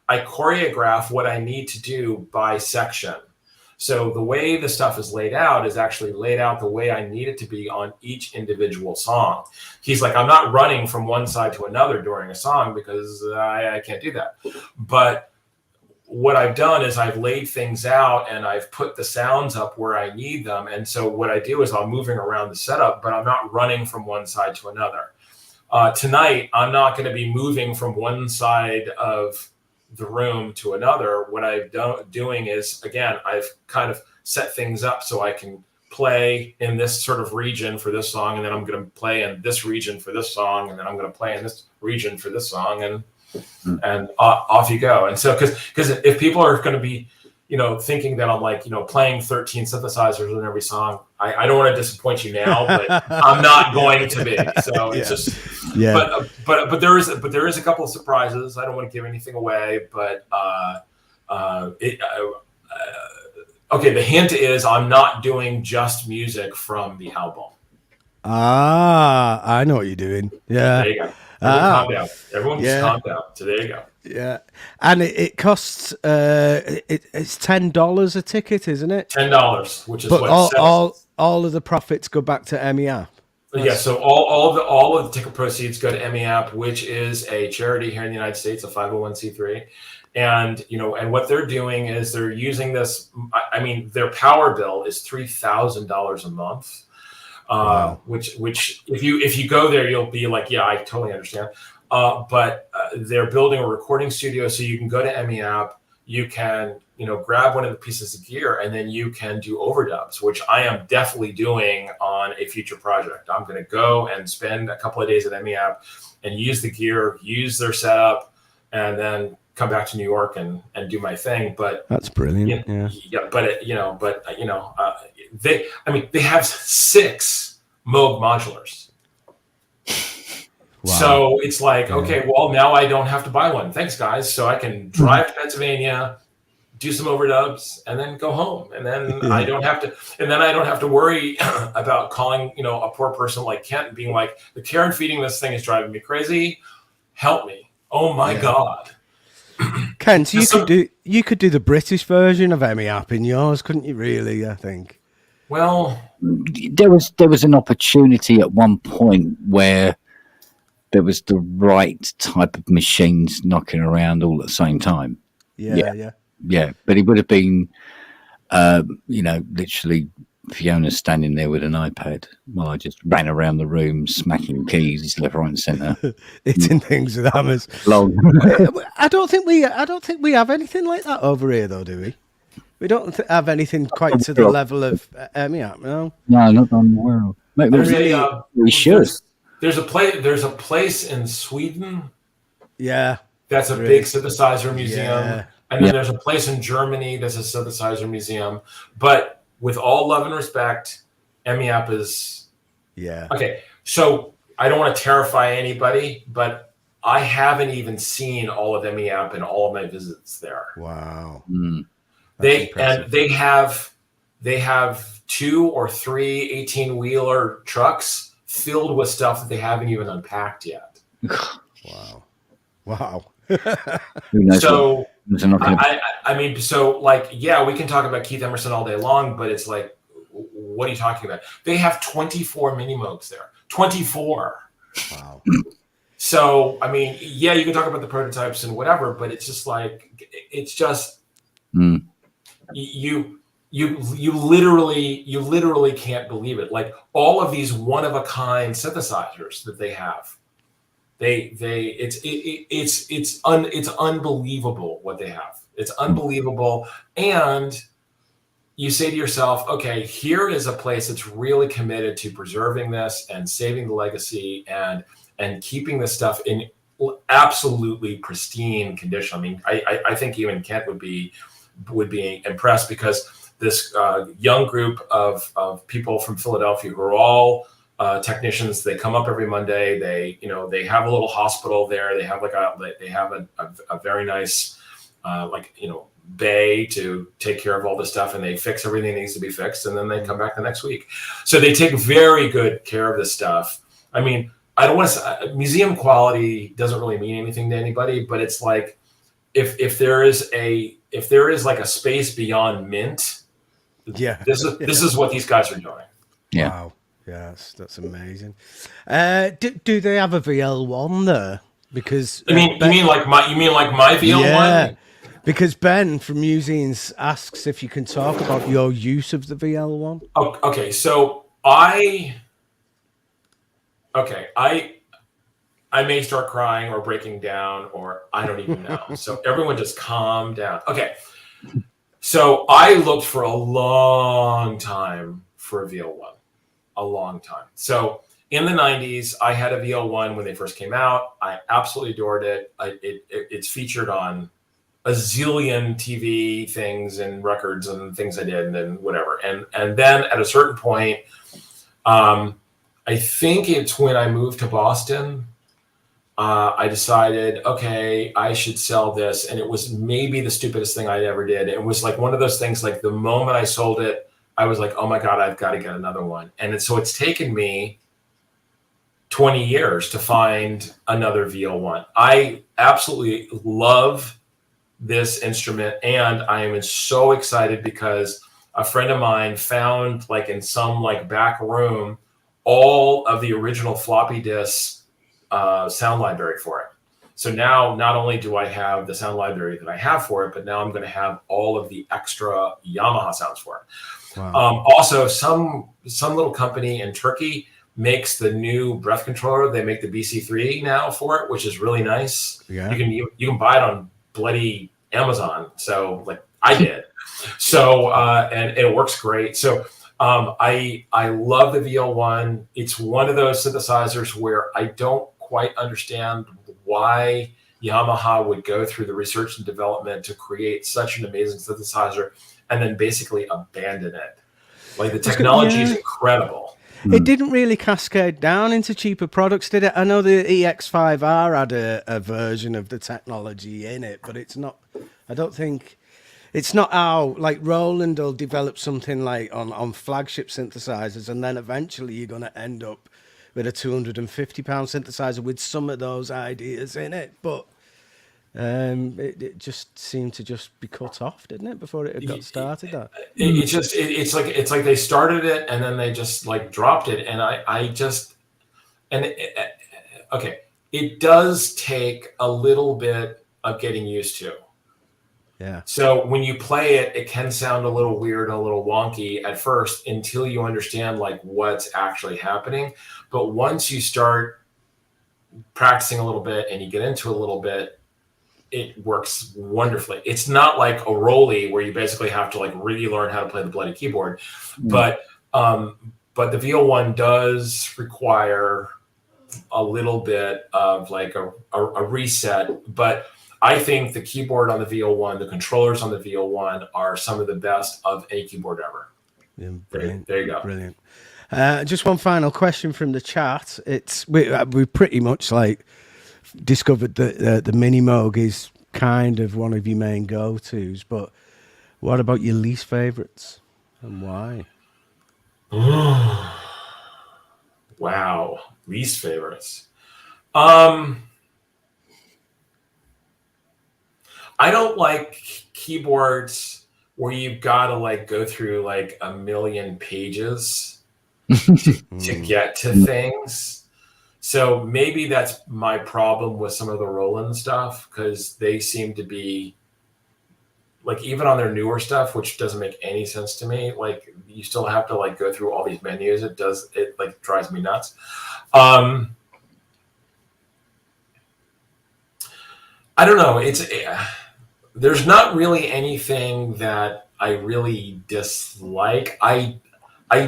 I choreograph what I need to do by section. So the way the stuff is laid out is actually laid out the way I need it to be on each individual song. He's like, I'm not running from one side to another during a song because I can't do that. But what I've done is I've laid things out and I've put the sounds up where I need them. And so what I do is I'm moving around the setup, but I'm not running from one side to another. Tonight, I'm not going to be moving from one side of the room to another. What I'm doing is, again, I've kind of set things up so I can play in this sort of region for this song, and then I'm going to play in this region for this song, and then I'm going to play in this region for this song, and off you go. And so, because if people are going to be, thinking that I'm like, playing 13 synthesizers in every song. I don't want to disappoint you now, but I'm not going to be. So it's just, but there is a couple of surprises. I don't want to give anything away, but okay. The hint is I'm not doing just music from the album. I know what you're doing. Yeah. There you go. Calm down. Everyone just calm down. So there you go. Yeah, and it costs it's $10 a ticket, isn't it? $10, which is but what all of the profits go back to EMEAPP. Yeah, so all of the ticket proceeds go to EMEAPP, which is a charity here in the United States, a 501c3. And and what they're doing is they're using this. I mean, their power bill is $3,000 a month. Wow. Which if you go there, you'll be like, yeah, I totally understand. But they're building a recording studio, so you can go to EMEAPP, you can grab one of the pieces of gear, and then you can do overdubs, which I am definitely doing on a future project. I'm going to go and spend a couple of days at EMEAPP and use the gear, use their setup, and then come back to New York and do my thing. But that's brilliant. they have 6 Moog modulars. Wow. So it's like, okay, well, now I don't have to buy one. Thanks, guys. So I can drive to Pennsylvania, do some overdubs, and then go home. And then I don't have to worry about calling, a poor person like Kent and being like, the care and feeding this thing is driving me crazy. Help me. Oh my God. Kent, you could do the British version of EMEAPP in yours, couldn't you? Really, I think. Well, there was an opportunity at one point where there was the right type of machines knocking around all at the same time. Yeah. But it would have been, literally Fiona standing there with an iPad while I just ran around the room smacking keys left, right, and centre, hitting things with hammers. I don't think we have anything like that over here, though, do we? We don't have anything quite to the level of EMEAPP, no. No, not on the world. We should. There's a place in Sweden. Yeah. That's a big synthesizer museum. Yeah. And then there's a place in Germany that's a synthesizer museum. But with all love and respect, EMEAPP is... Yeah. Okay, so I don't want to terrify anybody, but I haven't even seen all of EMEAPP in all of my visits there. Wow. They have 2 or 3 18-wheeler trucks filled with stuff that they haven't even unpacked yet. Wow. So I mean, so like, yeah, we can talk about Keith Emerson all day long, but it's like, what are you talking about? They have 24 mini Moogs there. 24. Wow. So I mean, yeah, you can talk about the prototypes and whatever, but it's just like, it's just you literally can't believe it. Like all of these one of a kind synthesizers that they have, it's unbelievable what they have. It's unbelievable. And you say to yourself, okay, here is a place that's really committed to preserving this and saving the legacy and keeping this stuff in absolutely pristine condition. I mean, I think even Kent would be impressed, because this young group of people from Philadelphia who are all technicians. They come up every Monday. They have a little hospital there. They have a very nice bay to take care of all this stuff, and they fix everything that needs to be fixed, and then they come back the next week. So they take very good care of this stuff. I mean, I don't want to say museum quality doesn't really mean anything to anybody, but it's like if there is like a space beyond mint, this is what these guys are doing. Yeah. Wow. Yes, that's amazing. Do they have a VL1 there? Because you mean like my VL1? Yeah, because Ben from Musings asks if you can talk about your use of the VL1. Oh, okay, so I may start crying or breaking down, or I don't even know. So everyone just calm down. Okay, so I looked for a long time for a VL1. A long time. So in the 90s, I had a VL1 when they first came out. I absolutely adored it. It's featured on a zillion TV things and records and things I did and whatever. And then at a certain point, I think it's when I moved to Boston, I decided, okay, I should sell this. And it was maybe the stupidest thing I ever did. It was like one of those things, like the moment I sold it, I was like, oh my God, I've got to get another one. And so it's taken me 20 years to find another VL1. I absolutely love this instrument, and I am so excited because a friend of mine found, like in some like back room, all of the original floppy disk sound library for it. So now not only do I have the sound library that I have for it, but now I'm going to have all of the extra Yamaha sounds for it. Wow. Also, some little company in Turkey makes the new breath controller. They make the BC3 now for it, which is really nice. Yeah. You can buy it on bloody Amazon. So like I did. So and it works great. So I love the VL1. It's one of those synthesizers where I don't quite understand why Yamaha would go through the research and development to create such an amazing synthesizer and then basically abandon it. Like the technology is incredible. It didn't really cascade down into cheaper products, did it? I know the EX5R had a version of the technology in it, but it's not, I don't think, it's not how, like Roland will develop something like on flagship synthesizers, and then eventually you're going to end up with a £250 synthesizer with some of those ideas in it. But it just seemed to just be cut off, didn't it, before it had got started? It's like they started it and then they just like dropped it, and okay, it does take a little bit of getting used to. Yeah. So when you play it, it can sound a little weird, a little wonky at first until you understand like what's actually happening. But once you start practicing a little bit and you get into a little bit, it works wonderfully. It's not like a Rolly where you basically have to like really learn how to play the bloody keyboard, but the VL1 does require a little bit of like a reset. But I think the keyboard on the VL1, the controllers on the VL1 are some of the best of any keyboard ever. Yeah, brilliant. There you go. Brilliant. Just one final question from the chat. We pretty much like discovered that the Mini Moog is kind of one of your main go-tos, but what about your least favorites and why? Wow, least favorites. I don't like keyboards where you've got to like go through like a million pages to get to things. So maybe that's my problem with some of the Roland stuff, because they seem to be like, even on their newer stuff, which doesn't make any sense to me, like you still have to like go through all these menus. It like drives me nuts. I don't know. There's not really anything that I really dislike. I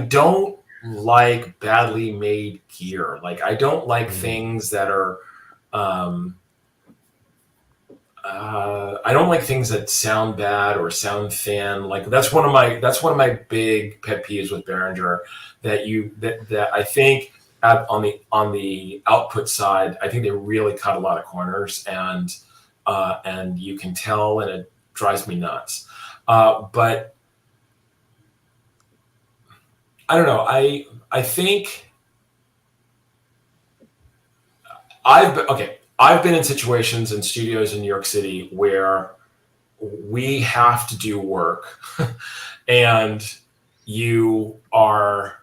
don't like badly made gear. Like I don't like things that are I don't like things that sound bad or sound thin. Like that's one of my big pet peeves with Behringer, that I think on the output side, I think they really cut a lot of corners, and you can tell, and it drives me nuts. But I don't know. I think I've been in situations in studios in New York City where we have to do work and you are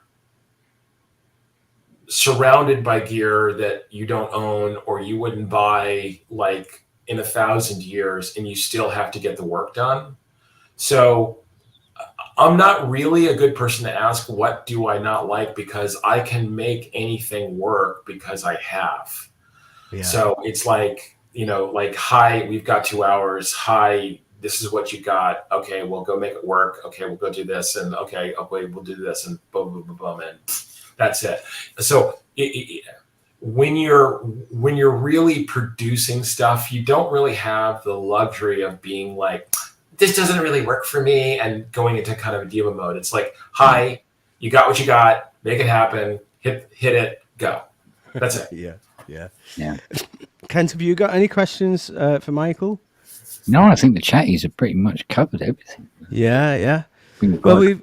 surrounded by gear that you don't own or you wouldn't buy like in 1,000 years, and you still have to get the work done. So I'm not really a good person to ask what do I not like, because I can make anything work because I have. Yeah. So it's like, like, hi, we've got 2 hours. Hi, this is what you got. Okay, we'll go make it work. Okay, we'll go do this. And okay, we'll do this, and boom, boom, boom, boom. And that's it. So when you're really producing stuff, you don't really have the luxury of being like, this doesn't really work for me, and going into kind of a diva mode. It's like, hi, you got what you got, make it happen, hit it, go. That's it. Yeah. Yeah. Kent, have you got any questions for Michael? No, I think the chatties have pretty much covered everything. Yeah. Well, we've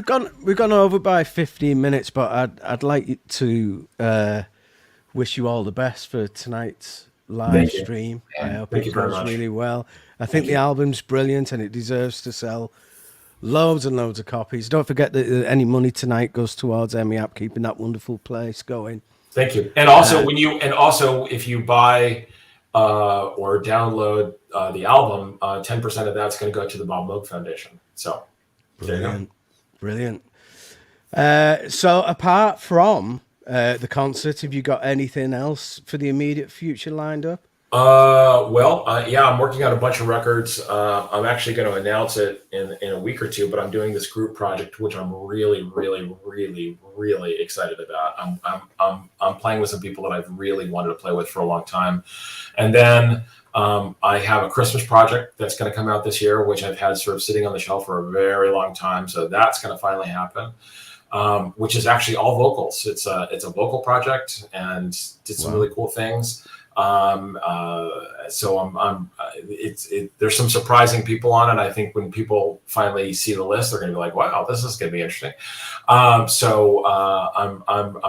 gone over by 15 minutes, but I'd like you to wish you all the best for tonight's live stream. I hope it goes really well. I think the album's brilliant and it deserves to sell loads and loads of copies. Don't forget that any money tonight goes towards EMEAPP keeping that wonderful place going. Thank you. And also if you buy or download the album, 10% of that's going to go to the Bob Moog Foundation. So brilliant. So apart from the concert, have you got anything else for the immediate future lined up? I'm working on a bunch of records. I'm actually going to announce it in a week or two, but I'm doing this group project, which I'm really, really, really, really excited about. I'm playing with some people that I've really wanted to play with for a long time. And then I have a Christmas project that's going to come out this year, which I've had sort of sitting on the shelf for a very long time. So that's going to finally happen. Which is actually all vocals. It's a vocal project and did some really cool things. There's some surprising people on it. I think when people finally see the list, they're going to be like, wow, this is going to be interesting. I'm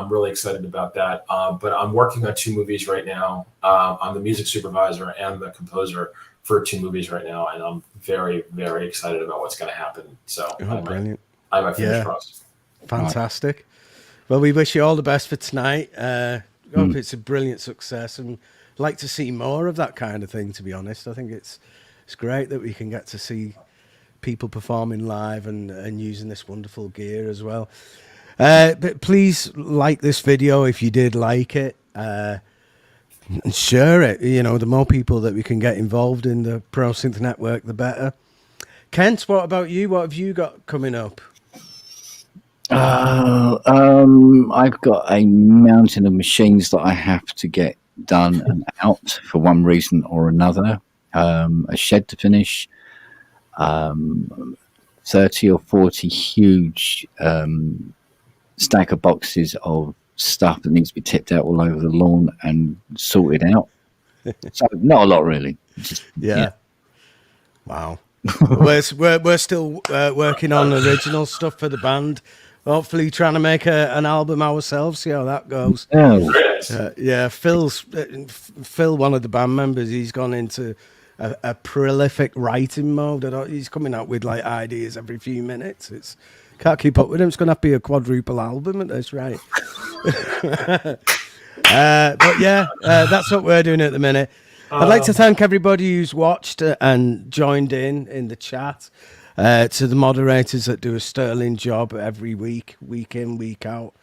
really excited about that. But I'm working on 2 movies right now. I'm the music supervisor and the composer for 2 movies right now. And I'm very, very excited about what's going to happen. So brilliant. I have my fingers crossed. Fantastic. Well, we wish you all the best for tonight. Hope it's a brilliant success and like to see more of that kind of thing, to be honest. I think it's great that we can get to see people performing live and using this wonderful gear as well. But please like this video if you did like it, and share it. You know, the more people that we can get involved in the Pro Synth Network, the better. Kent, what about you? What have you got coming up? I've got a mountain of machines that I have to get done and out for one reason or another. A shed to finish, 30 or 40 huge stack of boxes of stuff that needs to be tipped out all over the lawn and sorted out. So not a lot really. Yeah. Wow. we're still working on original stuff for the band. Hopefully trying to make an album ourselves, see how that goes. Phil, one of the band members, he's gone into a prolific writing mode. He's coming out with like ideas every few minutes. Can't keep up with him. It's going to have to be a quadruple album at this rate. But that's what we're doing at the minute. I'd like to thank everybody who's watched and joined in the chat. To the moderators that do a sterling job every week in, week out.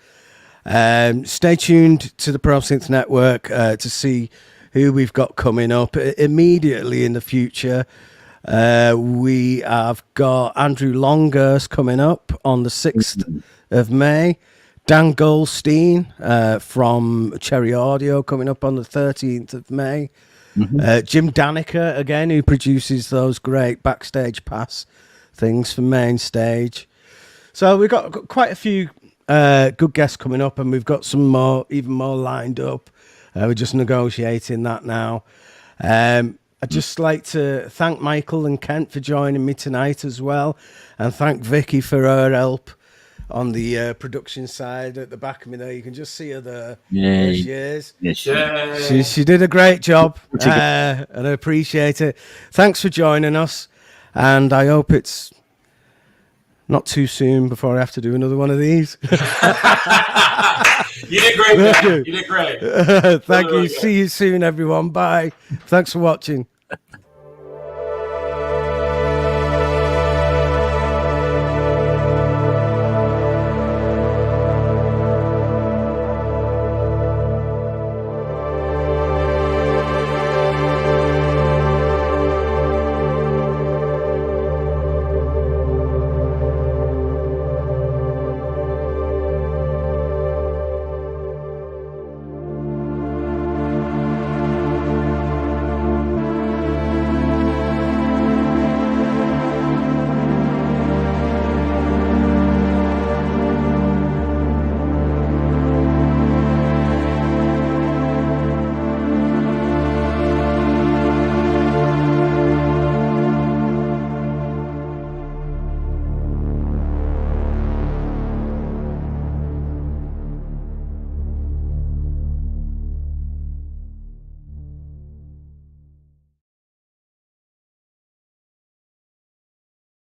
Stay tuned to the Pro Synth Network to see who we've got coming up. Immediately in the future, we have got Andrew Longhurst coming up on the 6th of May. Dan Goldstein from Cherry Audio coming up on the 13th of May. Jim Danica, again, who produces those great backstage pass things for main stage. So we've got quite a few good guests coming up, and we've got some more, even more lined up. We're just negotiating that now. I'd just like to thank Michael and Kent for joining me tonight as well, and thank Vicky for her help on the production side. At the back of me there, you can just see her there. There she is. She did a great job, and I appreciate it. Thanks for joining us. And I hope it's not too soon before I have to do another one of these. You did great, man. You did great. Thank you. See you soon, everyone. Bye. Thanks for watching.